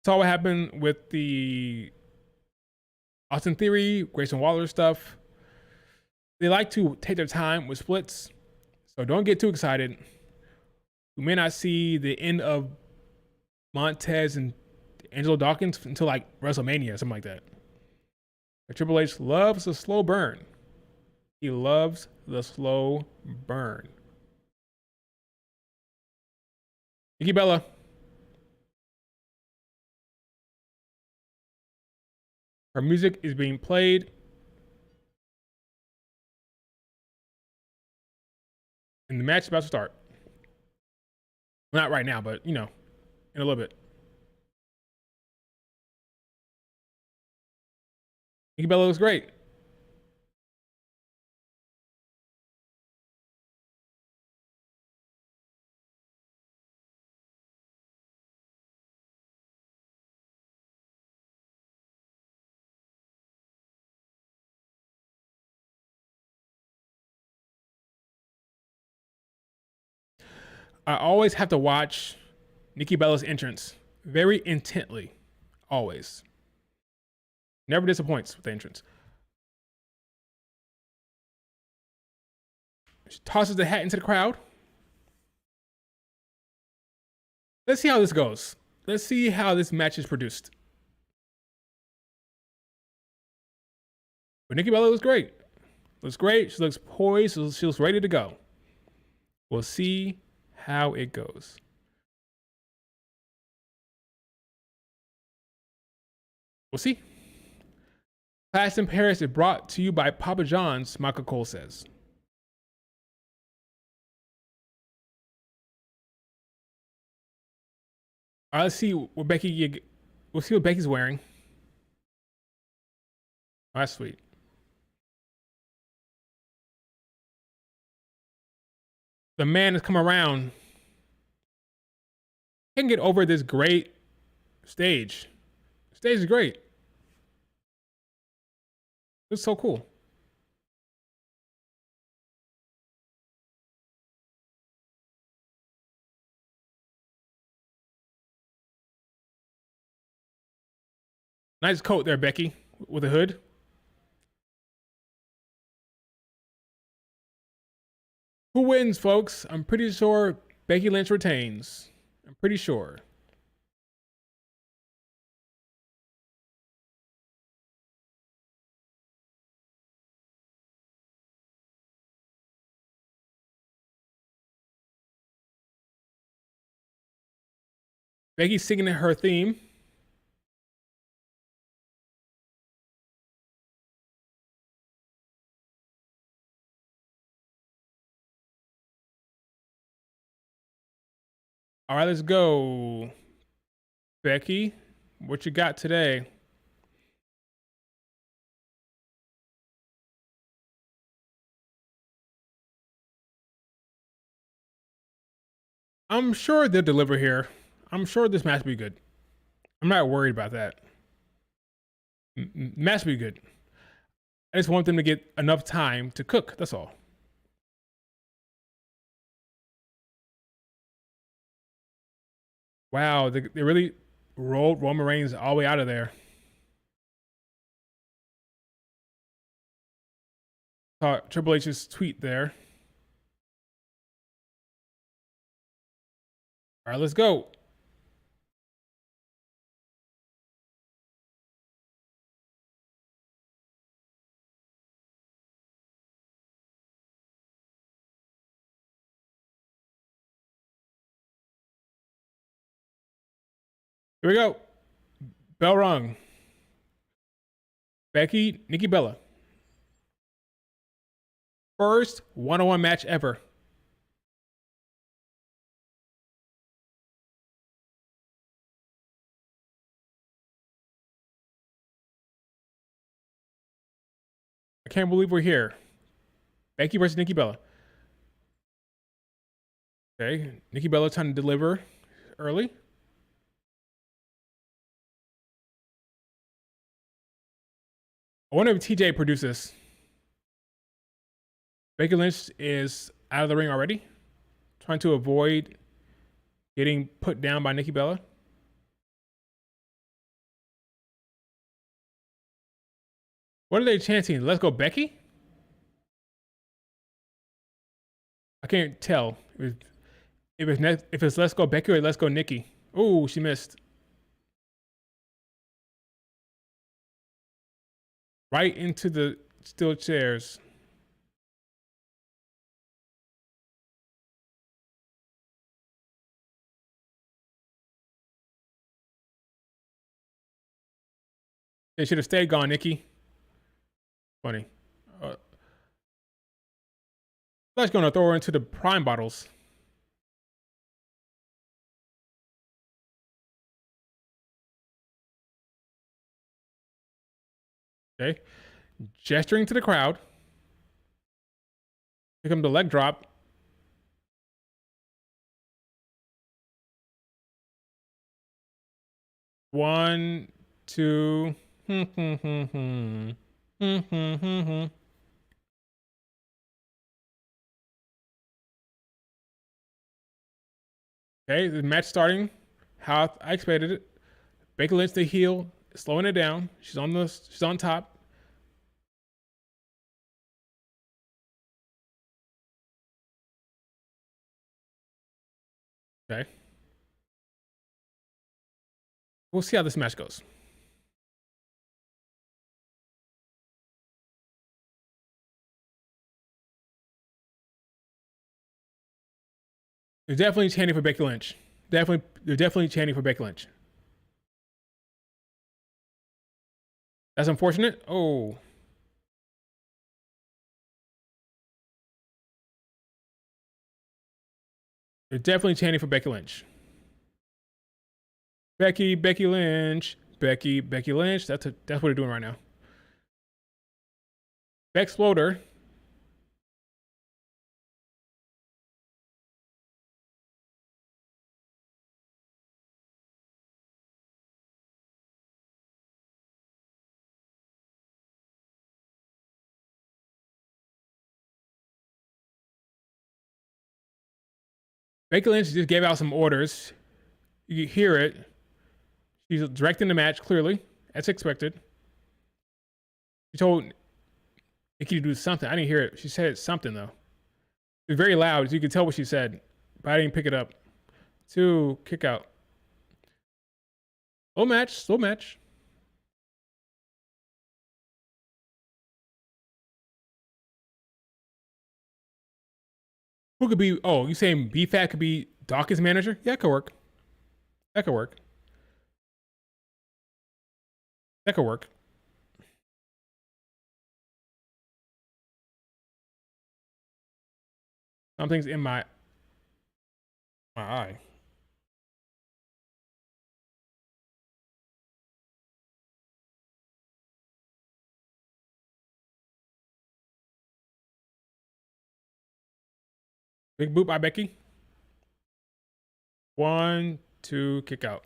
Saw what happened with the Austin Theory, Grayson Waller stuff. They like to take their time with splits, so don't get too excited. We may not see the end of Montez and Angelo Dawkins until like WrestleMania, something like that. But Triple H loves the slow burn. He loves the slow burn. Nikki Bella. Her music is being played. And the match is about to start. Not right now, but, in a little bit. Nikki Bella looks great. I always have to watch Nikki Bella's entrance very intently. Always. Never disappoints with the entrance. She tosses the hat into the crowd. Let's see how this goes. Let's see how this match is produced. But Nikki Bella looks great. Looks great. She looks poised. She looks ready to go. We'll see how it goes. We'll see. Class in Paris is brought to you by Papa John's, Michael Cole says. All right, let's see what we'll see what Becky's wearing. Oh, that's sweet. The man has come around. Can't get over this great stage. The stage is great. It's so cool. Nice coat there, Becky, with a hood. Who wins, folks? I'm pretty sure Becky Lynch retains. I'm pretty sure. Becky's singing her theme. All right, let's go. Becky, what you got today? I'm sure they'll deliver here. I'm sure this match will be good. I'm not worried about that. Match will be good. I just want them to get enough time to cook. That's all. Wow, they really rolled Roman Reigns all the way out of there. Saw Triple H's tweet there. All right, let's go. Here we go. Bell rung. Becky, Nikki Bella. First one-on-one match ever. I can't believe we're here. Becky versus Nikki Bella. Okay, Nikki Bella trying to deliver early. I wonder if TJ produced this. Becky Lynch is out of the ring already, trying to avoid getting put down by Nikki Bella. What are they chanting? Let's go, Becky? I can't tell if it's let's go Becky or let's go Nikki. Oh, she missed. Right into the steel chairs. They should have stayed gone, Nikki. Funny. That's gonna throw her into the prime bottles. Okay. Gesturing to the crowd. Here comes the leg drop. One, two. Okay, the match starting how I expected it. Becky Lynch the heel, slowing it down. She's on top. Okay. We'll see how this match goes. They're definitely chanting for Becky Lynch. They're definitely chanting for Becky Lynch. That's unfortunate. Oh. They're definitely chanting for Becky Lynch. Becky Lynch. Becky Lynch. That's what they're doing right now. Exploder. Becky Lynch just gave out some orders. You hear it. She's directing the match clearly, as expected. She told Nikki to do something. I didn't hear it. She said something though. It was very loud, so you could tell what she said, but I didn't pick it up. 2, kick out. Slow match. Who could be? Oh, you saying B-Fat could be Dawkins' manager? Yeah, that could work. That could work. That could work. Something's in my eye. Big boot by Becky. 1, 2, kick out.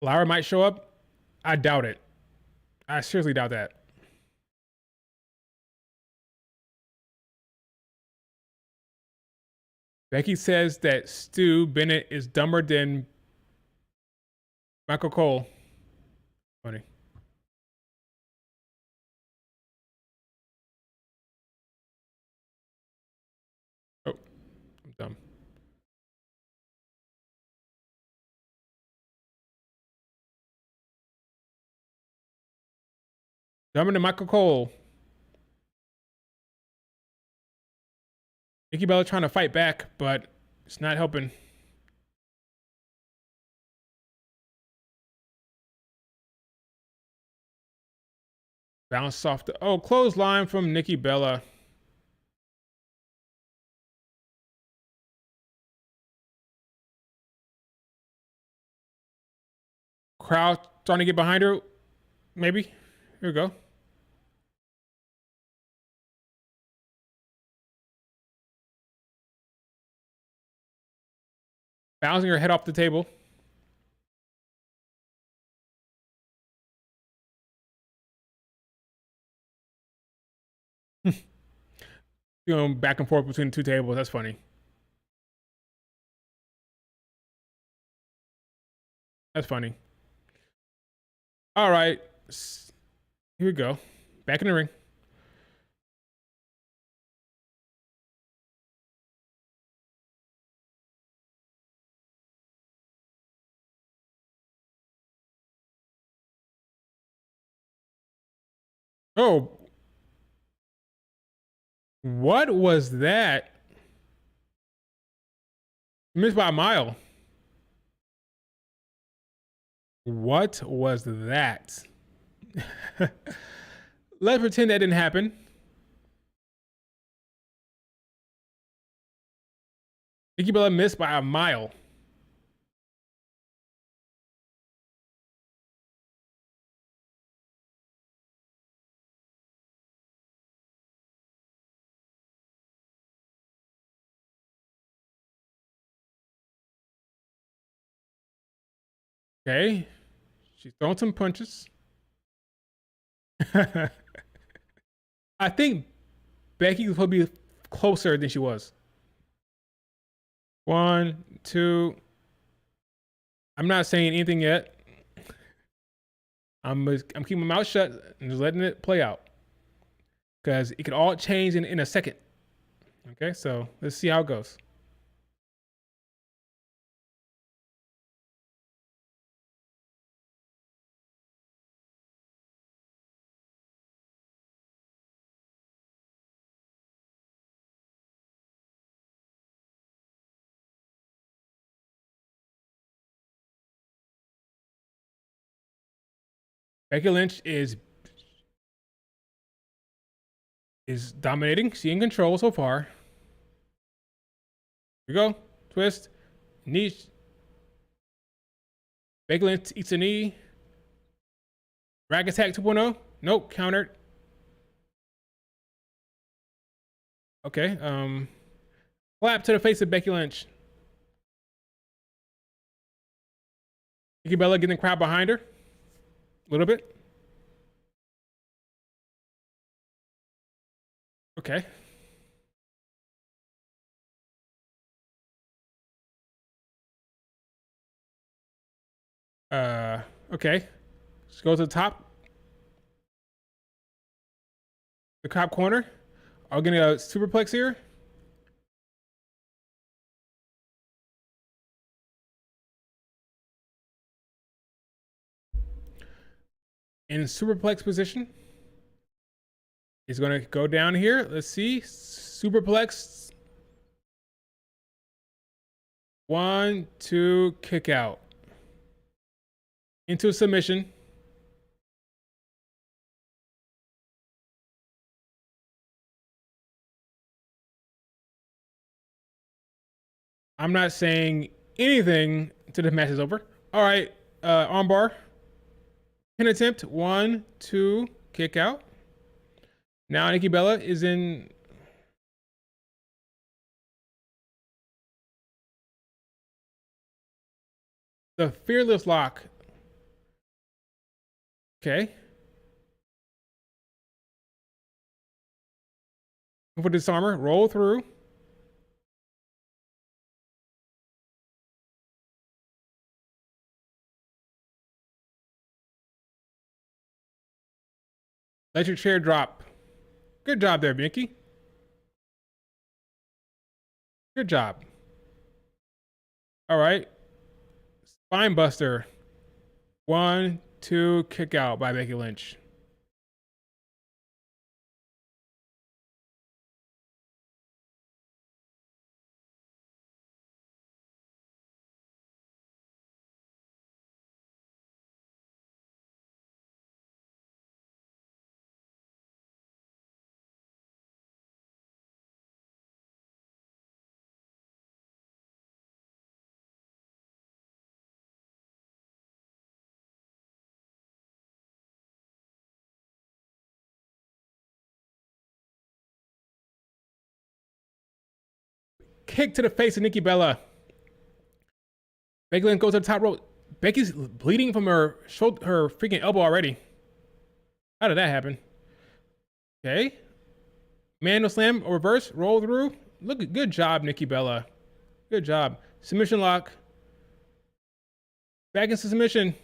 Lara might show up. I doubt it. I seriously doubt that. Becky says that Stu Bennett is dumber than Michael Cole. Funny. Oh, I'm dumb. Dumber than Michael Cole. Nikki Bella trying to fight back, but it's not helping. Bounce off the clothesline from Nikki Bella. Crowd trying to get behind her. Maybe. Here we go. Bouncing her head off the table. Going back and forth between the two tables. That's funny. That's funny. All right. Here we go. Back in the ring. Oh. What was that? Missed by a mile. What was that? Let's pretend that didn't happen. Nikki Bella missed by a mile. Okay. She's throwing some punches. I think Becky was probably closer than she was. 1, 2. I'm not saying anything yet. I'm keeping my mouth shut and just letting it play out. Because it could all change in a second. Okay, so let's see how it goes. Becky Lynch is dominating. She's in control so far. Here we go. Twist. Knee. Becky Lynch eats a knee. Rag attack 2.0. Nope. Countered. Okay. Clap to the face of Becky Lynch. Nikki Bella getting the crowd behind her. A little bit. Okay. Okay. Let's go to the top. The cop corner. Are we getting a superplex here? In superplex position. He's going to go down here. Let's see. Superplex. 1, 2, kick out. Into a submission. I'm not saying anything till the match is over. All right. Armbar. Pin attempt. 1, 2, kick out. Now Nikki Bella is in. The fearless lock. Okay. For disarmor, roll through. Let your chair drop. Good job there, Becky. Good job. All right. Spine buster. 1, 2, kick out by Becky Lynch. kick to the face of Nikki Bella. Becky Lynch goes to the top rope. Becky's bleeding from her shoulder, her freaking elbow already. How did that happen? Okay. Manual slam or reverse roll through. Look, good job, Nikki Bella. Good job. Submission lock. Back into submission.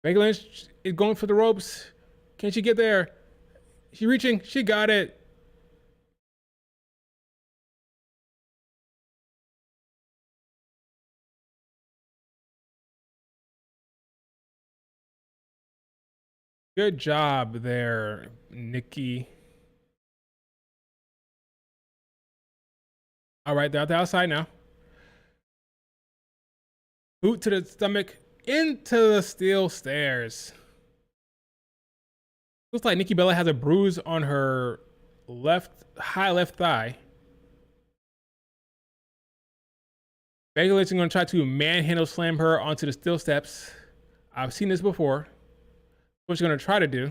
Becky Lynch is going for the ropes. Can she get there? She reaching. She got it. Good job there, Nikki. All right, they're out the outside now. Boot to the stomach, into the steel stairs. Looks like Nikki Bella has a bruise on her high left thigh. Becky Lynch is going to try to manhandle slam her onto the steel steps. I've seen this before. What she's going to try to do.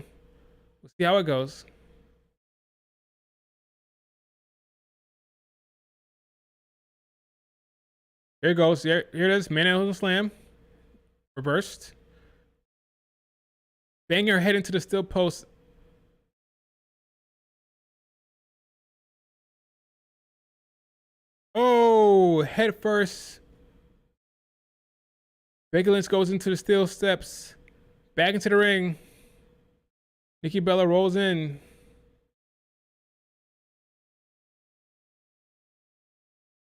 We'll see how it goes. Here it goes. Here it is. Manhandle slam. Reversed. Bang her head into the steel post. Oh, head first. Becky Lynch goes into the steel steps. Back into the ring. Nikki Bella rolls in.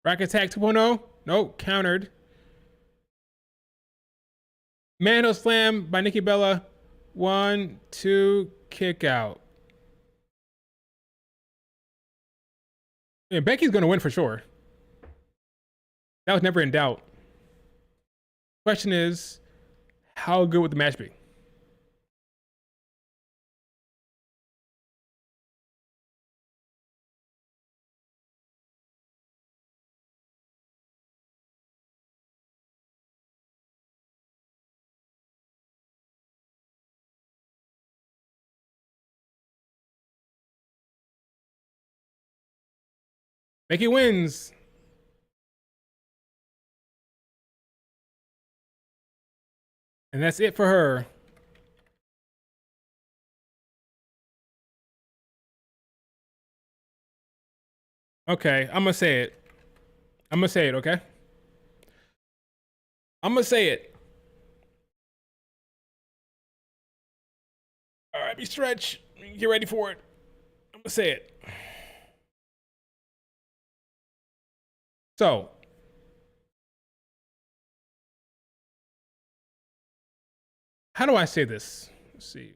Rack attack 2.0. Nope, countered. Manhandle slam by Nikki Bella. 1, 2, kick out. Yeah, Becky's going to win for sure. That was never in doubt. Question is, how good would the match be? Becky wins. And that's it for her. Okay, I'm gonna say it. I'm gonna say it, okay? I'm gonna say it. All right, be stretch. Get ready for it. I'm gonna say it. So, how do I say this? Let's see.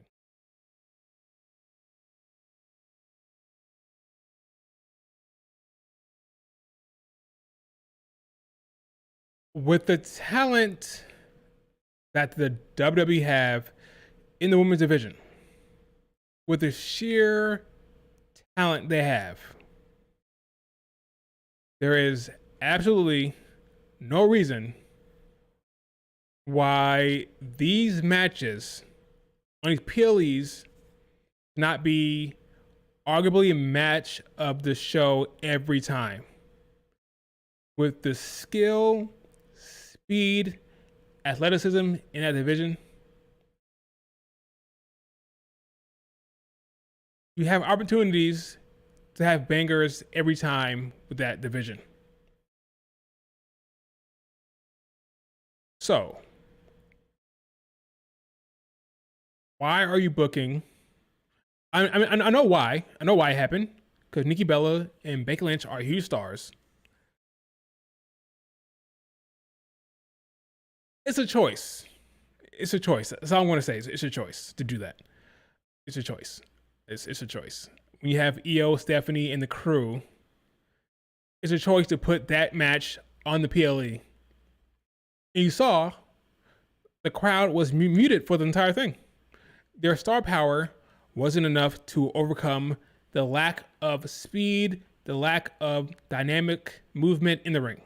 With the talent that the WWE have in the women's division, with the sheer talent they have, there is absolutely no reason why these matches on these PLEs not be arguably a match of the show every time. With the skill, speed, athleticism in that division, you have opportunities to have bangers every time with that division. So, why are you booking? I know why. I know why it happened. Because Nikki Bella and Becky Lynch are huge stars. It's a choice. It's a choice. That's all I want to say. It's a choice to do that. It's a choice. It's a choice. When you have EO, Stephanie, and the crew, it's a choice to put that match on the PLE. And you saw the crowd was muted for the entire thing. Their star power wasn't enough to overcome the lack of speed, the lack of dynamic movement in the ring.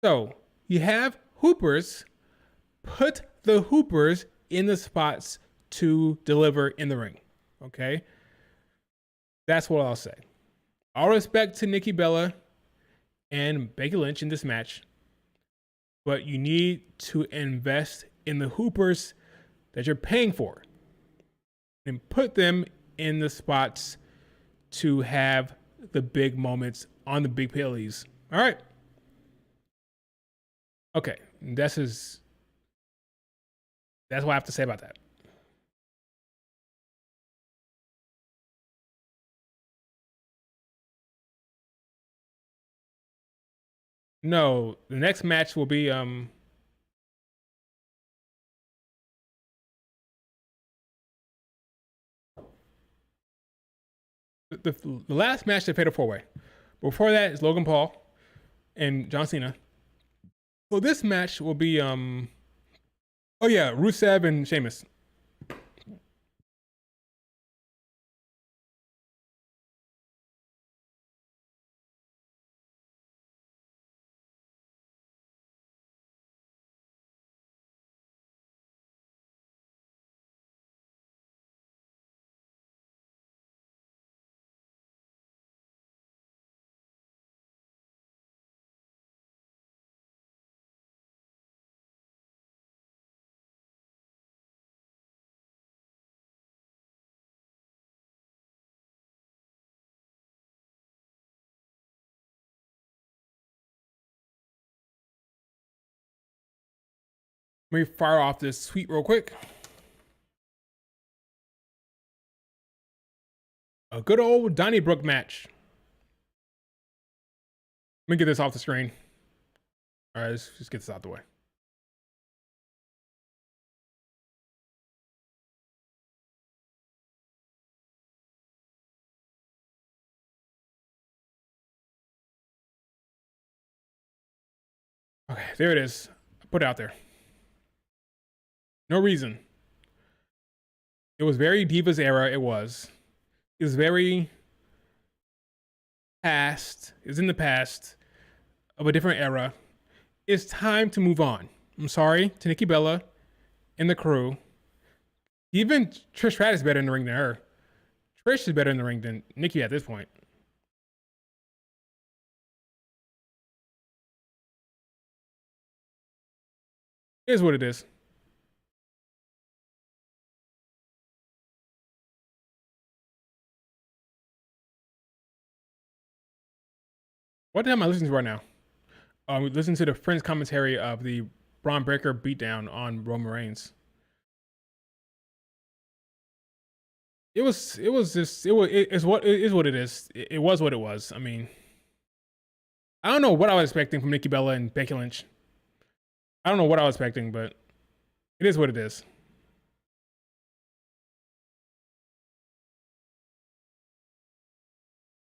So you have hoopers, put the hoopers in the spots to deliver in the ring. Okay, that's what I'll say. All respect to Nikki Bella and Becky Lynch in this match, but you need to invest in the hoopers that you're paying for and put them in the spots to have the big moments on the big pay-per-views. All right. Okay, that's what I have to say about that. No, the next match will be the last match they Fatal 4-Way. Before that is Logan Paul and John Cena. So this match will be oh yeah, Rusev and Sheamus. Let me fire off this tweet real quick. A good old Donnybrook match. Let me get this off the screen. All right, let's just get this out the way. Okay, there it is. Put it out there. No reason. It was very Divas era. It was very past. It's in the past of a different era. It's time to move on. I'm sorry to Nikki Bella and the crew. Even Trish Stratus is better in the ring than her. Trish is better in the ring than Nikki at this point. It is what it is. What am I listening to right now? Listen to the Friends commentary of the Braun Breaker beatdown on Roman Reigns. It is what it is. It was what it was. I mean, I don't know what I was expecting from Nikki Bella and Becky Lynch. I don't know what I was expecting, but it is what it is.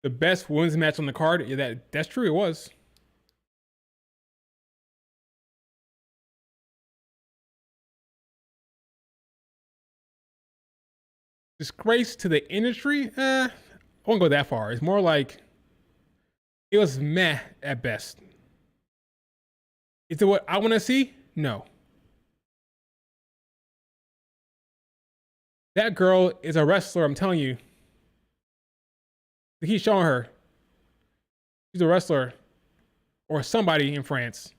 The best women's match on the card. Yeah, that's true. It was. Disgrace to the industry? I won't go that far. It's more like it was meh at best. Is it what I want to see? No. That girl is a wrestler, I'm telling you. He's showing her. She's a wrestler. Or somebody in France.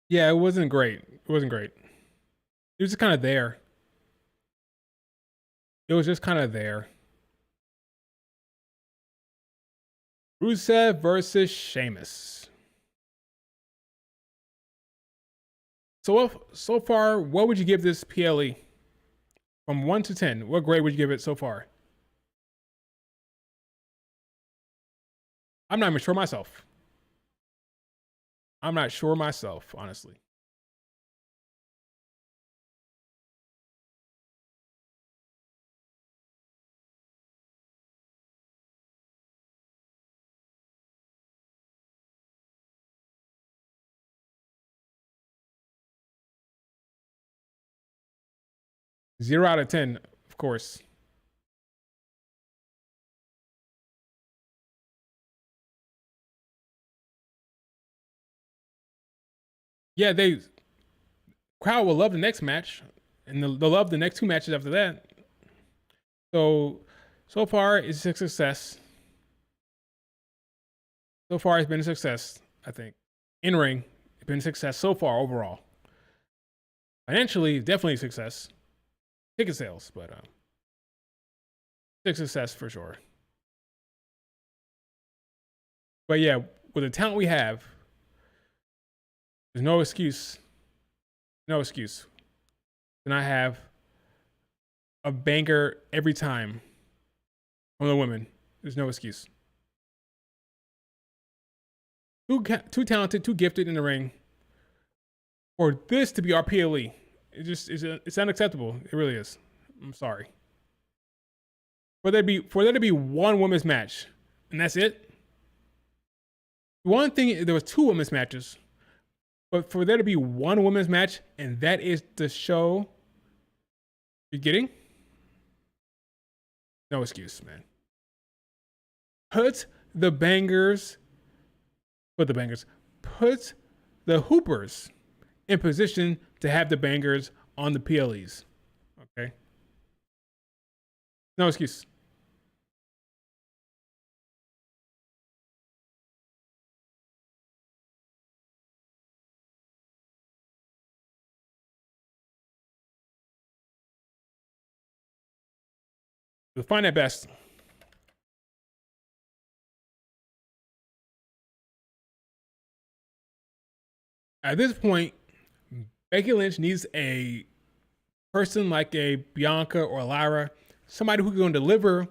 Yeah, it wasn't great. It wasn't great. It was just kind of there. It was just kind of there. Rusev versus Sheamus. So far, what would you give this PLE? From 1 to 10, what grade would you give it so far? I'm not even sure myself. I'm not sure myself, honestly. 0 out of 10, of course. Yeah, crowd will love the next match, and they'll love the next 2 matches after that. So far it's a success. So far it's been a success, I think. In ring, it's been a success so far overall. Financially, definitely a success. Ticket sales, but it's a success for sure. But yeah, with the talent we have, there's no excuse. No excuse. And I have a banger every time from the women. There's no excuse. Too talented, too gifted in the ring for this to be our PLE. It's unacceptable. It really is. I'm sorry. For there to be one women's match, and that's it. One thing, there was 2 women's matches, but for there to be one women's match, and that is the show you're getting, no excuse, man. Put the Hoopers in position to have the bangers on the PLEs. Okay? No excuse. You'll find that best. At this point, Becky Lynch needs a person like a Bianca or Lyra, somebody who can deliver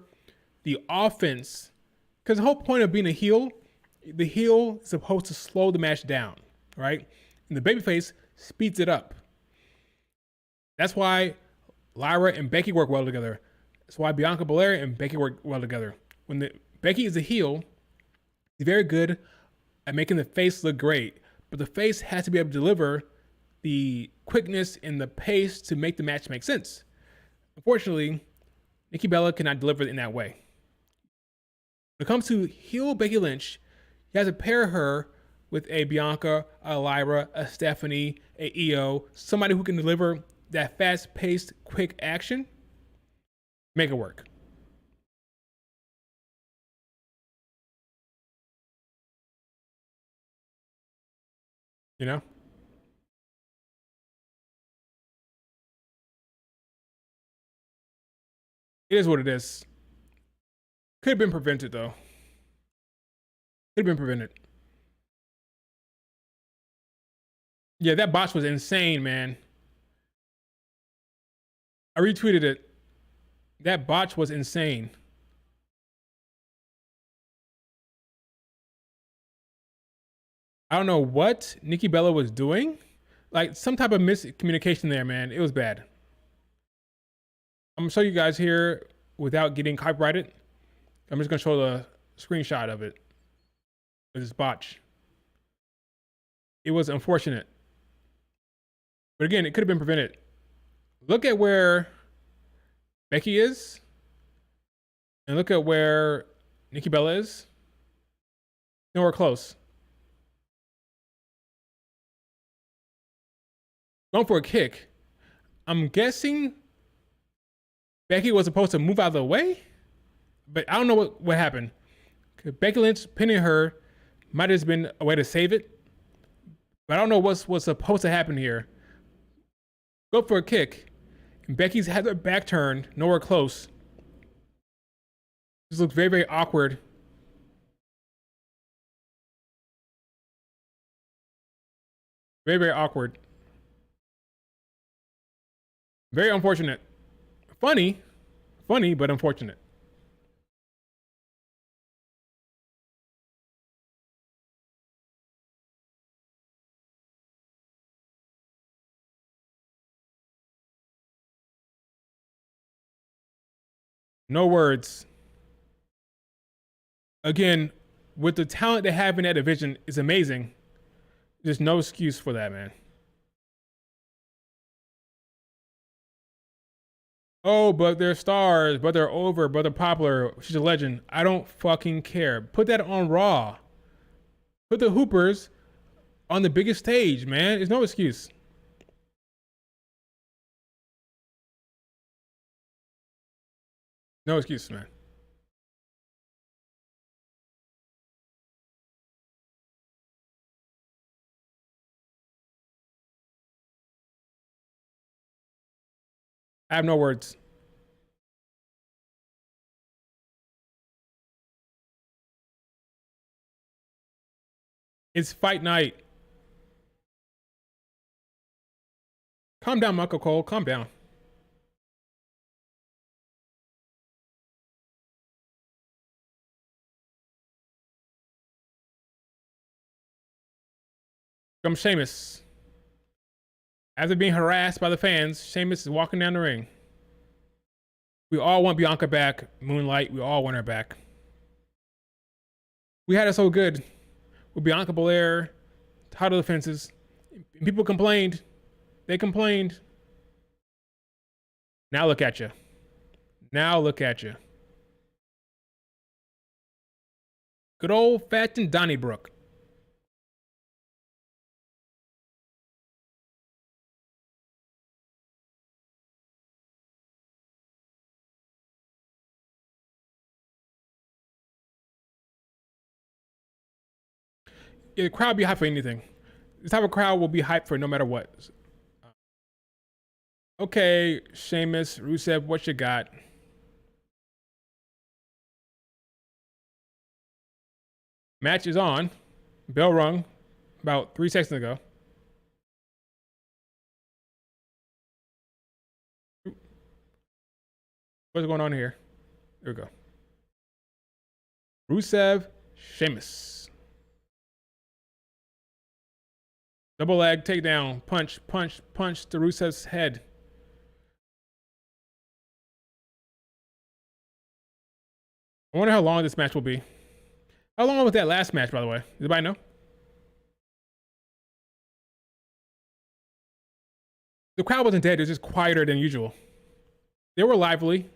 the offense. Because the whole point of being a heel, the heel is supposed to slow the match down, right? And the babyface speeds it up. That's why Lyra and Becky work well together. That's why Bianca Belair and Becky work well together. When Becky is a heel, she's very good at making the face look great, but the face has to be able to deliver the quickness and the pace to make the match make sense. Unfortunately, Nikki Bella cannot deliver it in that way. When it comes to heel Becky Lynch, you have to pair her with a Bianca, a Lyra, a Stephanie, a Io, somebody who can deliver that fast-paced, quick action. Make it work. You know? It is what it is. Could have been prevented, though. Could have been prevented. Yeah, that botch was insane, man. I retweeted it. That botch was insane. I don't know what Nikki Bella was doing. Like some type of miscommunication there, man. It was bad. I'm gonna show you guys here without getting copyrighted. I'm just gonna show the screenshot of it. This botch. It was unfortunate. But again, it could have been prevented. Look at where Becky is. And look at where Nikki Bella is. Nowhere close. Going for a kick. I'm guessing Becky was supposed to move out of the way, but I don't know what happened. Becky Lynch pinning her might have been a way to save it, but I don't know what's supposed to happen here. Go for a kick, and Becky's had her back turned, nowhere close. This looks very, very awkward. Very, very awkward. Very unfortunate. Funny, but unfortunate. No words. Again, with the talent they have in that division is amazing. There's no excuse for that, man. Oh, but they're stars, but they're over, but they're popular. She's a legend. I don't fucking care. Put that on Raw. Put the Hoopers on the biggest stage, man. There's no excuse. No excuse, man. I have no words. It's fight night. Calm down, Michael Cole. Calm down. Come Sheamus. After being harassed by the fans, Sheamus is walking down the ring. We all want Bianca back. Moonlight, we all want her back. We had it so good with Bianca Belair, title defenses. People complained. They complained. Now look at you. Now look at you. Good old fashioned Donnybrook. Yeah, the crowd be hyped for anything. This type of crowd will be hyped for no matter what. Okay, Sheamus, Rusev, what you got? Match is on. Bell rung about 3 seconds ago. What's going on here? There we go. Rusev, Sheamus. Double leg, takedown, punch, punch, punch to Rusev's head. I wonder how long this match will be. How long was that last match, by the way? Does anybody know? The crowd wasn't dead. It was just quieter than usual. They were lively.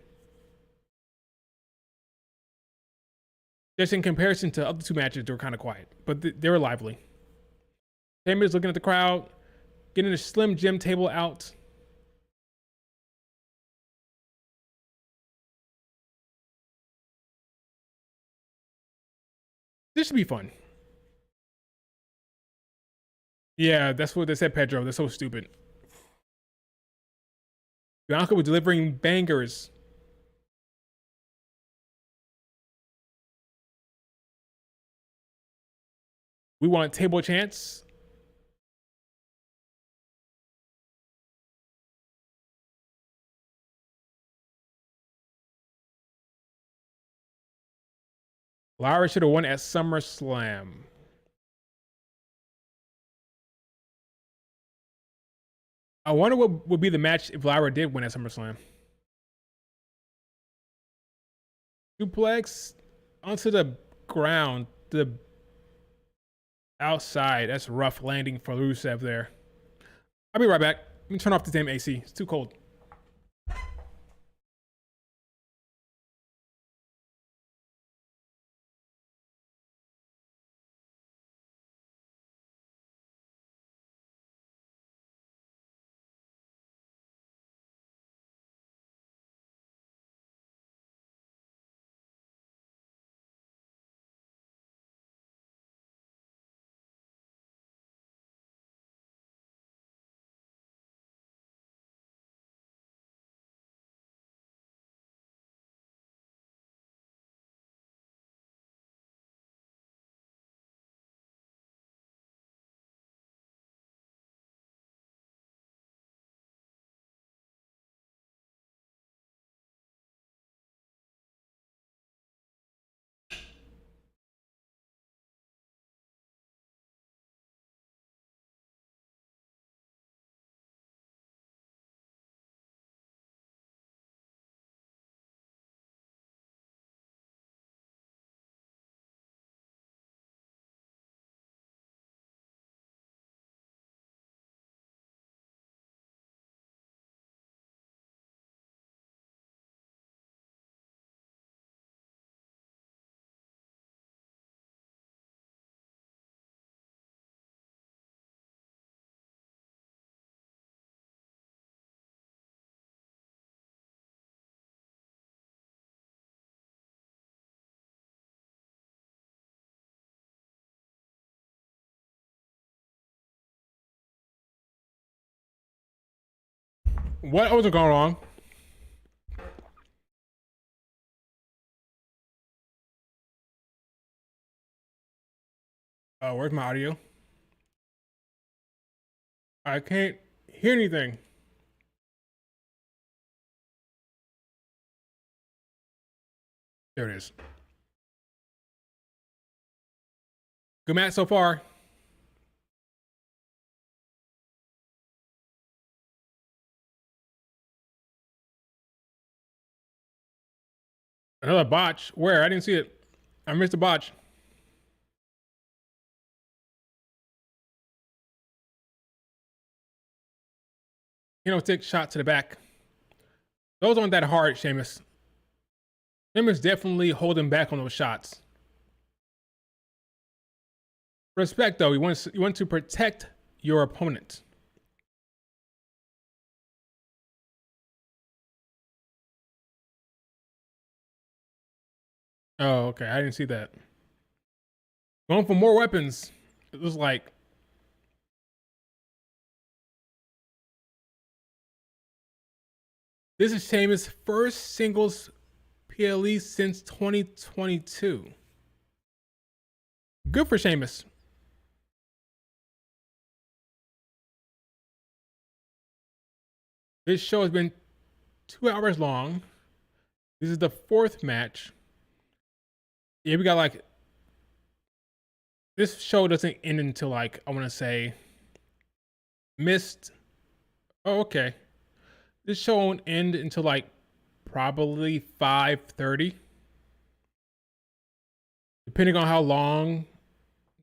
Just in comparison to other two matches, they were kind of quiet. But they were lively. Sheamus looking at the crowd, getting a Slim Jim table out. This should be fun. Yeah, that's what they said, Pedro. They're so stupid. Bianca was delivering bangers. We want table chance. Lara should have won at SummerSlam. I wonder what would be the match if Lara did win at SummerSlam. Suplex onto the ground, the outside. That's rough landing for Rusev there. I'll be right back. Let me turn off the damn AC. It's too cold. What wasn't going wrong? Where's my audio? I can't hear anything. There it is. Good match so far. Another botch. Where? I didn't see it. I missed a botch. Stick shot to the back. Those aren't that hard, Sheamus. Sheamus definitely holding back on those shots. Respect, though. You want to protect your opponent. Oh, okay. I didn't see that. Going for more weapons. It was like... This is Sheamus' first singles PLE since 2022. Good for Sheamus. This show has been 2 hours long. This is the 4th match. Yeah, we got like... This show doesn't end until like, I want to say... Missed... Oh, okay. This show won't end until like probably 5:30. Depending on how long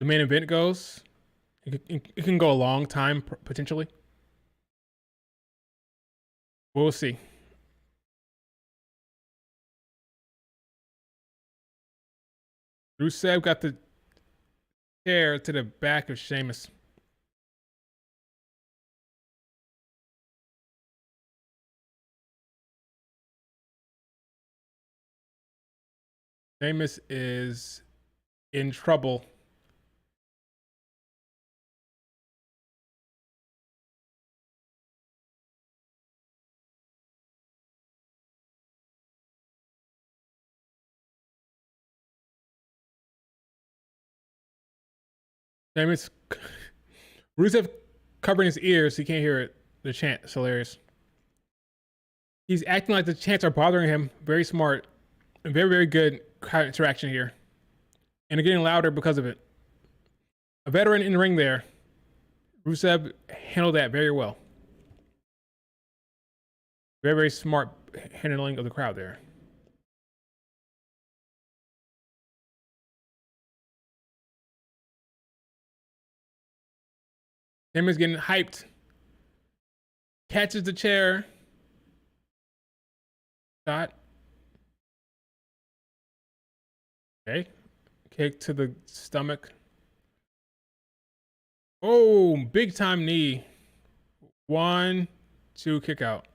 the main event goes. It can go a long time, potentially. We'll see. Rusev got the chair to the back of Sheamus. Sheamus is in trouble. Sheamus, Rusev covering his ears, so he can't hear it. The chant is hilarious. He's acting like the chants are bothering him. Very smart. And very, very good crowd interaction here. And they're getting louder because of it. A veteran in the ring there. Rusev handled that very well. Very, very smart handling of the crowd there. Him is getting hyped. Catches the chair. Shot. Okay. Kick to the stomach. Oh, big time knee. 1, 2, kick out.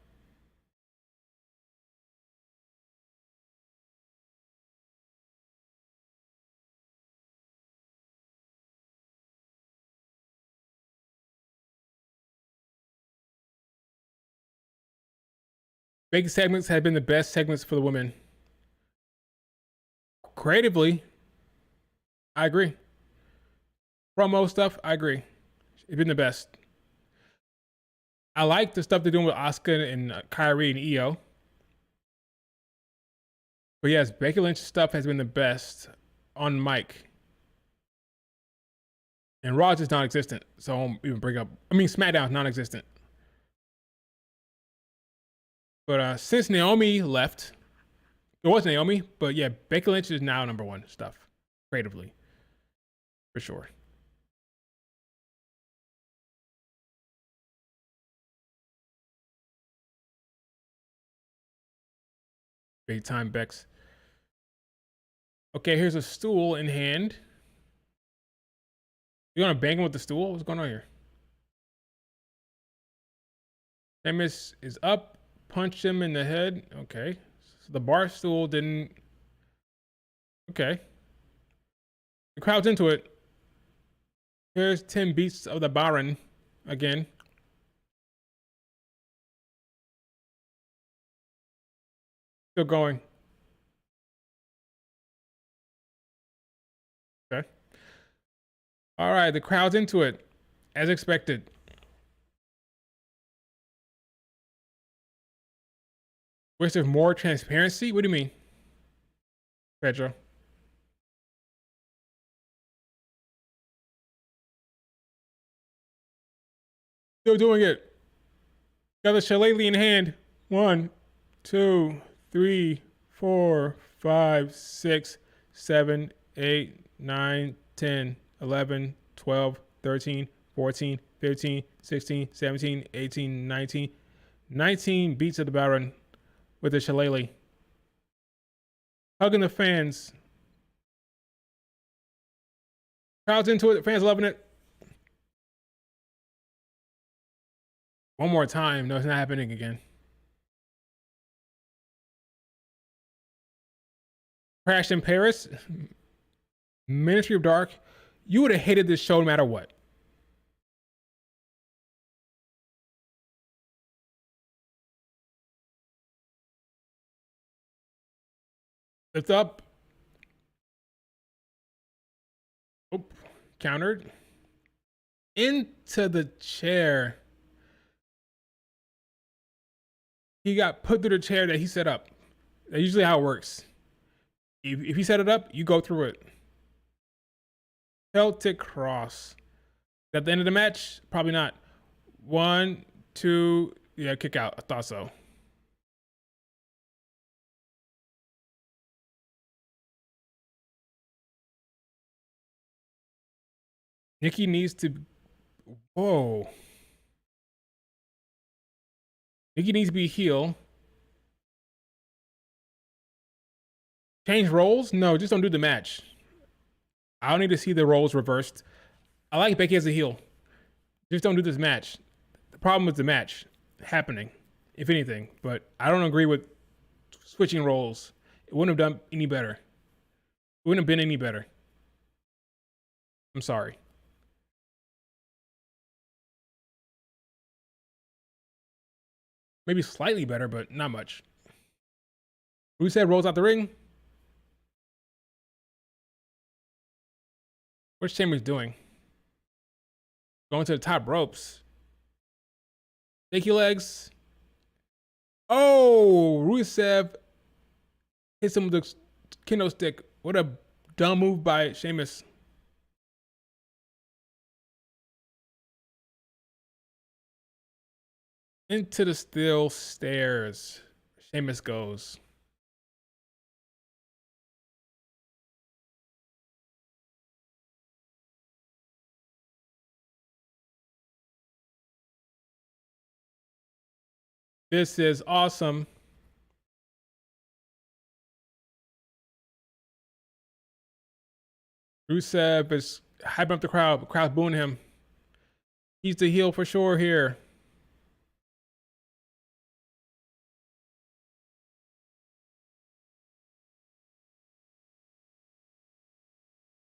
Big segments have been the best segments for the women. Creatively, I agree. Promo stuff, I agree. It's been the best. I like the stuff they're doing with Asuka and Kyrie and Io. But yes, Becky Lynch stuff has been the best on mic. And Raw is non-existent, so I won't even bring up. I mean, Smackdown is non-existent. But since Naomi left, it was Naomi, but yeah, Becky Lynch is now #1 stuff, creatively. For sure. Big time Bex. Okay, here's a stool in hand. You gonna bang him with the stool? What's going on here? Sheamus is up, punch him in the head. Okay. So the bar stool didn't. Okay. The crowd's into it. Here's 10 beats of the Baron again. Still going. Okay. All right, the crowd's into it, as expected. Wish there's more transparency? What do you mean, Pedro? Still doing it. Got the shillelagh in hand. 1, 2, 3, 4, 5, 6, 7, 8, 9, 10, 11, 12, 13, 14, 15, 16, 17, 18, 19. 19 beats of the Baron with the shillelagh. Hugging the fans. Crowd's into it. Fans loving it. One more time. No, it's not happening again. Crash in Paris. Ministry of Dark. You would have hated this show no matter what. Lift up. Oh, countered. Into the chair. He got put through the chair that he set up. That's usually how it works. If he set it up, you go through it. Celtic cross. At the end of the match? Probably not. 1, 2, yeah, kick out. I thought so. Nikki needs to. Whoa. Nikki needs to be a heel. Change roles? No, just don't do the match. I don't need to see the roles reversed. I like Becky as a heel. Just don't do this match. The problem is the match happening, if anything. But I don't agree with switching roles. It wouldn't have done any better. It wouldn't have been any better. I'm sorry. Maybe slightly better, but not much. Rusev rolls out the ring. What's Sheamus doing? Going to the top ropes. Sticky legs. Oh, Rusev hits him with the kendo stick. What a dumb move by Sheamus. Into the steel stairs. Sheamus goes. This is awesome. Rusev is hyping up the crowd. The crowd's booing him. He's the heel for sure here.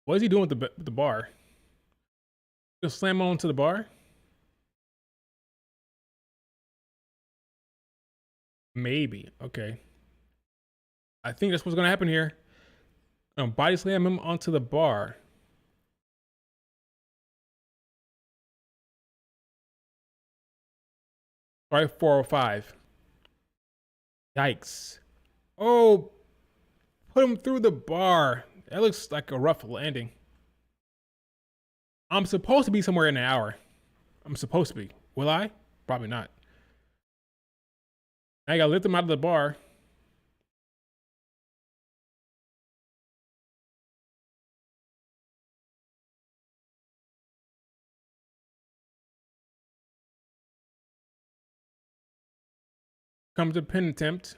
What is he doing with the bar? Just slam onto the bar? Maybe. Okay. I think that's what's going to happen here. Body slam him onto the bar. All right, 405. Yikes. Oh, put him through the bar. That looks like a rough landing. I'm supposed to be somewhere in an hour. I'm supposed to be. Will I? Probably not. I gotta lift him out of the bar. Comes the pin attempt.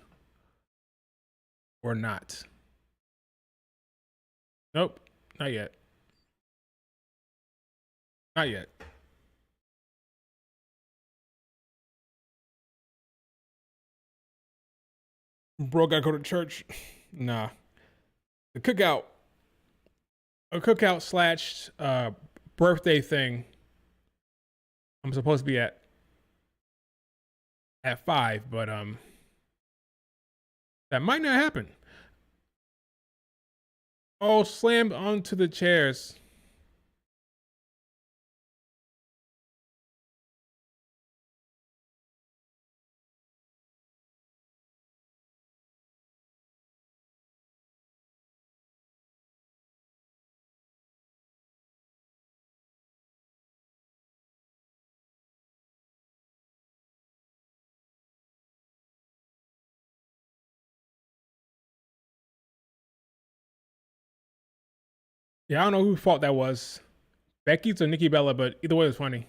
Or not. Nope, not yet. Not yet. Bro gotta go to church. Nah. The cookout. A cookout slash birthday thing. I'm supposed to be at 5, but That might not happen. Oh, slammed onto the chairs. Yeah, I don't know whose fault that was. Becky's or Nikki Bella, but either way it was funny.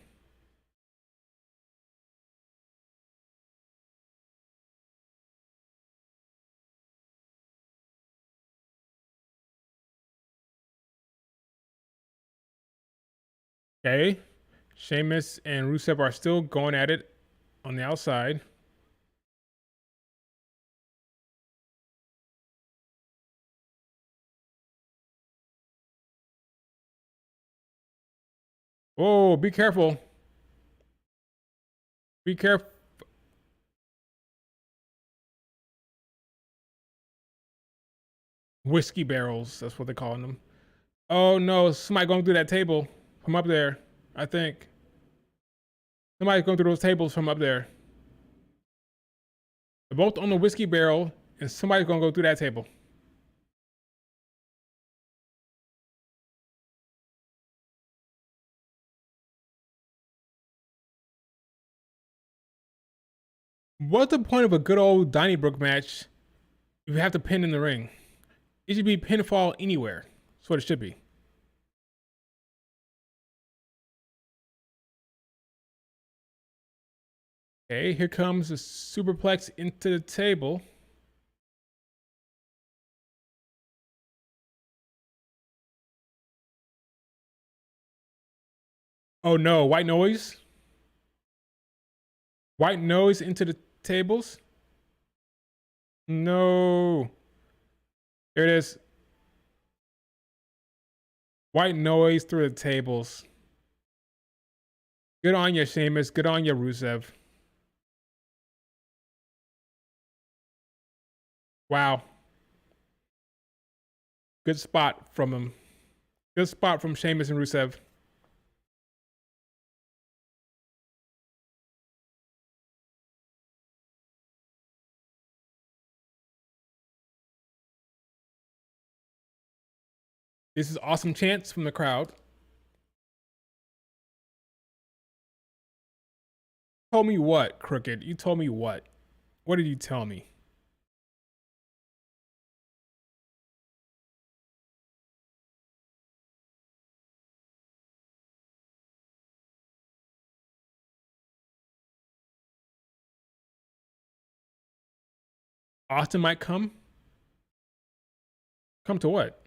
Okay. Sheamus and Rusev are still going at it on the outside. Oh, be careful. Be careful. Whiskey barrels, that's what they're calling them. Oh no, somebody going through that table from up there, I think. Somebody's going through those tables from up there. They're both on the whiskey barrel, and somebody's gonna go through that table. What's the point of a good old Donnybrook match if you have to pin in the ring? It should be pinfall anywhere. That's what it should be. Okay, here comes the superplex into the table. Oh no, white noise. White noise into the tables. No. There it is. White noise through the tables. Good on you, Sheamus. Good on you, Rusev. Wow. Good spot from him. Good spot from Sheamus and Rusev. This is awesome chants from the crowd. Told me what, Crooked? You told me what? What did you tell me? Austin might come? Come to what?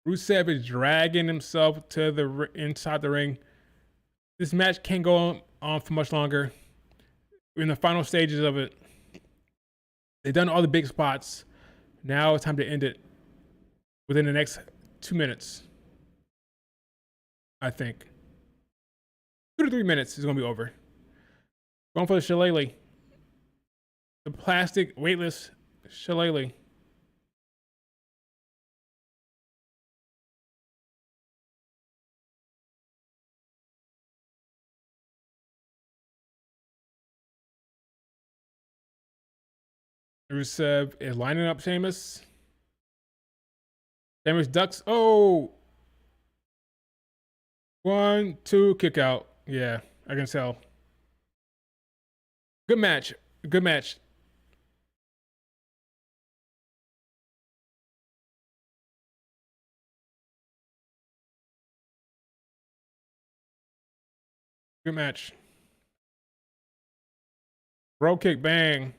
Rusev is dragging himself to the inside the ring. This match can't go on for much longer. We're in the final stages of it. They've done all the big spots. Now it's time to end it within the next 2 minutes. I think 2 to 3 minutes is gonna be over. Going for the shillelagh. The plastic weightless shillelagh. Rusev is lining up Sheamus. Sheamus ducks. Oh! 1, 2, kick out. Yeah, I can tell. Good match. Good match. Good match. Bro kick, bang.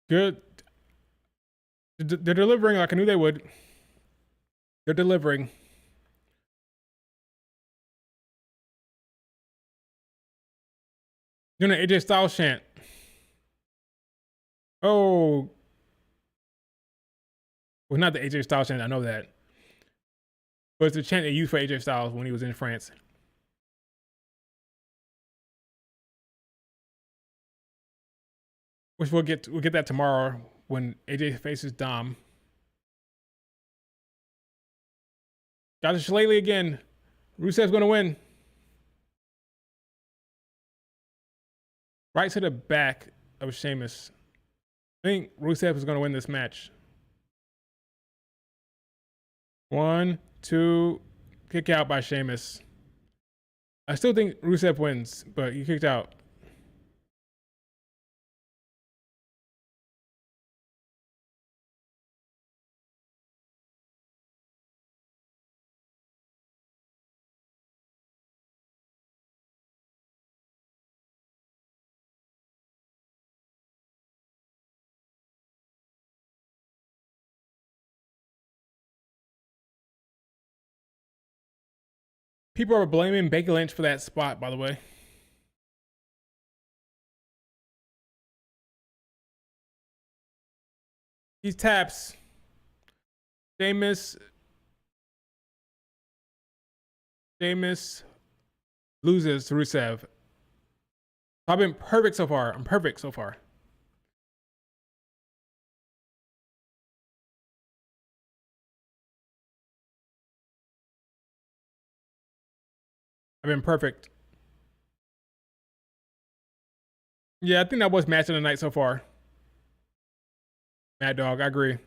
Good. They're delivering like I knew they would. They're delivering. Doing an AJ Styles chant. Oh, well, not the AJ Styles chant. I know that, but it's the chant they used for AJ Styles when he was in France. Which we'll get that tomorrow when AJ faces Dom. Got the Shillelagh again. Rusev's gonna win. Right to the back of Sheamus. I think Rusev is gonna win this match. 1, 2, kick out by Sheamus. I still think Rusev wins, but he kicked out. People are blaming Becky Lynch for that spot, by the way. He taps. Sheamus loses to Rusev. I've been perfect so far. I'm perfect so far. I've been perfect. Yeah, I think that was match of the night so far. Mad Dog, I agree.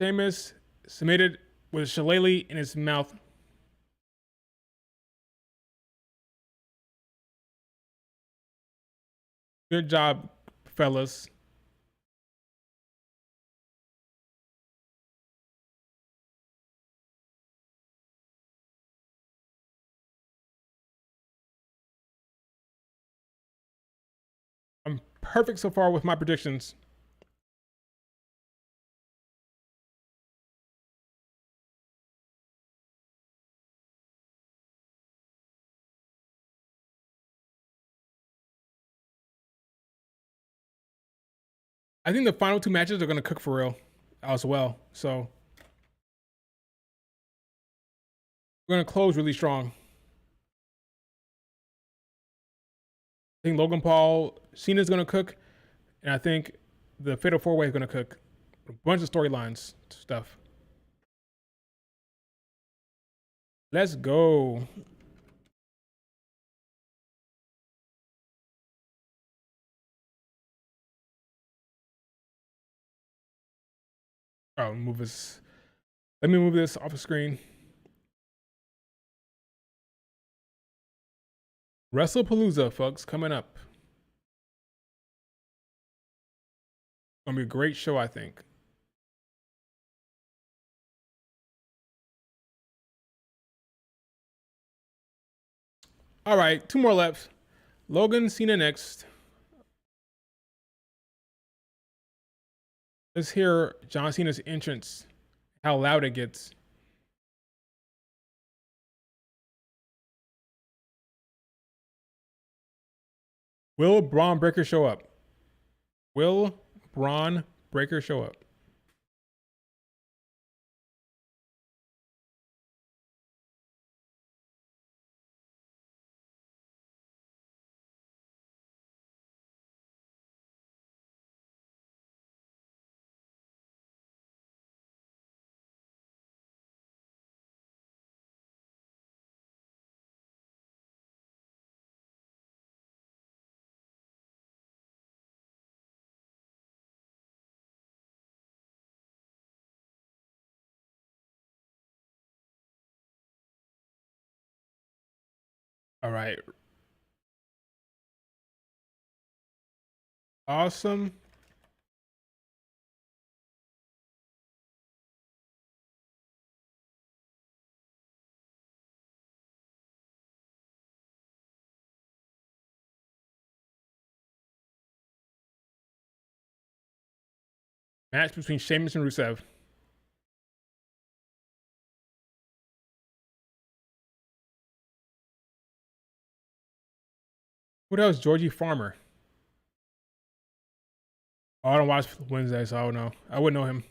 Sheamus submitted with a shillelagh in his mouth. Good job, fellas. I'm perfect so far with my predictions. I think the final two matches are going to cook for real as well. So we're going to close really strong. I think Logan Paul, Cena's going to cook. And I think the Fatal 4-Way is going to cook. A bunch of storylines stuff. Let's go. Oh, move this. Let me move this off the screen. WrestlePalooza, folks, coming up. Gonna be a great show, I think. All right, 2 more left. Logan, Cena next. Let's hear John Cena's entrance. How loud it gets. Will Braun Breaker show up? Will Braun Breaker show up? All right. Awesome. Match between Sheamus and Rusev. Who the hell is Georgie Farmer? Oh, I don't watch Wednesday, so I don't know. I wouldn't know him.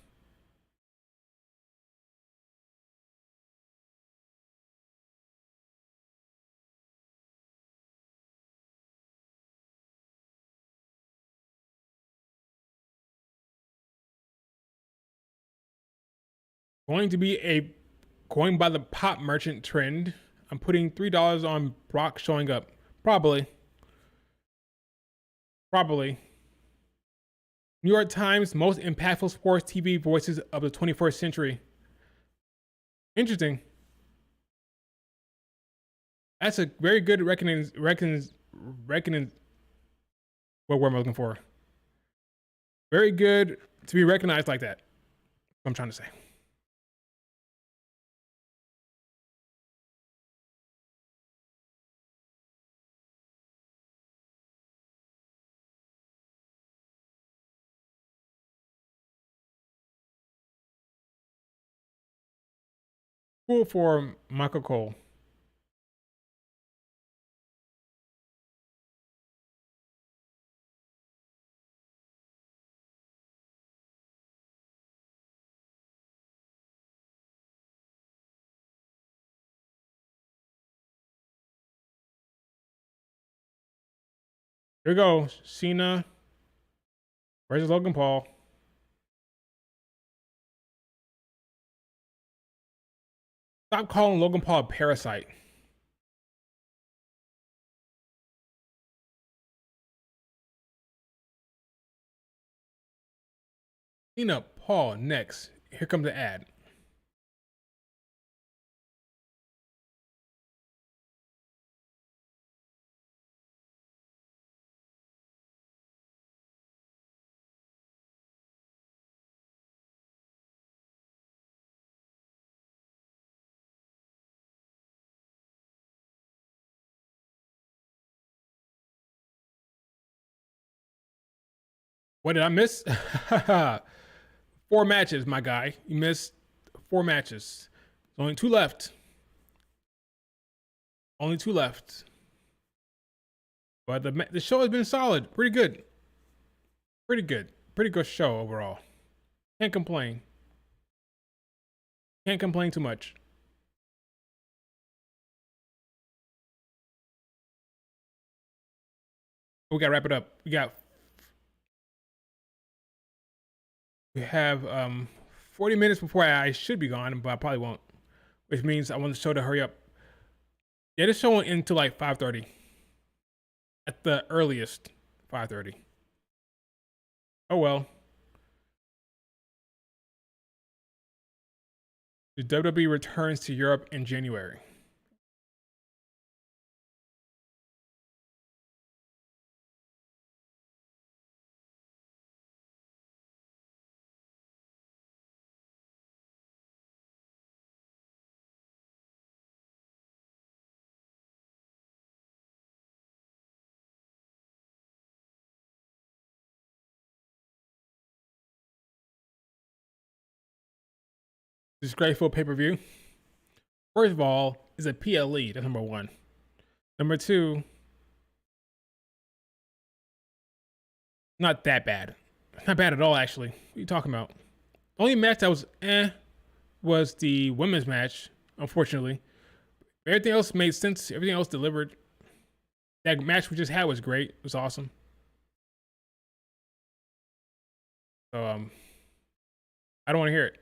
Going by the pop merchant trend, I'm putting $3 on Brock showing up. Probably. Probably. New York Times most impactful sports TV voices of the 21st century. Interesting. That's a very good reckoning. What word am I looking for? Very good to be recognized like that. What I'm trying to say. Cool for Michael Cole. Here we go. Cena versus Logan Paul. Stop calling Logan Paul a parasite. Cena, Paul, next. Here comes the ad. What did I miss? 4 matches, my guy. You missed 4 matches. There's only 2 left. Only 2 left. But the show has been solid. Pretty good. Pretty good. Pretty good show overall. Can't complain. Can't complain too much. We gotta wrap it up. We have 40 minutes before I should be gone, but I probably won't. Which means I want the show to hurry up. Yeah, this show went into like 5:30. At the earliest, 5:30. Oh well. The WWE returns to Europe in January. Disgraceful pay-per-view. First of all, is a PLE. That's number one. Number two, not that bad. Not bad at all, actually. What are you talking about? The only match that was was the women's match, unfortunately. Everything else made sense. Everything else delivered. That match we just had was great. It was awesome. So I don't want to hear it.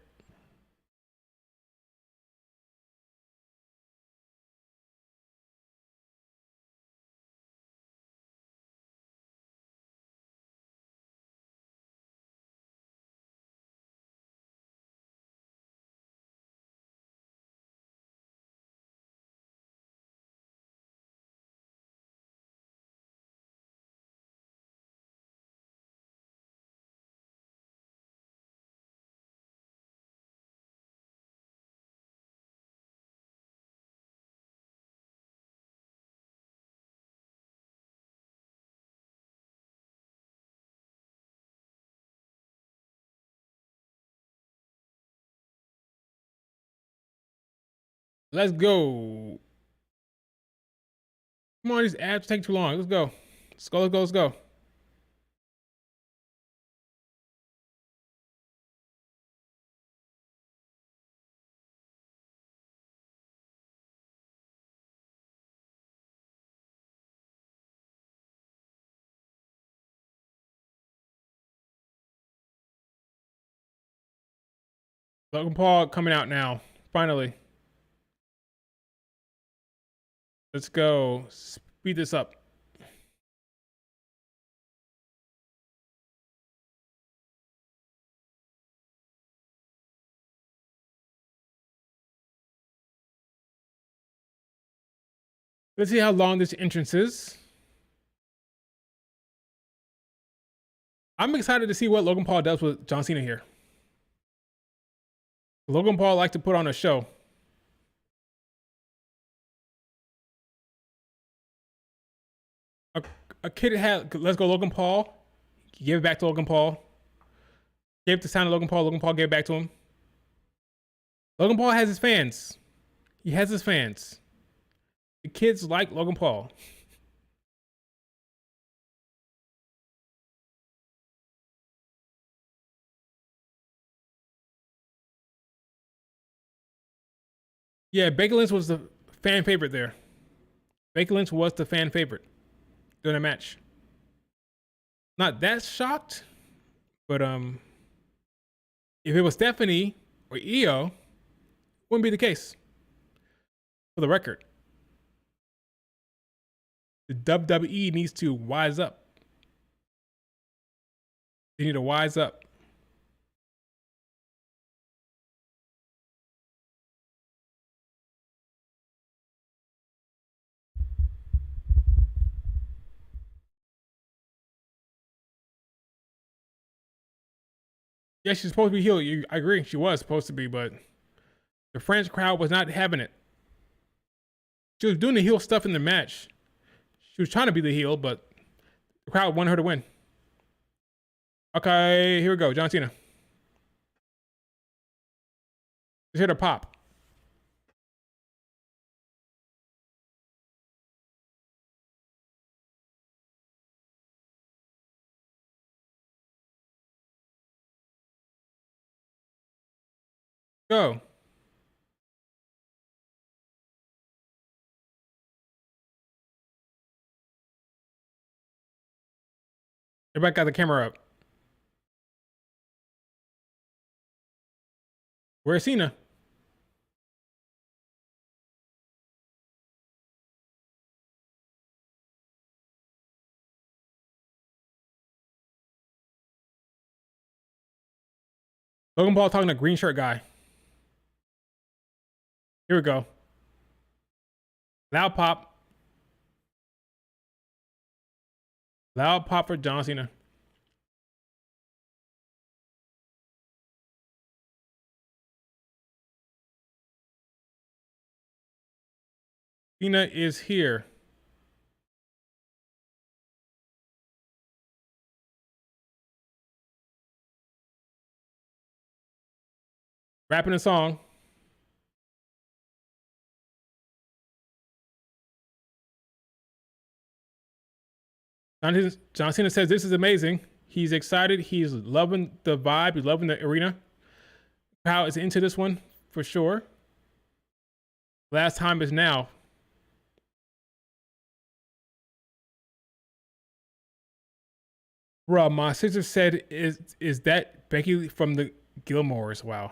Let's go. Come on, these ads take too long. Let's go. Let's go, let's go, let's go. Logan Paul coming out now. Finally. Let's go. Speed this up. Let's see how long this entrance is. I'm excited to see what Logan Paul does with John Cena here. Logan Paul likes to put on a show. A kid had, let's go Logan Paul. He gave it back to Logan Paul. Gave the sign to Logan Paul. Logan Paul gave it back to him. Logan Paul has his fans. He has his fans. The kids like Logan Paul. Yeah, Becky Lynch was the fan favorite there. Becky Lynch was the fan favorite during the match. Not that shocked, but if it was Stephanie or Io, wouldn't be the case. For the record, the WWE needs to wise up. They need to wise up. Yeah, she's supposed to be heel. I agree, she was supposed to be, but the French crowd was not having it. She was doing the heel stuff in the match. She was trying to be the heel, but the crowd wanted her to win. Okay, here we go. John Cena. Let's hear the pop. Go. Everybody got the camera up. Where's Cena? Logan Paul talking to green shirt guy. Here we go. Loud pop. Loud pop for John Cena. Cena is here. Rapping a song. John Cena says this is amazing. He's excited. He's loving the vibe. He's loving the arena. Crowd is into this one for sure. Last time is now. Bruh, my sister said, is that Becky from the Gilmores? Wow.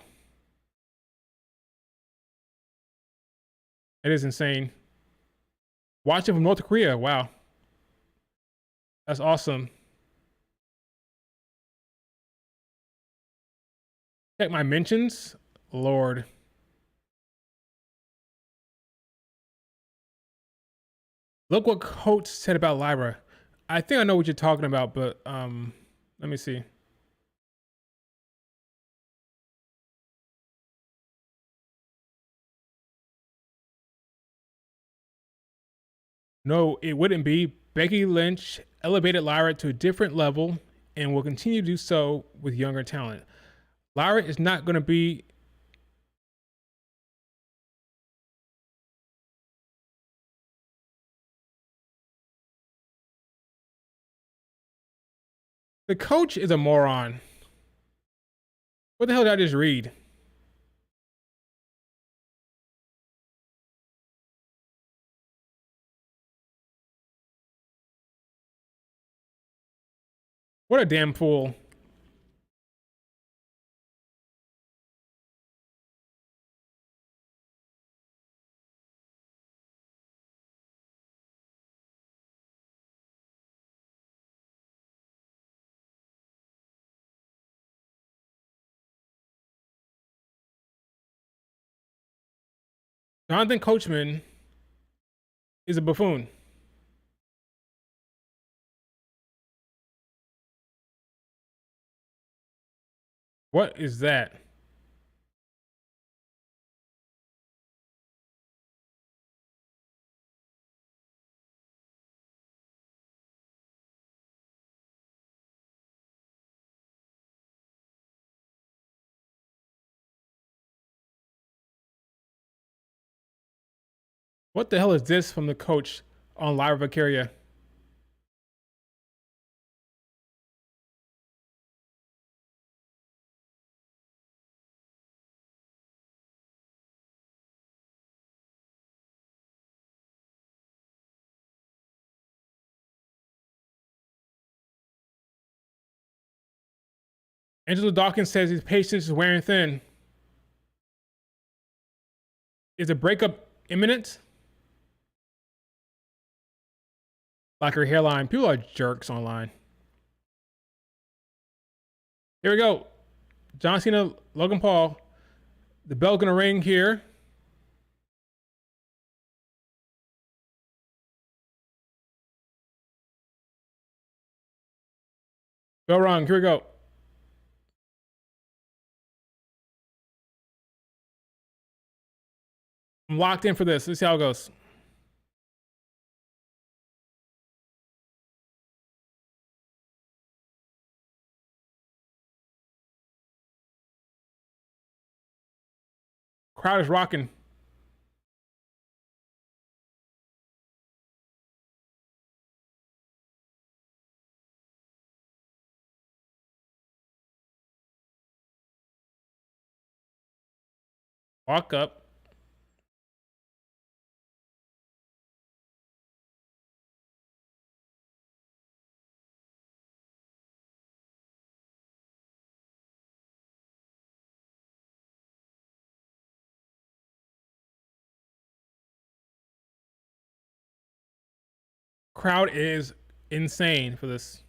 It is insane. Watching from North Korea. Wow. That's awesome. Check my mentions. Lord. Look what Coach said about Lyra. I think I know what you're talking about, but let me see. No, it wouldn't be. Becky Lynch elevated Lyra to a different level and will continue to do so with younger talent. Lyra is not going to be. The coach is a moron. What the hell did I just read? What a damn fool. Jonathan Coachman is a buffoon. What is that? What the hell is this from the coach on Live Vicaria? Angelo Dawkins says his patience is wearing thin. Is a breakup imminent? Like her hairline. People are jerks online. Here we go. John Cena, Logan Paul. The bell gonna ring here. Bell rung. Here we go. I'm locked in for this. Let's see how it goes. Crowd is rocking. Walk up. Crowd is insane for this.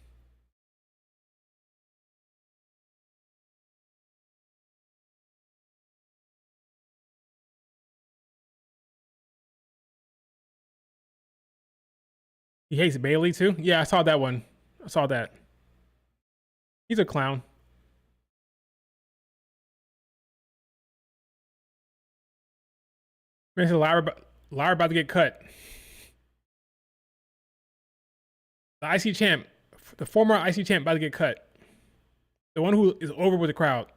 He hates Bailey too. Yeah, I saw that one. I saw that. He's a clown. Man, Lara about to get cut. The IC champ, the former IC champ, about to get cut. The one who is over with the crowd.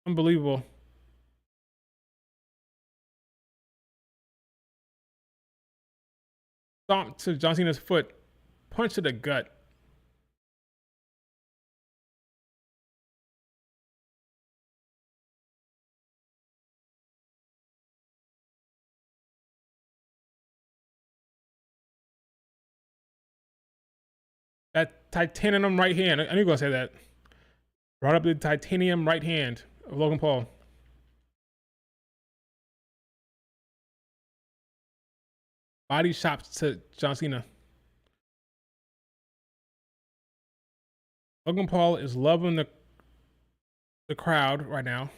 Unbelievable. Stomp to John Cena's foot. Punch to the gut. That titanium right hand. I knew you were going to say that. Brought up the titanium right hand of Logan Paul. Body shots to John Cena. Logan Paul is loving the crowd right now.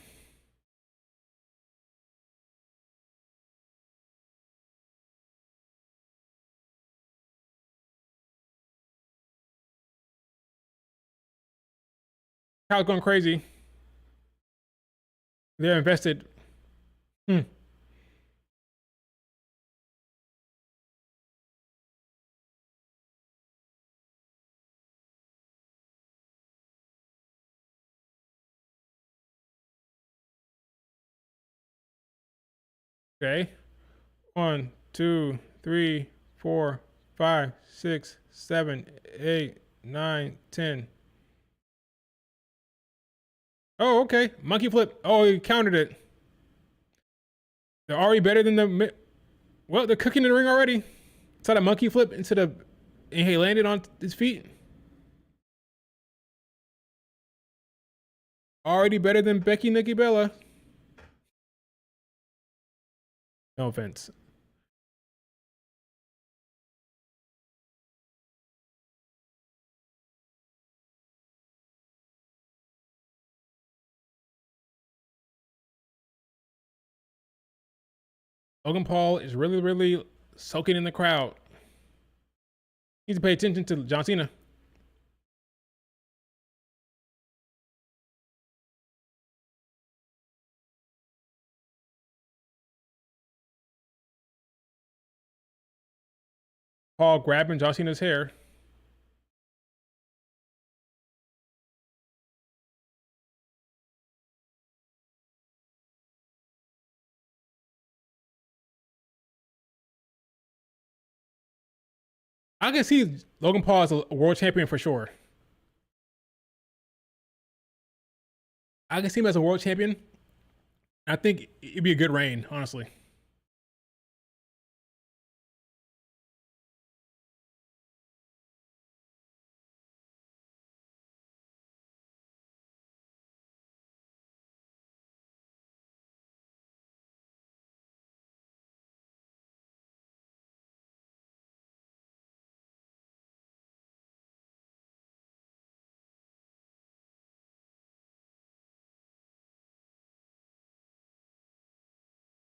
Crowd going crazy. They're invested. Okay. 1, 2, 3, 4, 5, 6, 7, 8, 9, 10. Oh, okay. Monkey flip. Oh, he countered it. They're already better than the. Well, they're cooking in the ring already. Saw that monkey flip into the. And he landed on his feet. Already better than Becky, Nikki, Bella. No offense. Logan Paul is really soaking in the crowd. Needs to pay attention to John Cena. Paul grabbing John Cena's hair. I can see Logan Paul as a world champion for sure. I can see him as a world champion. I think it'd be a good reign, honestly.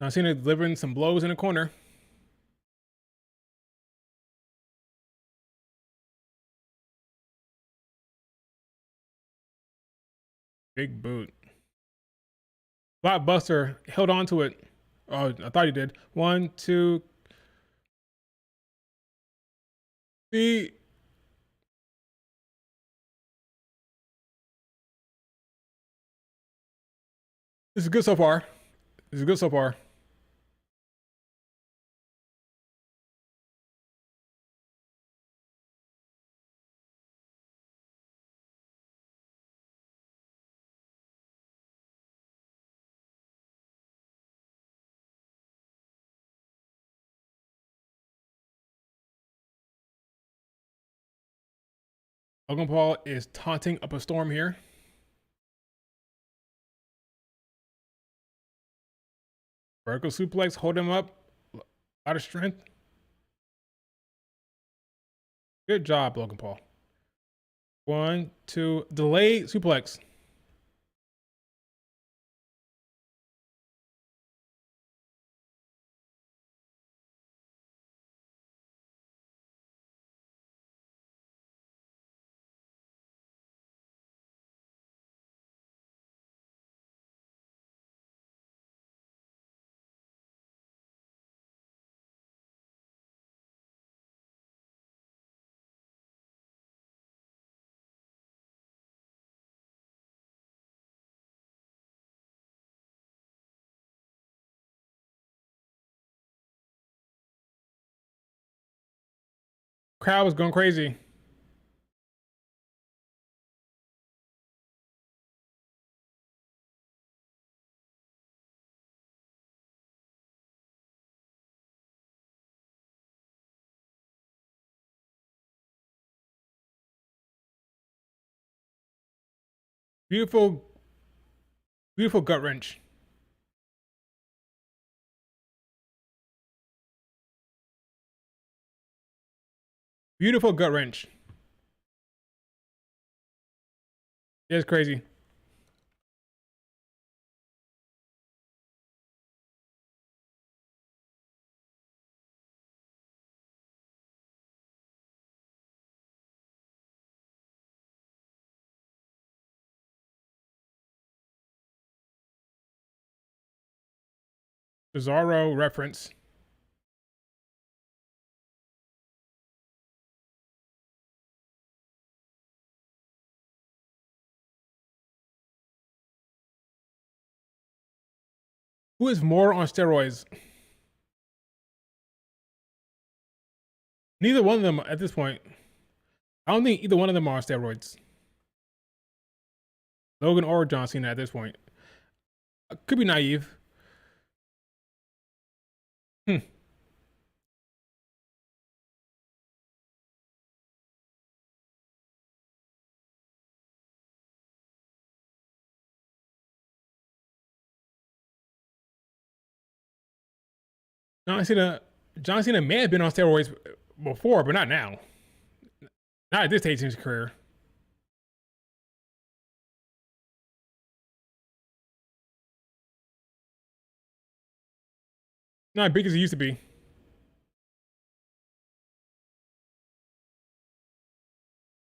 John Cena delivering some blows in the corner. Big boot. Blockbuster held on to it. Oh, I thought he did. 1, 2. Feet. This is good so far. This is good so far. Logan Paul is taunting up a storm here. Vertical suplex, hold him up. A lot of strength. Good job, Logan Paul. 1, 2, delayed suplex. Crowd was going crazy. Beautiful, beautiful gut wrench. Beautiful gut wrench. Yeah, it's crazy. Bizarro reference. Who is more on steroids? Neither one of them at this point. I don't think either one of them are on steroids. Logan or John Cena at this point. I could be naive. Hmm. John Cena may have been on steroids before, but not now. Not at this stage in his career. Not as big as he used to be.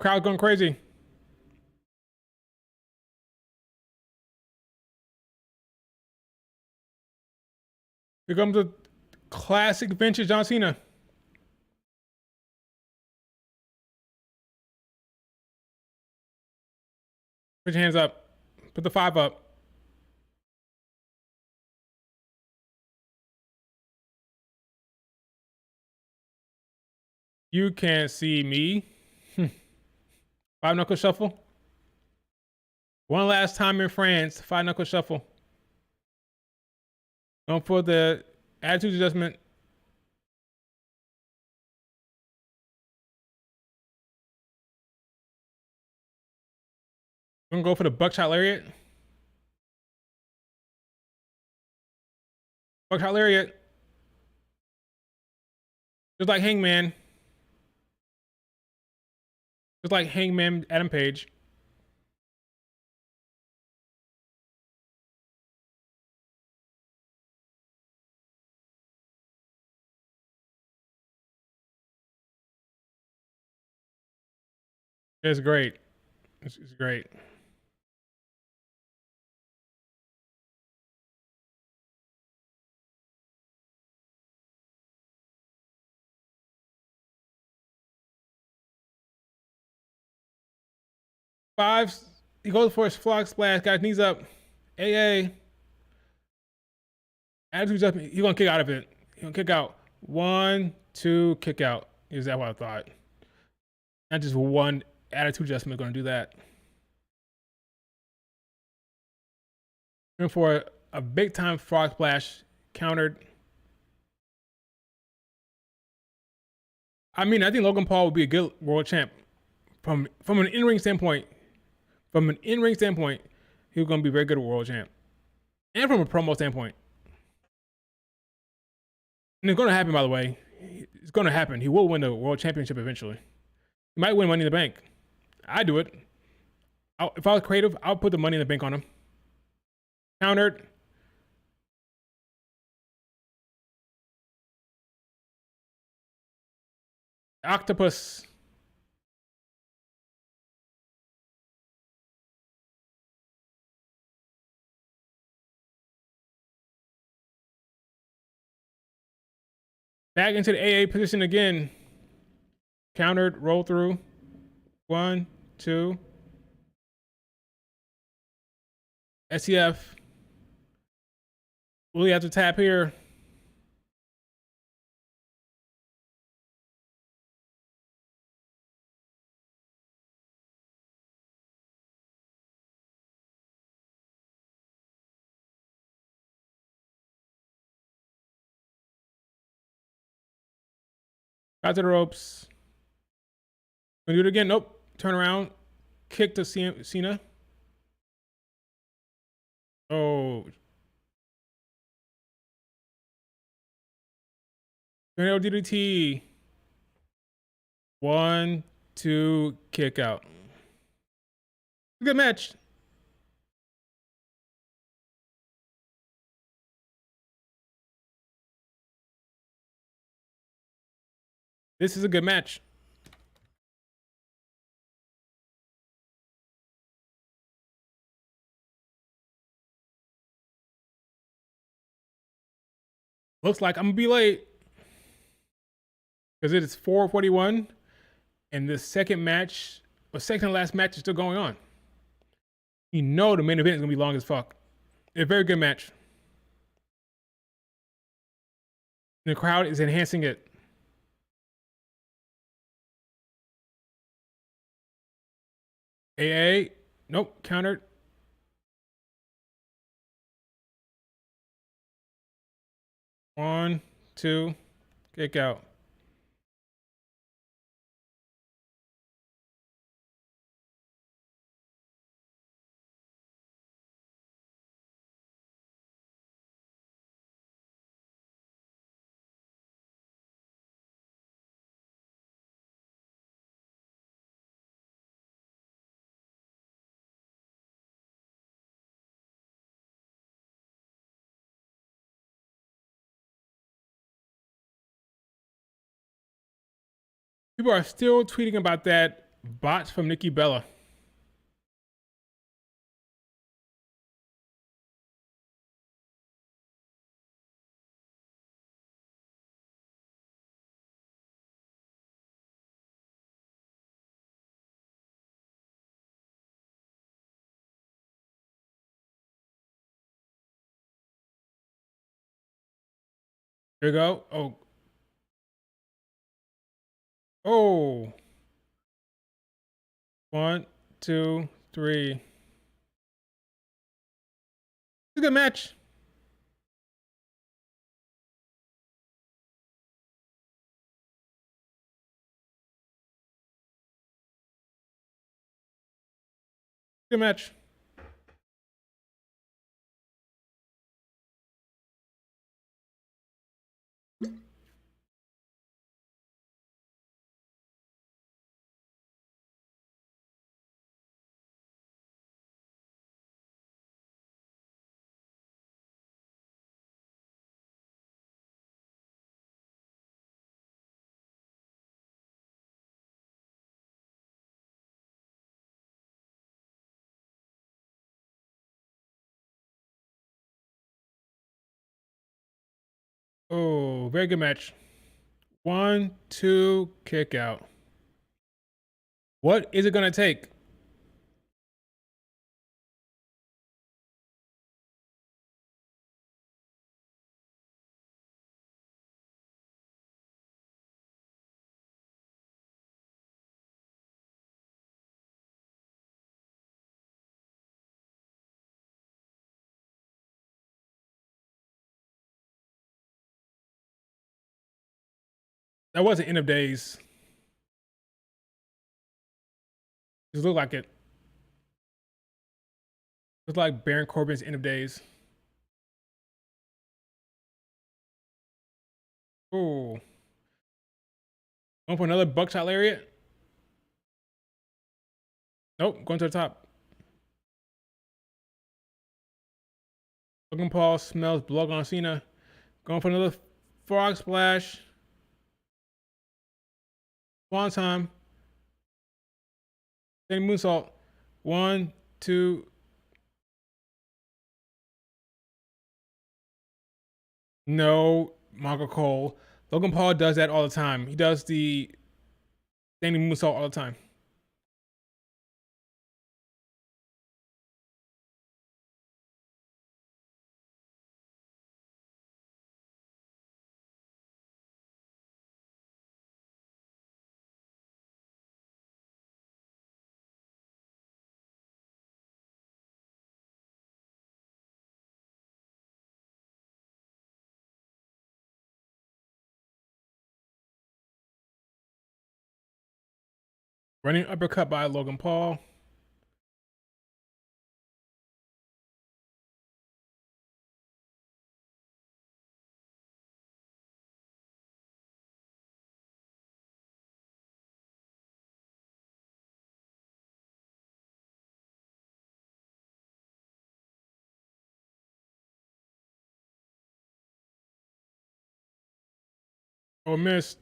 Crowd going crazy. Here comes the classic vintage John Cena. Put your hands up. Put the 5 up. You can't see me. 5-knuckle shuffle. One last time in France. 5-knuckle shuffle. Going for the attitude adjustment. We're gonna go for the buckshot lariat. Buckshot lariat. Just like Hangman. Just like Hangman Adam Page. It's great. It's great. Five. He goes for his frog splash. Guys, knees up. AA. Attitude adjustment. He's gonna kick out of it. He's gonna kick out. 1, 2, kick out. Is that what I thought? Not just one attitude adjustment gonna do that. Going for a big time frog splash. Countered. I mean, I think Logan Paul would be a good world champ. From an in-ring standpoint, he was gonna be very good at world champ. And from a promo standpoint. And it's gonna happen, by the way. It's gonna happen. He will win the world championship eventually. He might win Money in the Bank. I'd do it. If I was creative, I would put the Money in the Bank on him. Countered. Octopus. Back into the AA position again. Countered, roll through. 1, 2. SCF. Will he have to tap here? Got to the ropes. Gonna do it again. Nope. Turn around. Kick to Cena. Oh. Tornado DDT. 1, 2, kick out. Good match. This is a good match. Looks like I'm gonna be late because it is 4:41, and the second match, or second to last match, is still going on. You know the main event is gonna be long as fuck. A very good match. The crowd is enhancing it. AA. Nope. Countered. One, two, kick out. People are still tweeting about that bot from Nikki Bella. Here we go. Oh. Oh. One, two, three. It's a good match. Good match. Oh, very good match. One, two, kick out. What is it going to take? That wasn't end of days. It looked like it. It was like Baron Corbin's end of days. Oh. Going for another buckshot lariat. Nope, going to the top. Logan Paul smells blood on Cena. Going for another frog splash. One time. Then moonsault. One, two. No, Michael Cole. Logan Paul does that all the time. He does the standing moonsault all the time. Running uppercut by Logan Paul. Oh, missed.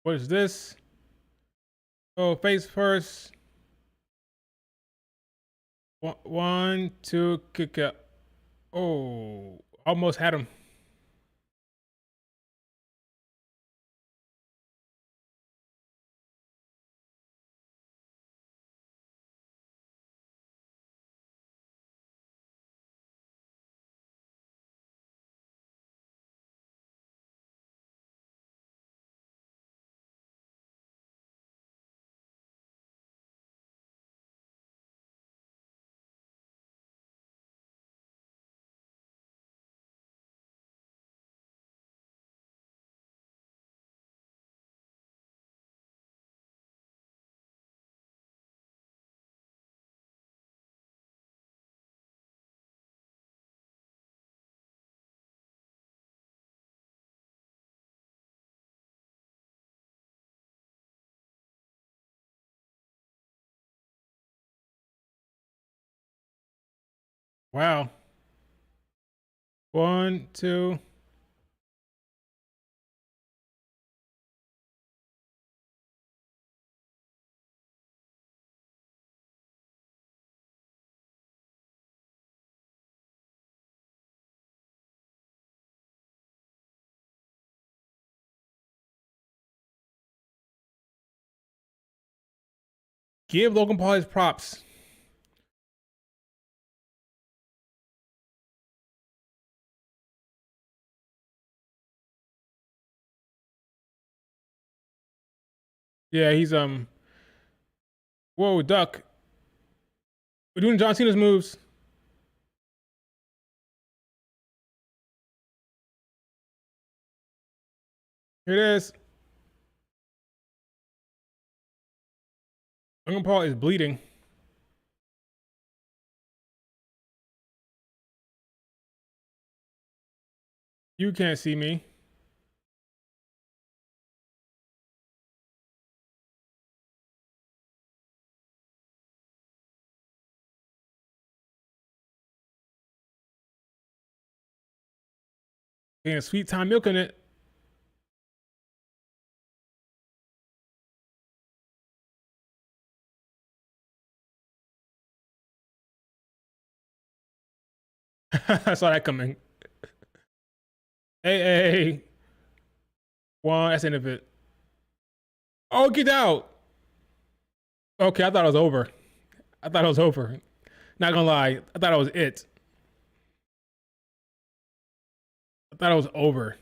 What is this? Oh, face first. One, two, kick out. Oh, almost had him. Wow. 1, 2. Give Logan Paul his props. Yeah, he's Whoa, duck. We're doing John Cena's moves. Here it is. Logan Paul is bleeding. You can't see me. Getting sweet time milking it. I saw that coming. Hey. One, that's the end of it. Oh, get out. Okay, I thought it was over. Not gonna lie, I thought it was it. I thought it was over.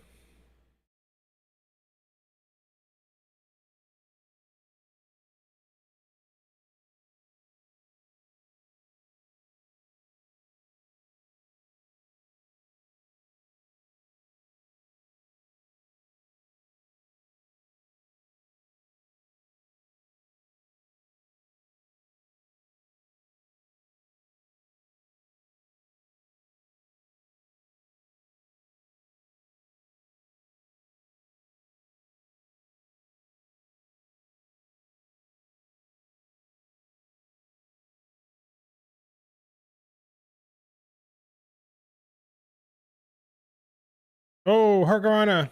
Oh, Hurricanrana.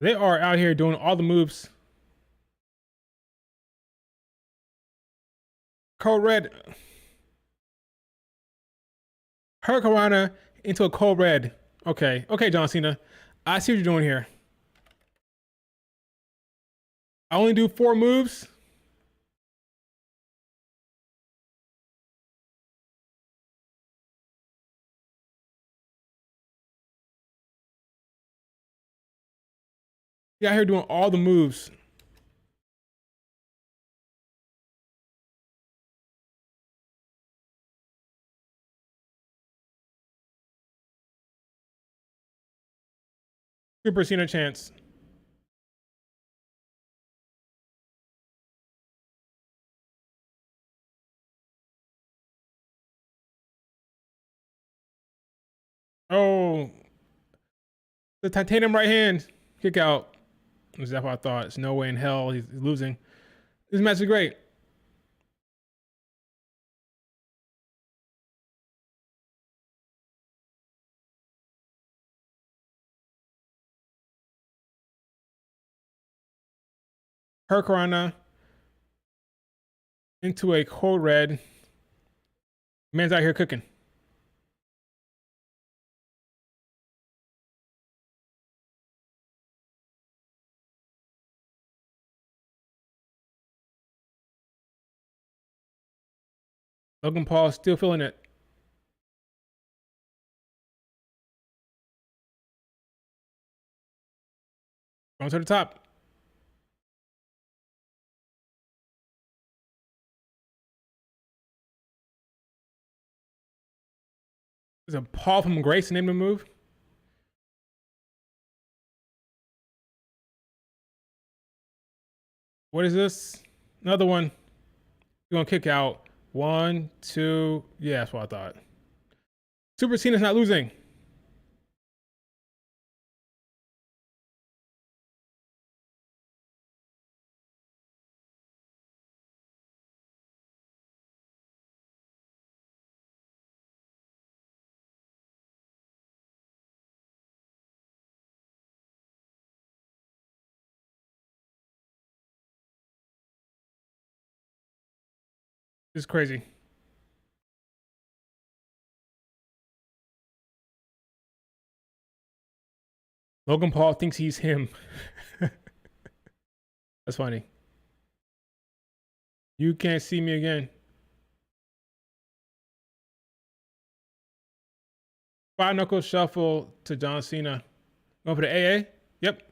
They are out here doing all the moves. Code red. Hurricanrana into a cold red. Okay, John Cena. I see what you're doing here. I only do 4 moves. Yeah, out here doing all the moves. Super Cena chance. Oh, the titanium right hand. Kick out. That's what I thought. There's no way in hell he's losing. This match is great. Hurricanrana into a cold red. Man's out here cooking. Logan Paul still feeling it. Going to the top. Is a Paul from Grace name the move? What is this? Another one. You're gonna kick out. 1, 2. Yeah, that's what I thought. Super Cena's not losing. It's crazy. Logan Paul thinks he's him. That's funny. You can't see me again. Five knuckle shuffle to John Cena. Going for the AA? Yep.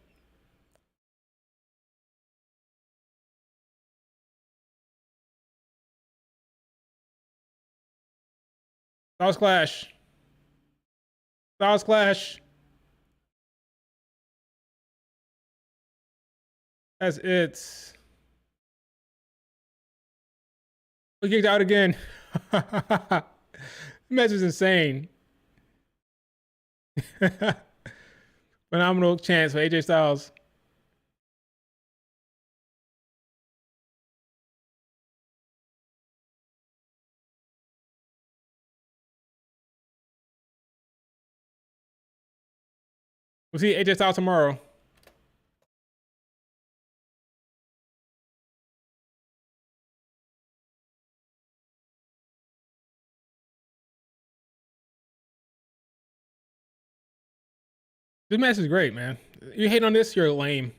Styles Clash. Styles Clash. That's it. We kicked out again. This match is insane. Phenomenal chance for AJ Styles. We'll see AJ Styles tomorrow. This match is great, man. You hate on this, you're lame.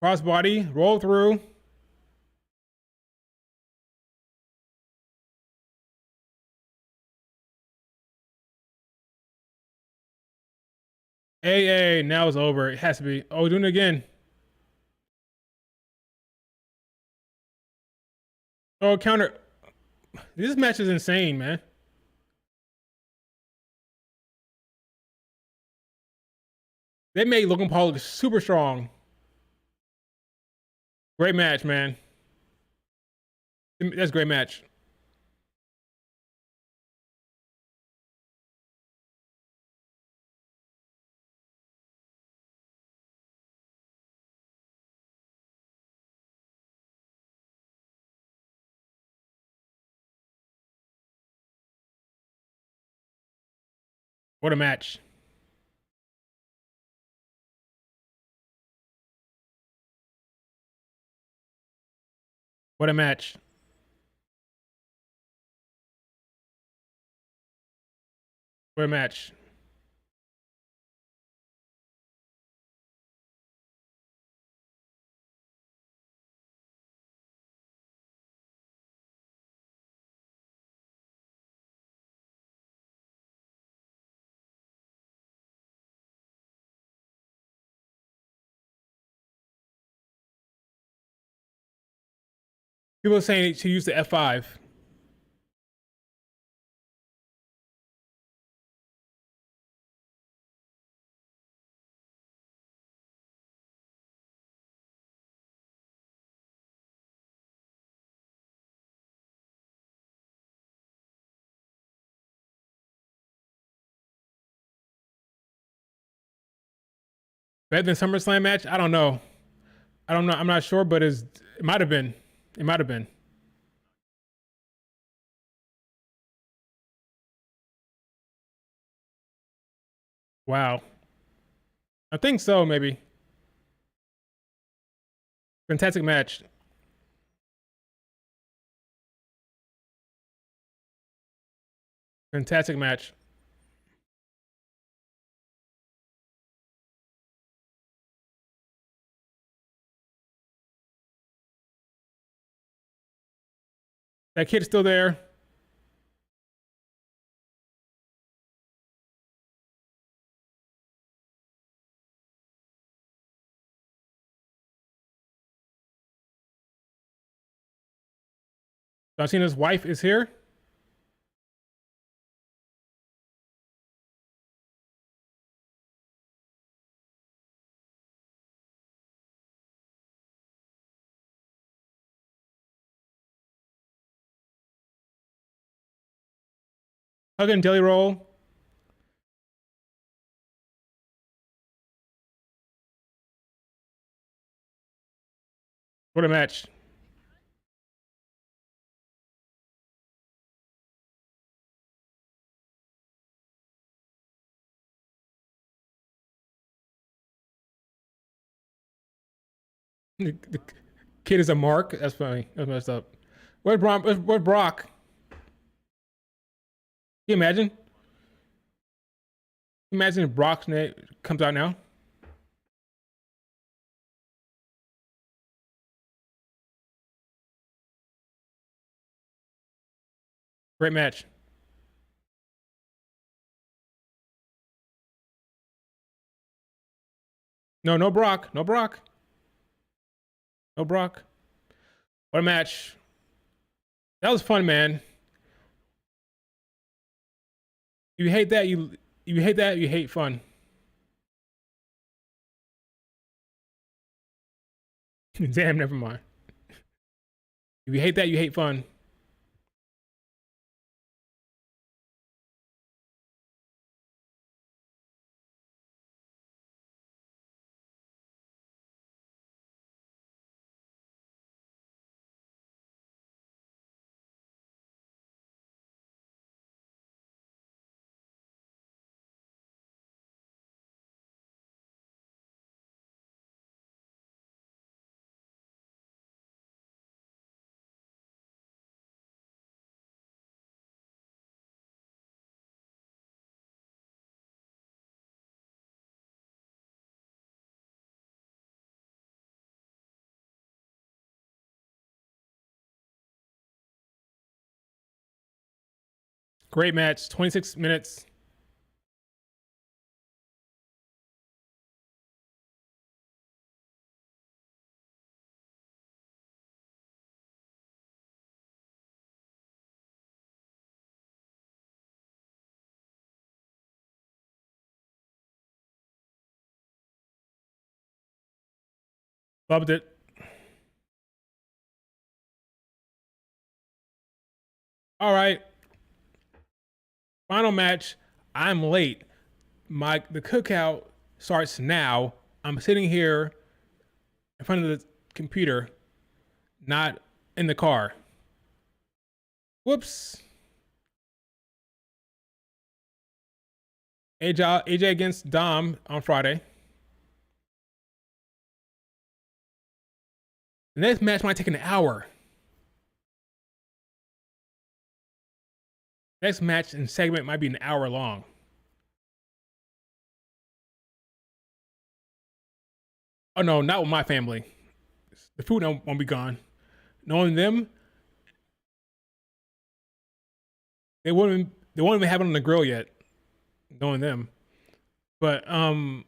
Crossbody, roll through. AA, now it's over. It has to be. Oh, doing it again. Oh, counter. This match is insane, man. They made Logan Paul look super strong. Great match, man. That's a great match. What a match. What a match. What a match. People are saying to use the F5. Better than SummerSlam match? I don't know. I don't know. I'm not sure, but it might have been. It might have been. Wow. I think so, maybe. Fantastic match. Fantastic match. That kid's still there. John Cena's wife is here. Hugging jelly roll. What a match. The kid is a mark. That's funny. That's messed up. Where's Brock? Where's Brock? Can you imagine? Imagine if Brock's name comes out now. Great match. No, no Brock. No Brock. No Brock. What a match. That was fun, man. You hate that, you hate that, you hate fun. Damn, never mind. If you hate that, you hate fun. Great match. 26 minutes. Loved it. All right. Final match. I'm late. The cookout starts now. I'm sitting here in front of the computer, not in the car. Whoops. AJ against Dom on Friday. The next match might take an hour. Next match and segment might be an hour long. Oh no, not with my family. The food won't be gone. Knowing them, they won't even have it on the grill yet. Knowing them, but I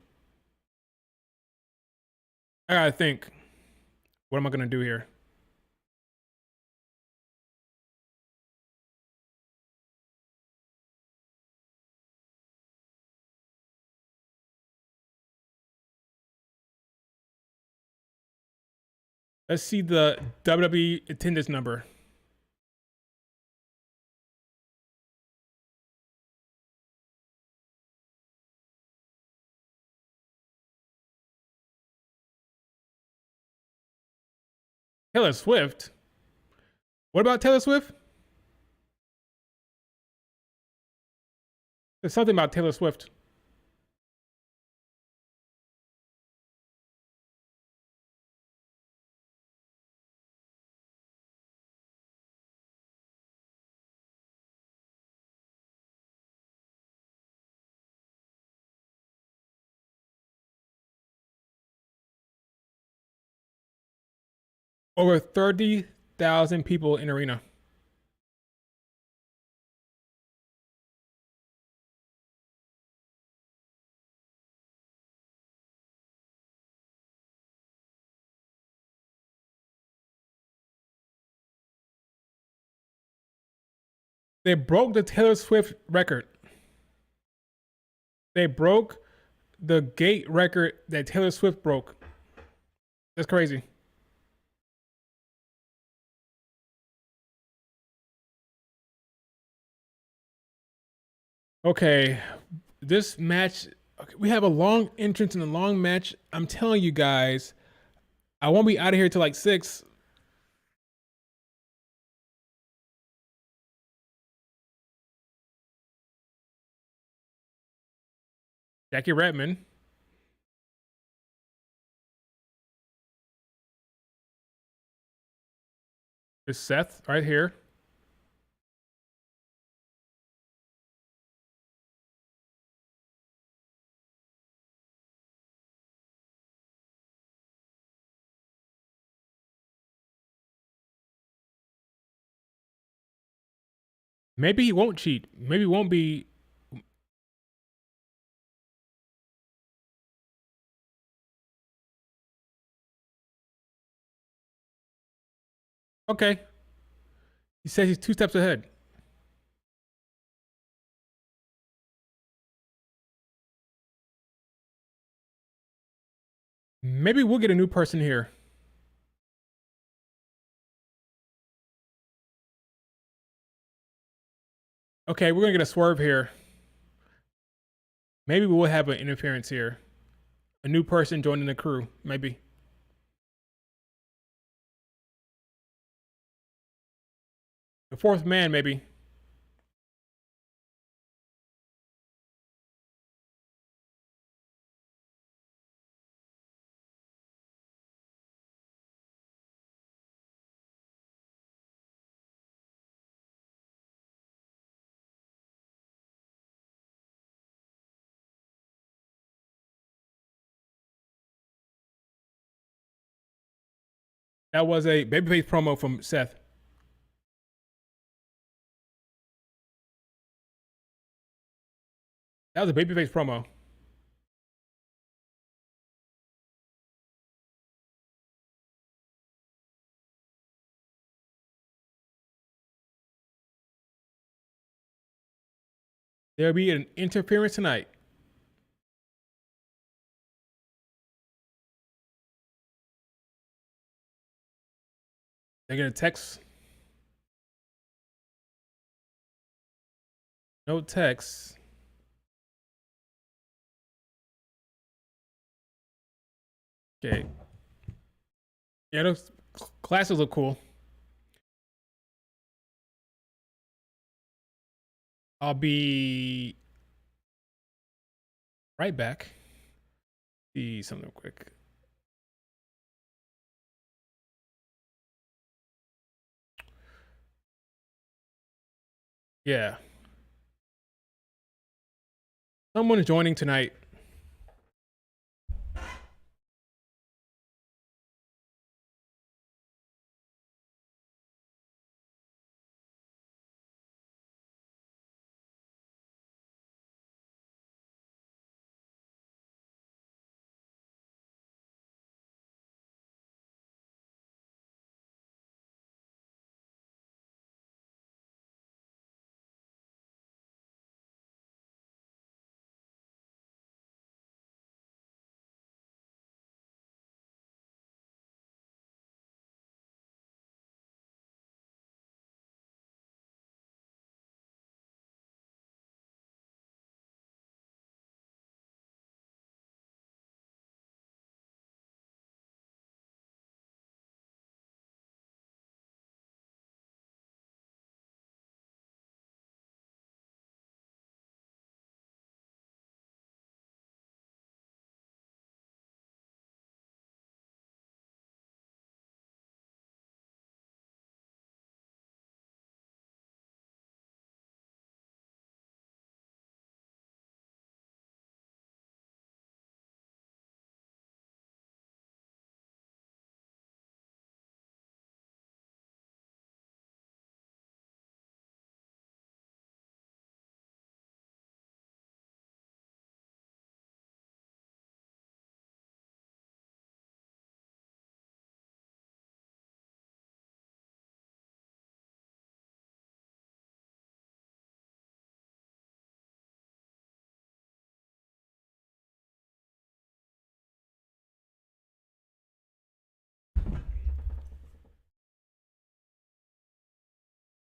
gotta think. What am I gonna do here? Let's see the WWE attendance number. Taylor Swift. What about Taylor Swift? There's something about Taylor Swift. Over 30,000 people in arena. They broke the Taylor Swift record. They broke the gate record that Taylor Swift broke. That's crazy. Okay, this match. Okay, we have a long entrance and a long match. I'm telling you guys, I won't be out of here till like 6. Jackie Redmond. Is Seth right here? Maybe he won't cheat. Maybe he won't be. Okay. He says he's 2 steps ahead. Maybe we'll get a new person here. Okay, we're gonna get a swerve here. Maybe we'll have an interference here. A new person joining the crew. Maybe. The fourth man, maybe. That was a babyface promo from Seth. That was a babyface promo. There'll be an interference tonight. They're gonna text. No text. Okay. Yeah, those classes look cool. I'll be right back. See something real quick. Yeah. Someone is joining tonight.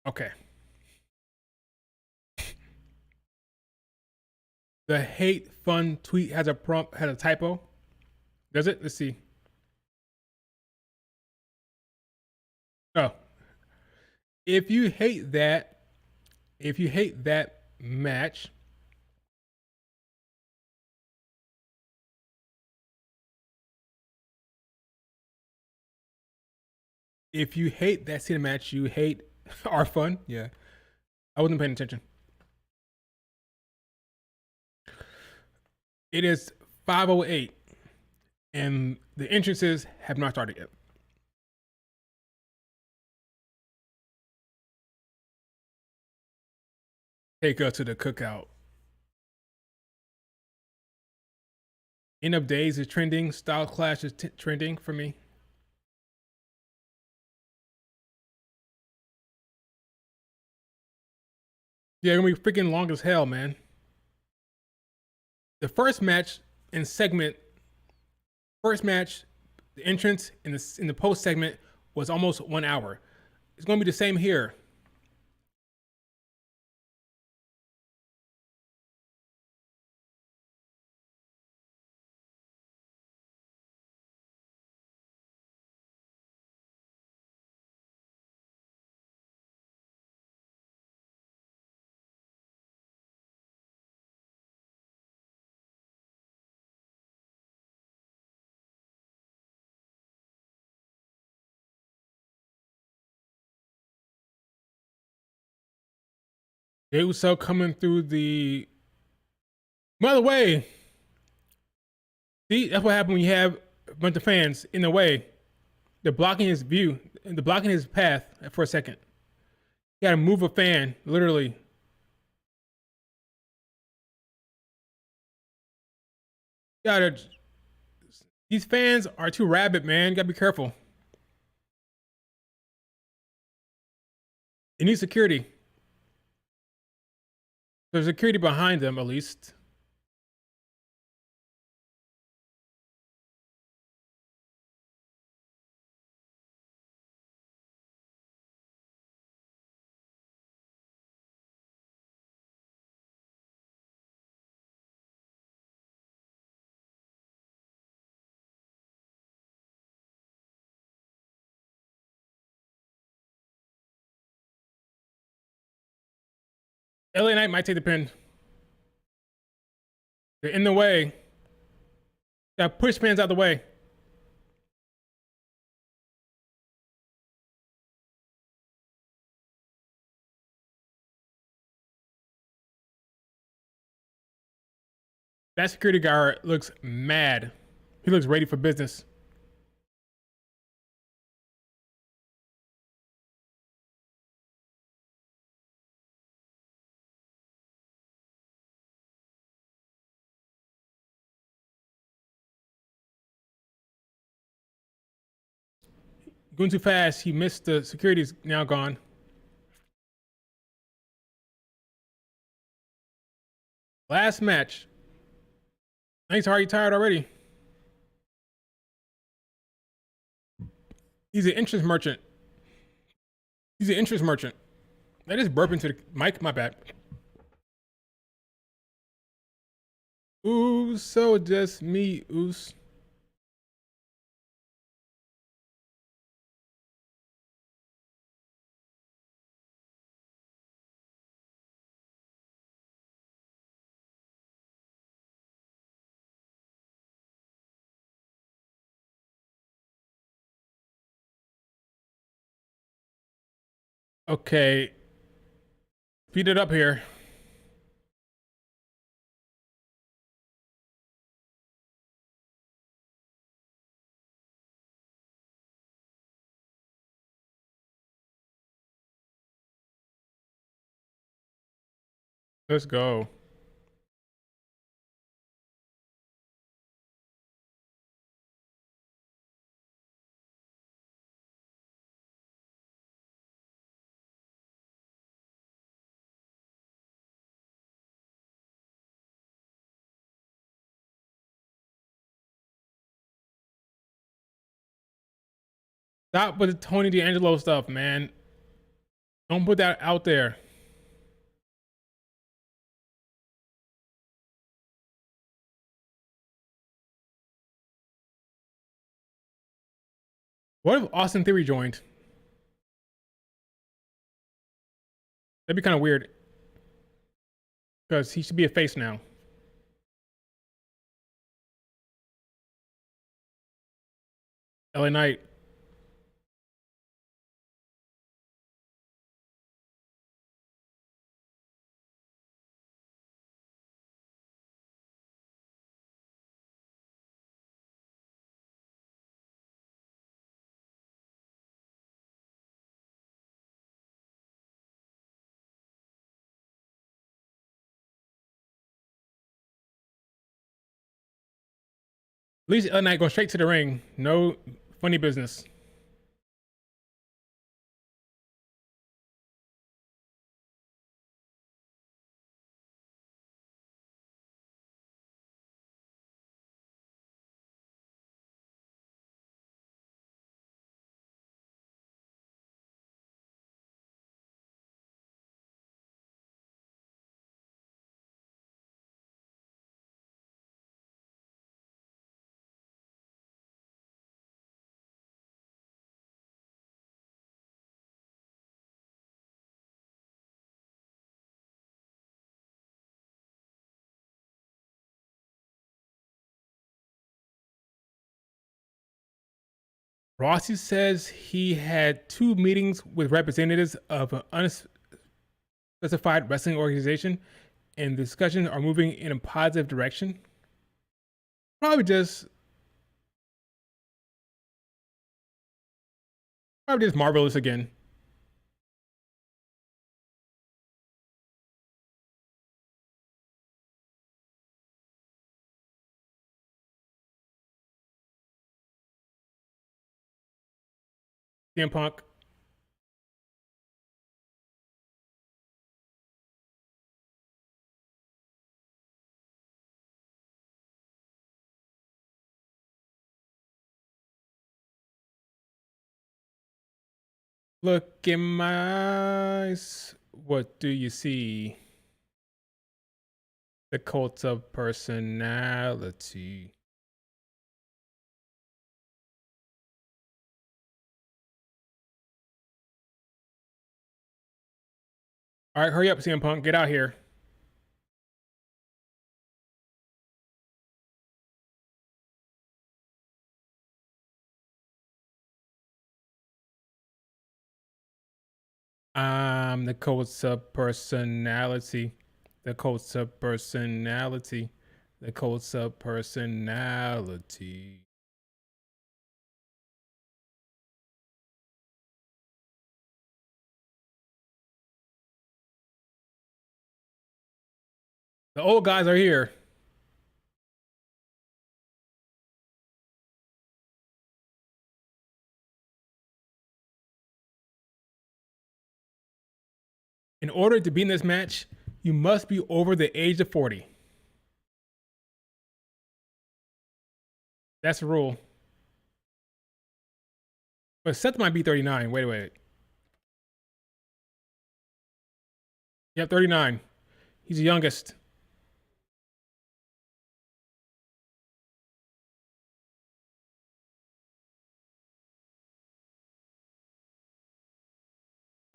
Okay. The hate fun tweet has a typo. Does it? Let's see. Oh, if you hate that, match, if you hate that Cena match, you hate our fun. Yeah, I wasn't paying attention. It is 5:08, and the entrances have not started yet. Take us to the cookout. End of days is trending. Style Clash is trending for me. Yeah, gonna be freaking long as hell, man. The first match and segment, the entrance in the post segment was almost 1 hour. It's gonna be the same here. Jey Uso coming through the. By the way, see, that's what happened when you have a bunch of fans in the way. They're blocking his view, they're blocking his path for a second. You gotta move a fan, literally. You gotta. These fans are too rabid, man. You gotta be careful. You need security. There's security behind them, at least. LA Knight might take the pin. They're in the way. Gotta push fans out of the way. That security guard looks mad. He looks ready for business. Going too fast. He missed the security's now gone. Last match. He's already tired already. He's an interest merchant. That is burping to the mic. My bad. Ooh, so just me, Oos. Okay. Speed it up here. Let's go. Stop with the Tony D'Angelo stuff, man. Don't put that out there. What if Austin Theory joined? That'd be kind of weird. Because he should be a face now. LA Knight. At least LA Knight going straight to the ring. No funny business. Rossi says he had 2 meetings with representatives of an unspecified wrestling organization, and discussions are moving in a positive direction. Probably just, Marvelous again. CM Punk. Look in my eyes. What do you see? The cult of personality. All right, hurry up, CM Punk. Get out here. The cult of personality. The cult of personality. The cult of personality. The old guys are here. In order to be in this match, you must be over the age of 40. That's the rule. But Seth might be 39. Wait. Yep, 39. He's the youngest.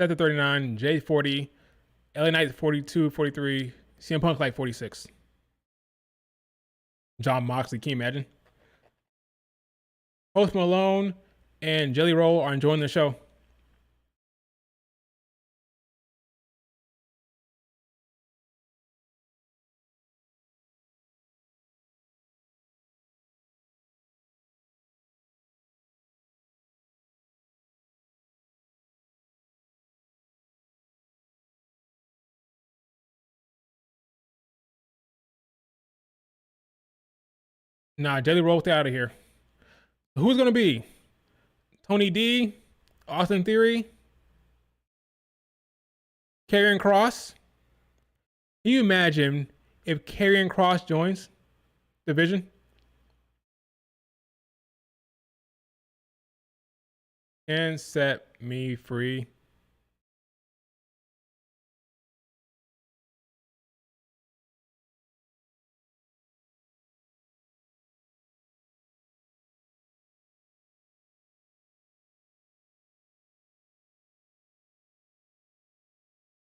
Seth at 39, Jay 40, LA Knight 42, 43, CM Punk like 46. John Moxley, can you imagine? Post Malone and Jelly Roll are enjoying the show. Nah, Jelly Roll, stay out of here. Who's gonna be? Tony D, Austin Theory, Karrion Kross. Can you imagine if Karrion Kross joins division? And set me free.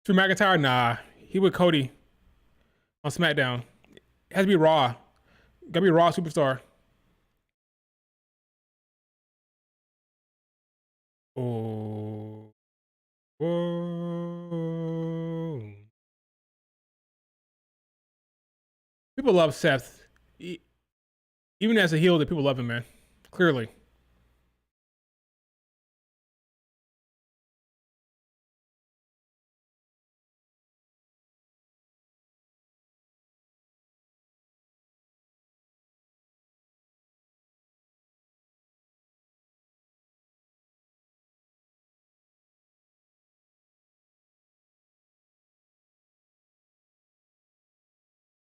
Drew McIntyre, nah. He with Cody on SmackDown. It has to be Raw. Gotta be Raw superstar. Oh. Whoa. People love Seth. Even as a heel, that people love him, man. Clearly.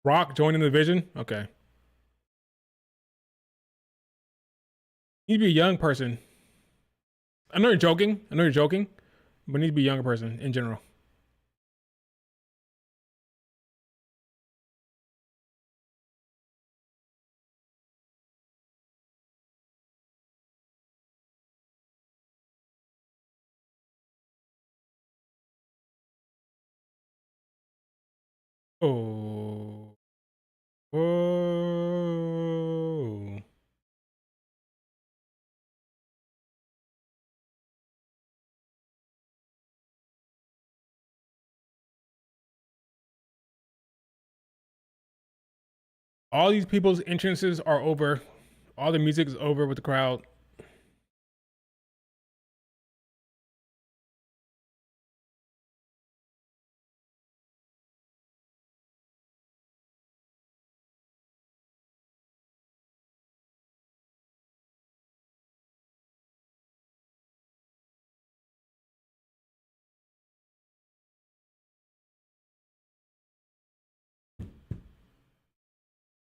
Rock joining the division? Okay. You need to be a young person. I know you're joking. But need to be a younger person in general. Oh. Whoa. All these people's entrances are over. All the music is over with the crowd.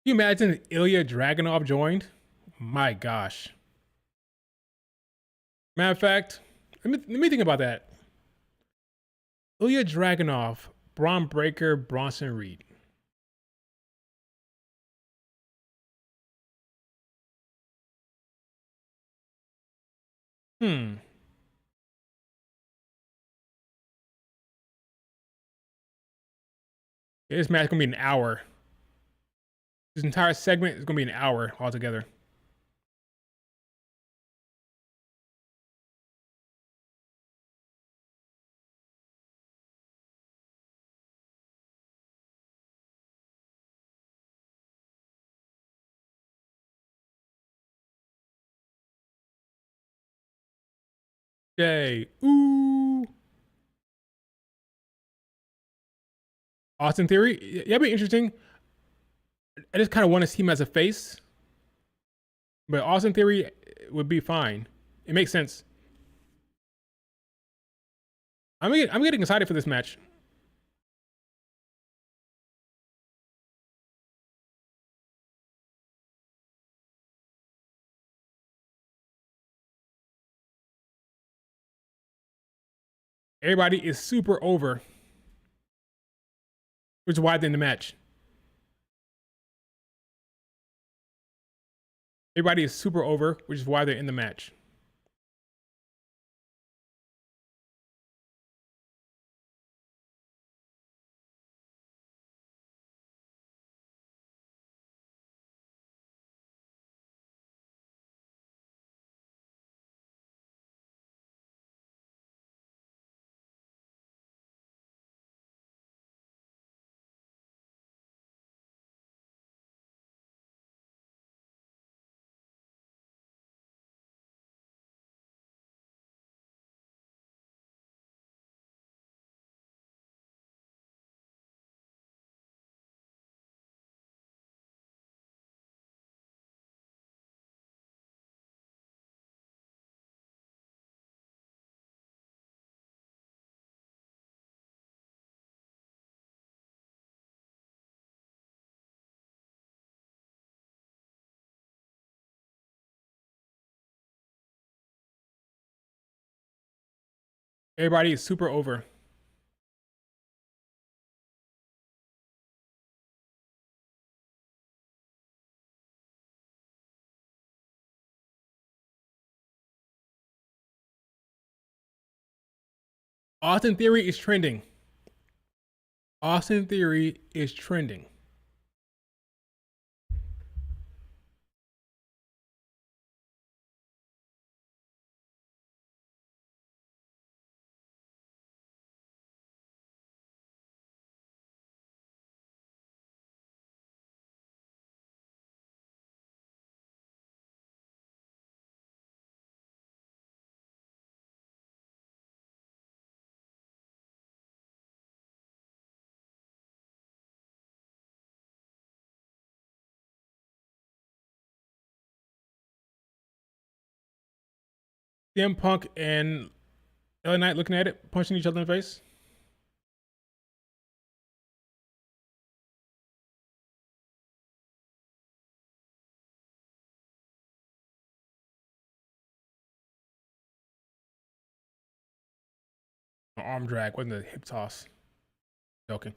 Can you imagine Ilya Dragunov joined? My gosh. Matter of fact, let me think about that. Ilya Dragunov, Braun Breaker, Bronson Reed. Hmm. This match is gonna be an hour. This entire segment is gonna be an hour altogether. Yay. Ooh. Austin Theory? Yeah, that'd be interesting. I just kind of want to see him as a face, but Austin Theory would be fine. It makes sense. I'm getting excited for this match. Everybody is super over, which is why they're in the match. Everybody is super over, which is why they're in the match. Everybody is super over. Austin Theory is trending. Austin Theory is trending. CM Punk and LA Knight looking at it, punching each other in the face. Arm drag, wasn't a hip toss. Joking.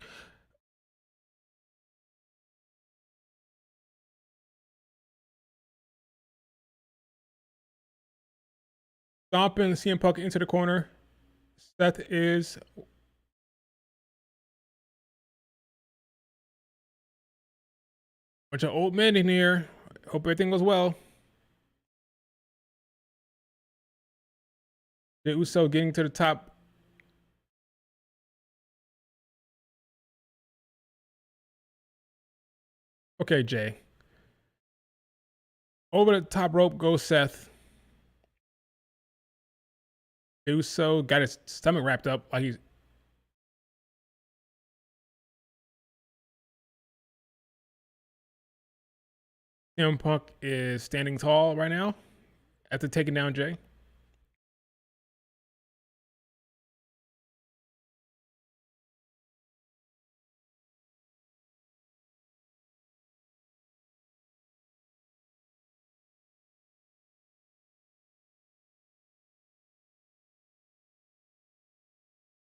Stomping CM Punk into the corner. Seth is bunch of old men in here. Hope everything goes well. The Uso getting to the top. Okay, Jay. Over the top rope goes Seth. The Uso got his stomach wrapped up like he's. CM Punk is standing tall right now after taking down Jay.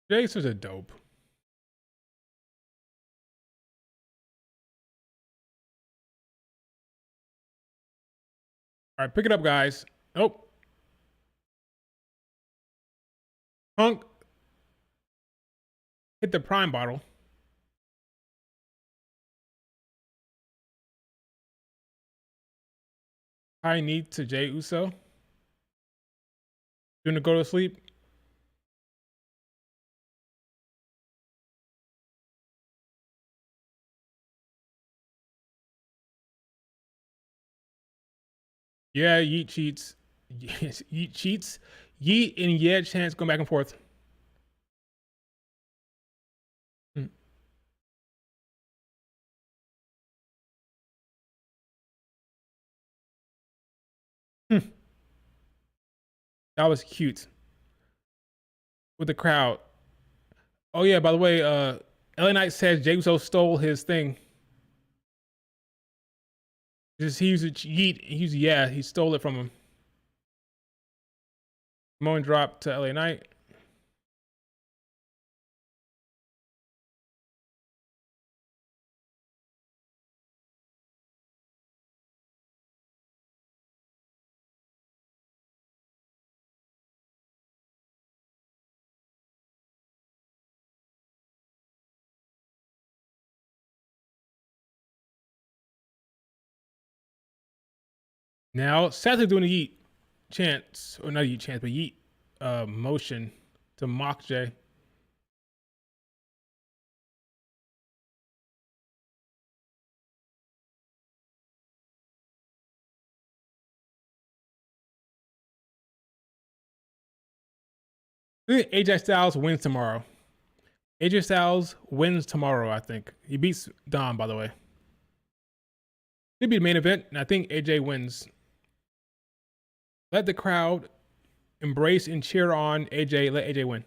Jay's such a dope. All right, pick it up, guys. Oh. Punk hit the prime bottle. High knee to Jay Uso. Doing to go to sleep. Yeah, Yeet cheats. Yeet cheats. Yeet and yeah chance going back and forth. That was cute. With the crowd. Oh yeah, by the way, LA Knight says Jay Uso stole his thing. Just he used a yeet. He stole it from him. Samoan drop to LA Knight. Now Seth is doing a yeet chance, or not yeet chance, but yeet motion to mock Jay. I think AJ Styles wins tomorrow. AJ Styles wins tomorrow, I think. He beats Dom, by the way. Should be the main event, and I think AJ wins. Let the crowd embrace and cheer on AJ. Let AJ win.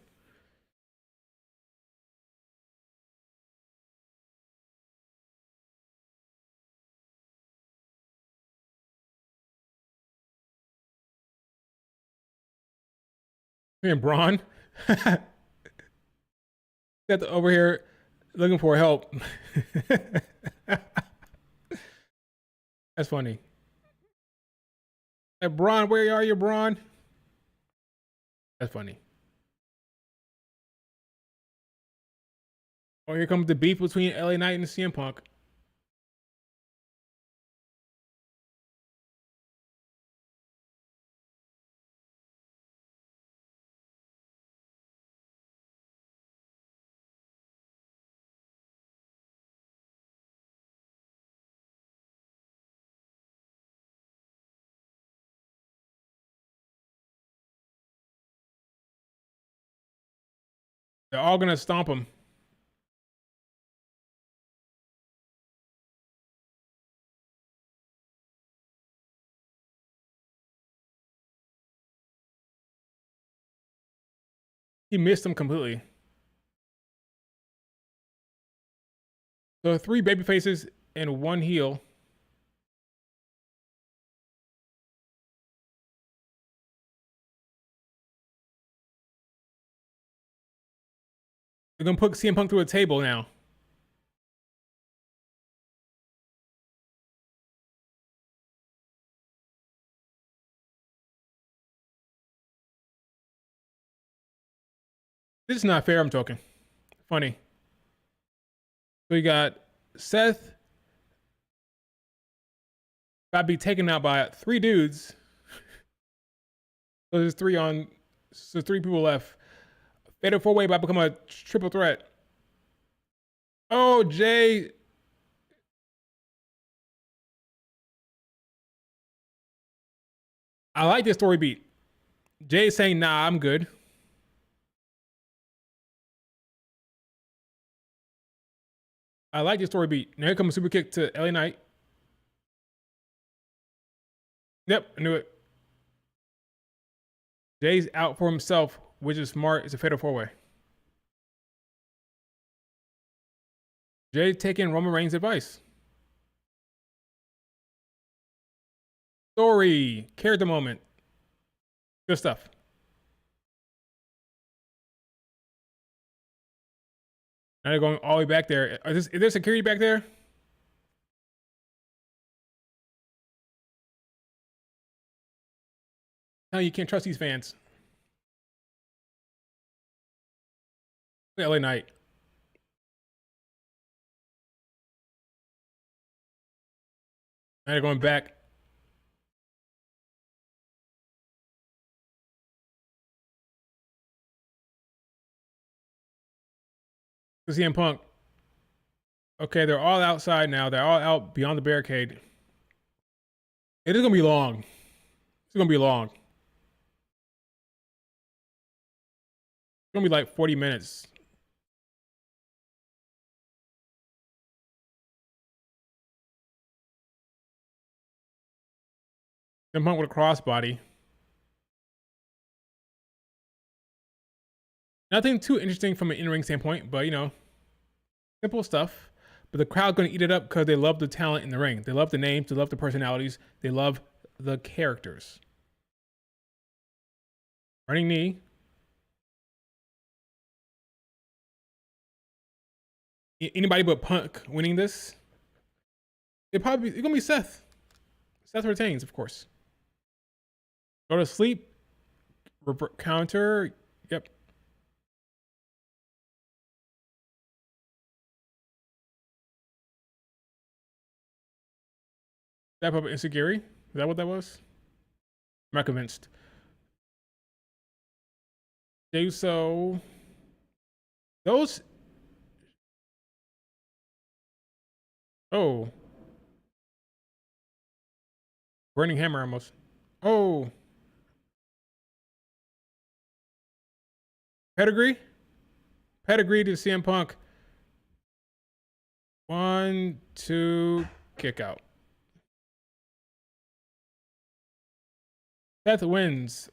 And Braun. Seth over here looking for help. That's funny. Hey, Braun, where are you, Braun? That's funny. Oh, here comes the beef between LA Knight and CM Punk. They're all gonna stomp him. He missed him completely. So 3 baby faces and 1 heel. They're gonna put CM Punk through a table now. This is not fair, I'm talking. Funny. So you got Seth about to be taken out by 3 dudes. So there's 3 people left. Fatal 4-way about to become a triple threat. Oh, Jay. I like this story beat. Jay saying, nah, I'm good. I like this story beat. Now here comes a super kick to LA Knight. Yep, I knew it. Jay's out for himself, which is smart. It's a fatal 4-way. Jay taking Roman Reigns' advice. Story. Character moment. Good stuff. Now they're going all the way back there. Is there security back there? No, you can't trust these fans. LA Knight. Now they're going back. To CM Punk. Okay, they're all outside now. They're all out beyond the barricade. It is gonna be long. It's gonna be long. It's gonna be like 40 minutes. CM Punk with a crossbody. Nothing too interesting from an in-ring standpoint, but you know, simple stuff. But the crowd gonna eat it up because they love the talent in the ring. They love the names. They love the personalities. They love the characters. Running knee. Anybody but Punk winning this? It's gonna be Seth. Seth retains, of course. Go to sleep. Counter. Yep. Step up insecurity. Is that what that was? I'm not convinced. Do so. Those. Oh. Burning hammer almost. Oh. Pedigree. Pedigree to CM Punk. 1, 2, kick out. Seth wins.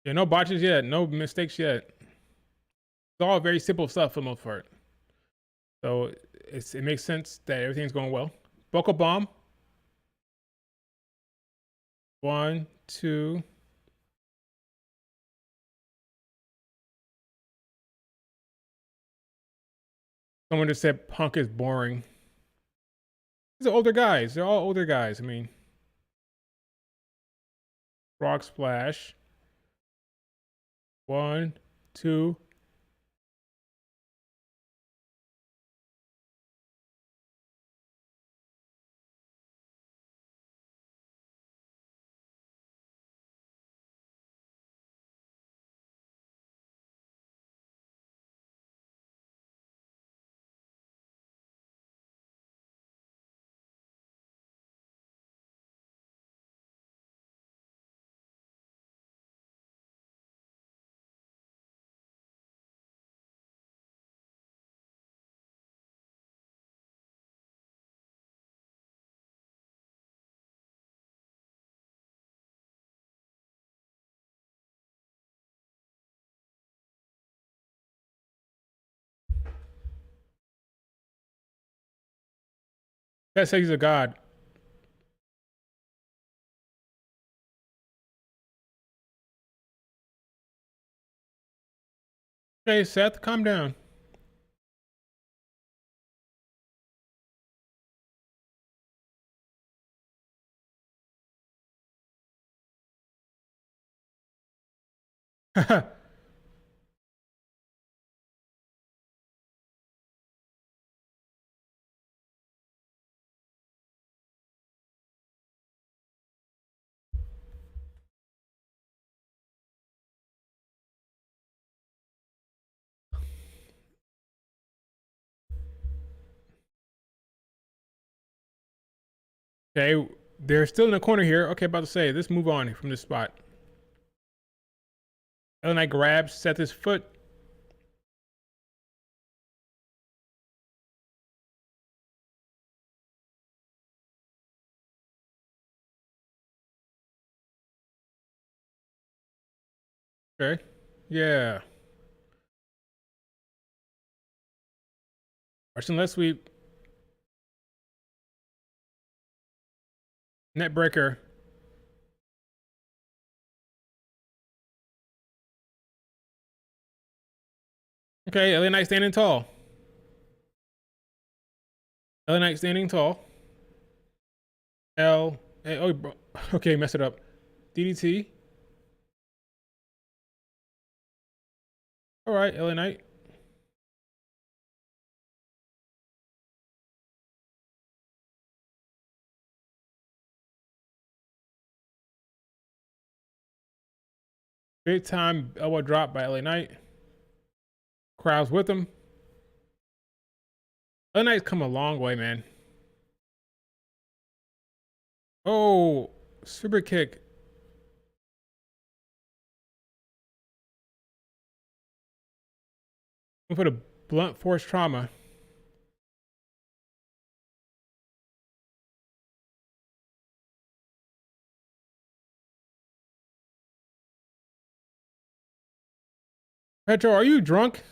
Yeah, no botches yet. No mistakes yet. It's all very simple stuff for the most part. So it makes sense that everything's going well. Buckle bomb. 1, 2. Someone just said Punk is boring. These are older guys. They're all older guys. I mean, Rock Splash. 1, 2. That says he's a god. Okay, Seth, calm down. Okay, they're still in the corner here. Okay, about to say, let's move on from this spot. LA Knight grabs Seth's foot. Okay, yeah. Russian leg sweep. Net breaker. Okay, LA Knight standing tall. LA Knight standing tall. Oh, okay, mess it up. DDT. All right, LA Knight. Big time elbow drop by LA Knight. Crowds with him. LA Knight's come a long way, man. Oh, super kick. For the blunt force trauma. Petro, are you drunk?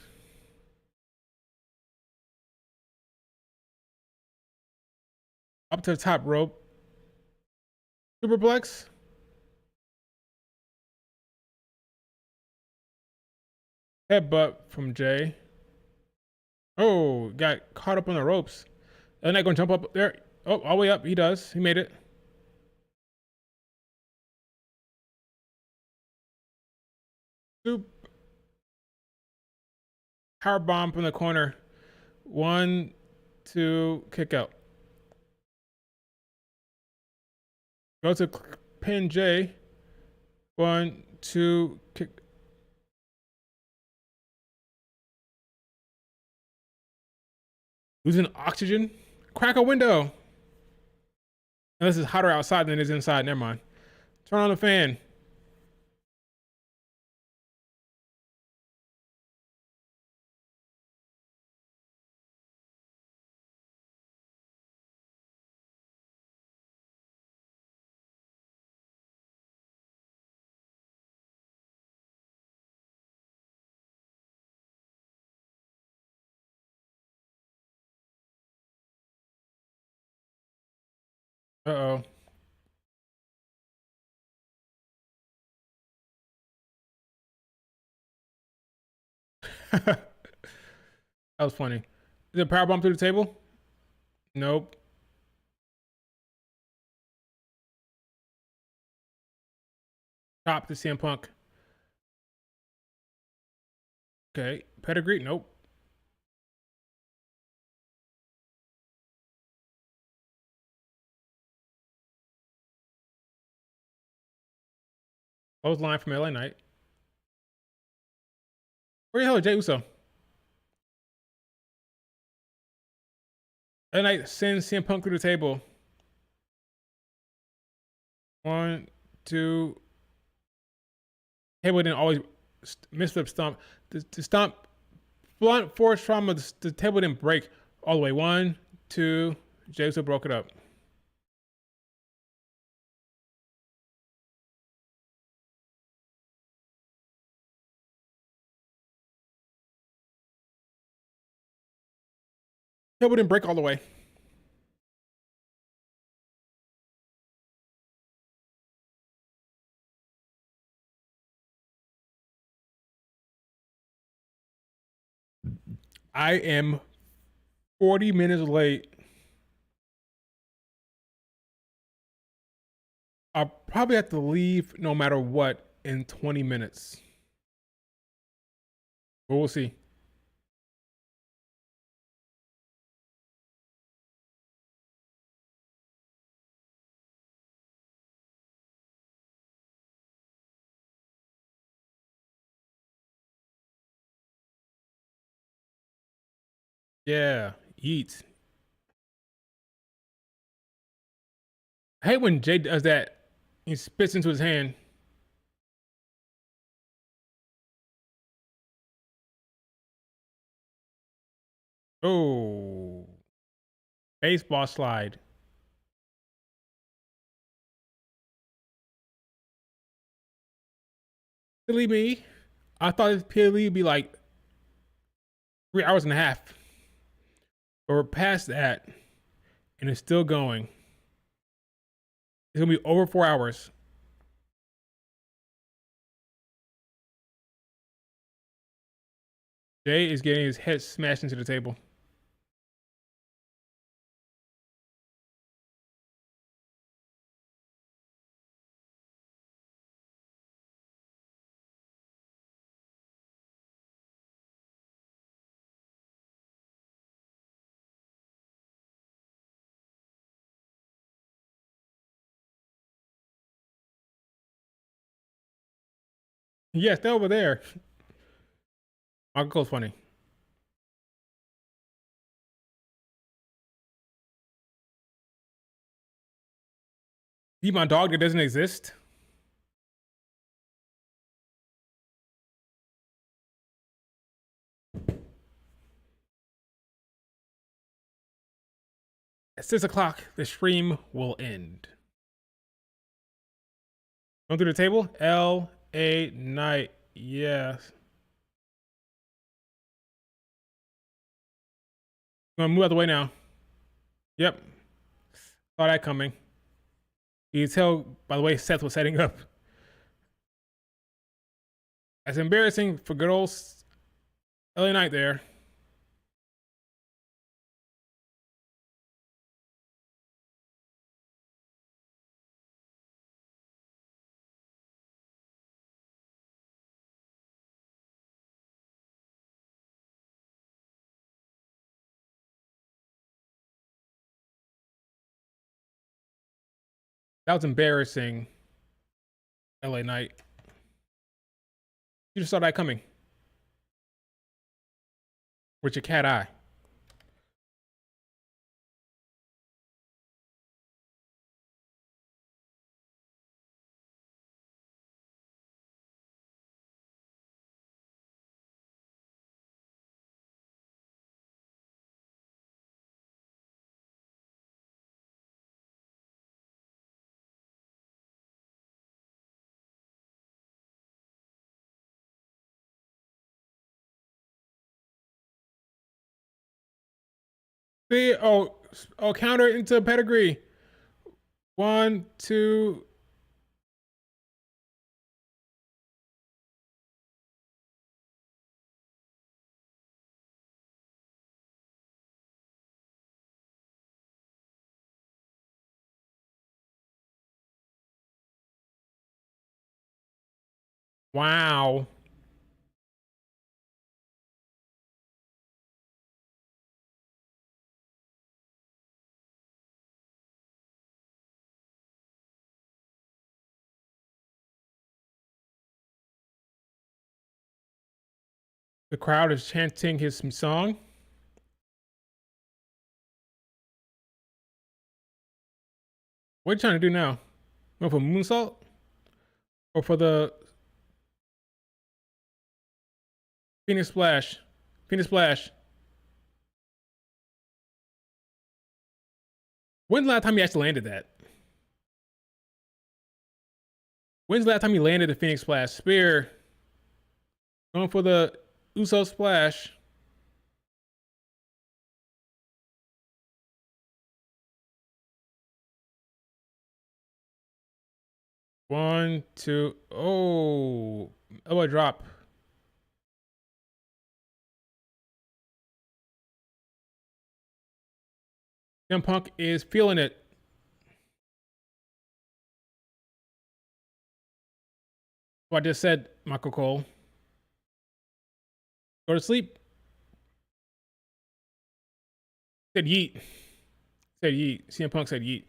Up to the top rope. Superplex. Headbutt from Jay. Oh, got caught up on the ropes. LA Knight gonna jump up there. Oh, all the way up. He does. He made it. Soup. Power bomb from the corner. 1, 2, kick out. Go to pin J. 1, 2, kick. Losing oxygen. Crack a window. And this is hotter outside than it is inside. Never mind. Turn on the fan. Uh-oh. That was funny. Is it a power bomb through the table? Nope. Top to CM Punk. Okay. Pedigree? Nope. Close line from LA Knight. Where the hell is Jey Uso? LA Knight sends CM Punk through the table. 1, 2. Table didn't always misflip stomp. The stomp blunt force trauma. The table didn't break all the way. 1, 2. Jey Uso broke it up. Table didn't break all the way. I am 40 minutes late. I'll probably have to leave no matter what in 20 minutes. But we'll see. Yeah, eat. I hate when Jay does that. He spits into his hand. Oh, baseball slide. Silly me. I thought this PLE would be like 3 hours and a half. But we're past that. And it's still going. It's gonna be over 4 hours. Jay is getting his head smashed into the table. Yes, they're over there. Michael Cole's funny. Be my dog that doesn't exist. At 6 o'clock, the stream will end. Going through the table? LA Knight. Yes. I'm gonna move out the way now. Yep. Saw that coming. You can tell by the way Seth was setting up. That's embarrassing for good old LA Knight there. That was embarrassing. LA Knight. You just saw that coming. With your cat eye. See, oh, counter into pedigree. 1, 2. Wow. The crowd is chanting his song. What are you trying to do now? Go for moonsault? Or for the Phoenix Splash? Phoenix Splash. When's the last time you actually landed that? When's the last time you landed the Phoenix Splash? Spear. Going for the Uso Splash. One, two. Oh, elbow drop. CM Punk is feeling it. What I just said, Michael Cole. Go to sleep. Said yeet. Said yeet. CM Punk said yeet.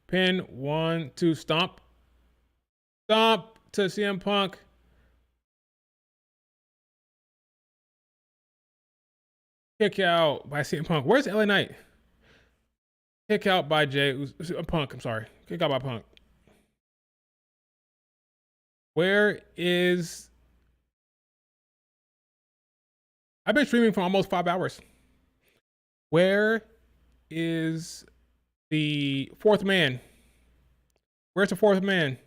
Pin, 1, 2, stomp. Stomp to CM Punk. Kick out by CM Punk. Where's LA Knight? Kick out by Punk. I'm sorry. Kick out by Punk. Where is... I've been streaming for almost 5 hours. Where is the fourth man? Where's the fourth man?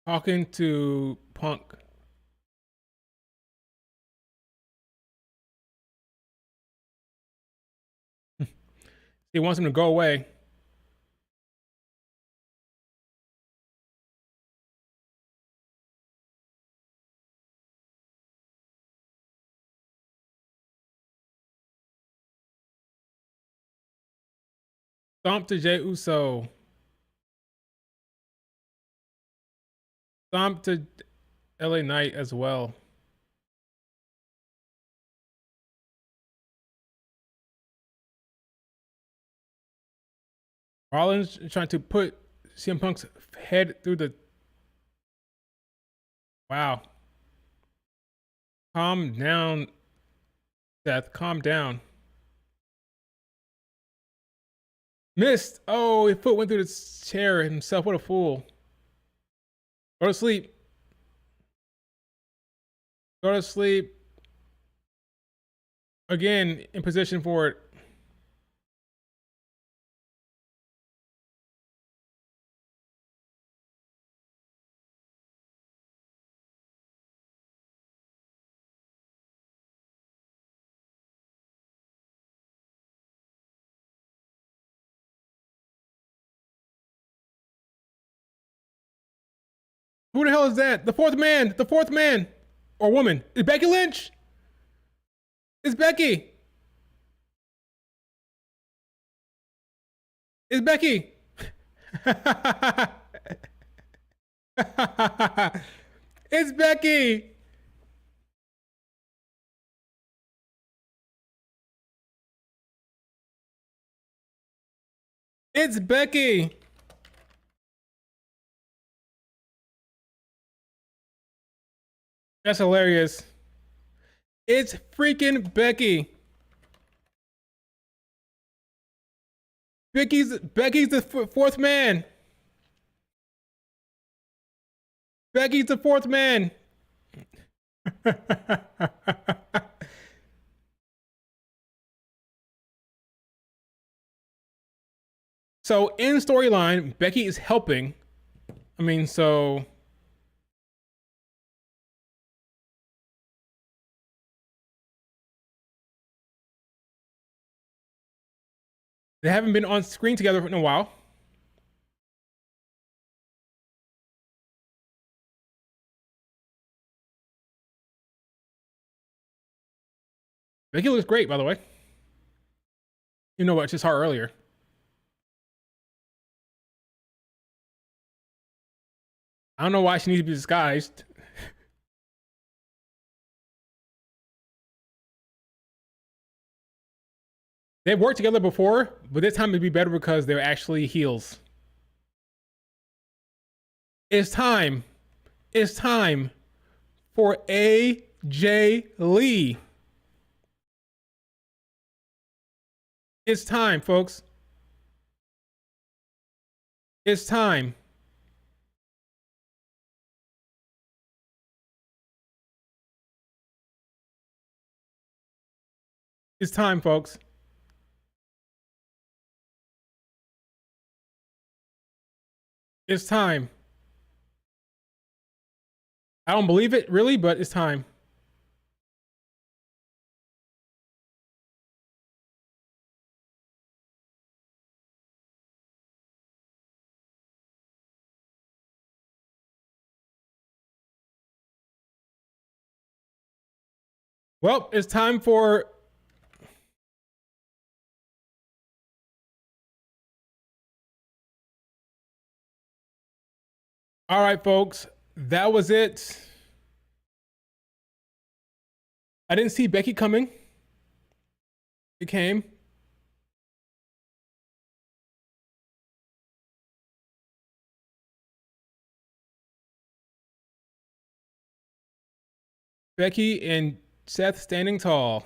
Talking to Punk. He wants him to go away. Stomp to Jey Uso. Stomp to LA Knight as well. Rollins trying to put CM Punk's head through the... Wow. Calm down, Seth. Calm down. Missed. Oh, his foot went through the chair himself. What a fool. Go to sleep. Go to sleep. Again, in position for it. Who the hell is that? The fourth man. The fourth man. Or woman. Is Becky Lynch? It's Becky. It's Becky. It's Becky. It's Becky. That's hilarious. It's freaking Becky. Becky's the fourth man. Becky's the fourth man. So in storyline, Becky is helping. I mean, so they haven't been on screen together in a while. Becky looks great, by the way. You know what? Just saw her earlier. I don't know why she needs to be disguised. They've worked together before, but this time it'd be better because they're actually heels. It's time. It's time for AJ Lee. It's time, folks. It's time. It's time, folks. It's time. I don't believe it, really, but it's time. Well, it's time for... All right, folks. That was it. I didn't see Becky coming. It came. Becky and Seth standing tall.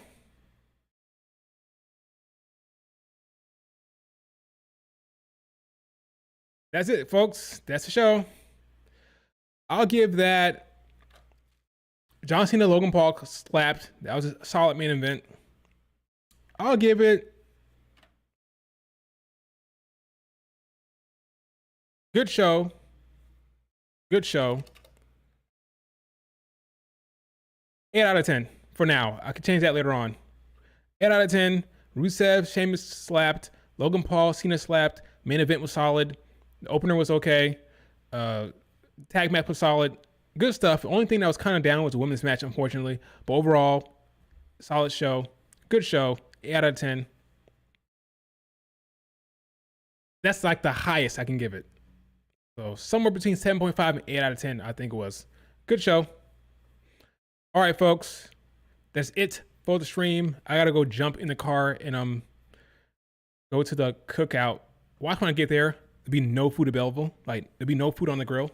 That's it, folks. That's the show. I'll give that John Cena Logan Paul slapped. That was a solid main event. I'll give it good show. Good show. 8 out of 10 for now. I could change that later on. 8 out of 10. Rusev, Sheamus slapped. Logan Paul, Cena slapped. Main event was solid. The opener was okay. Tag match was solid. Good stuff. The only thing that was kind of down was the women's match, unfortunately. But overall, solid show. Good show. 8 out of 10. That's like the highest I can give it. So somewhere between 7.5 and 8 out of 10, I think it was. Good show. All right, folks. That's it for the stream. I got to go jump in the car and go to the cookout. Watch when I get there. There'll be no food available. Like, there'll be no food on the grill.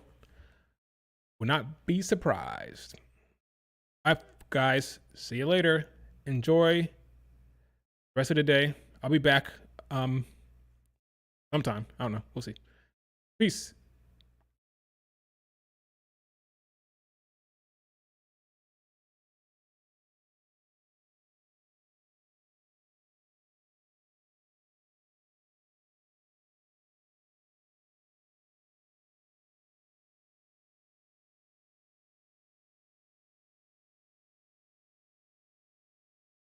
Will not be surprised. All right, guys. See you later. Enjoy the rest of the day. I'll be back sometime. I don't know. We'll see. Peace.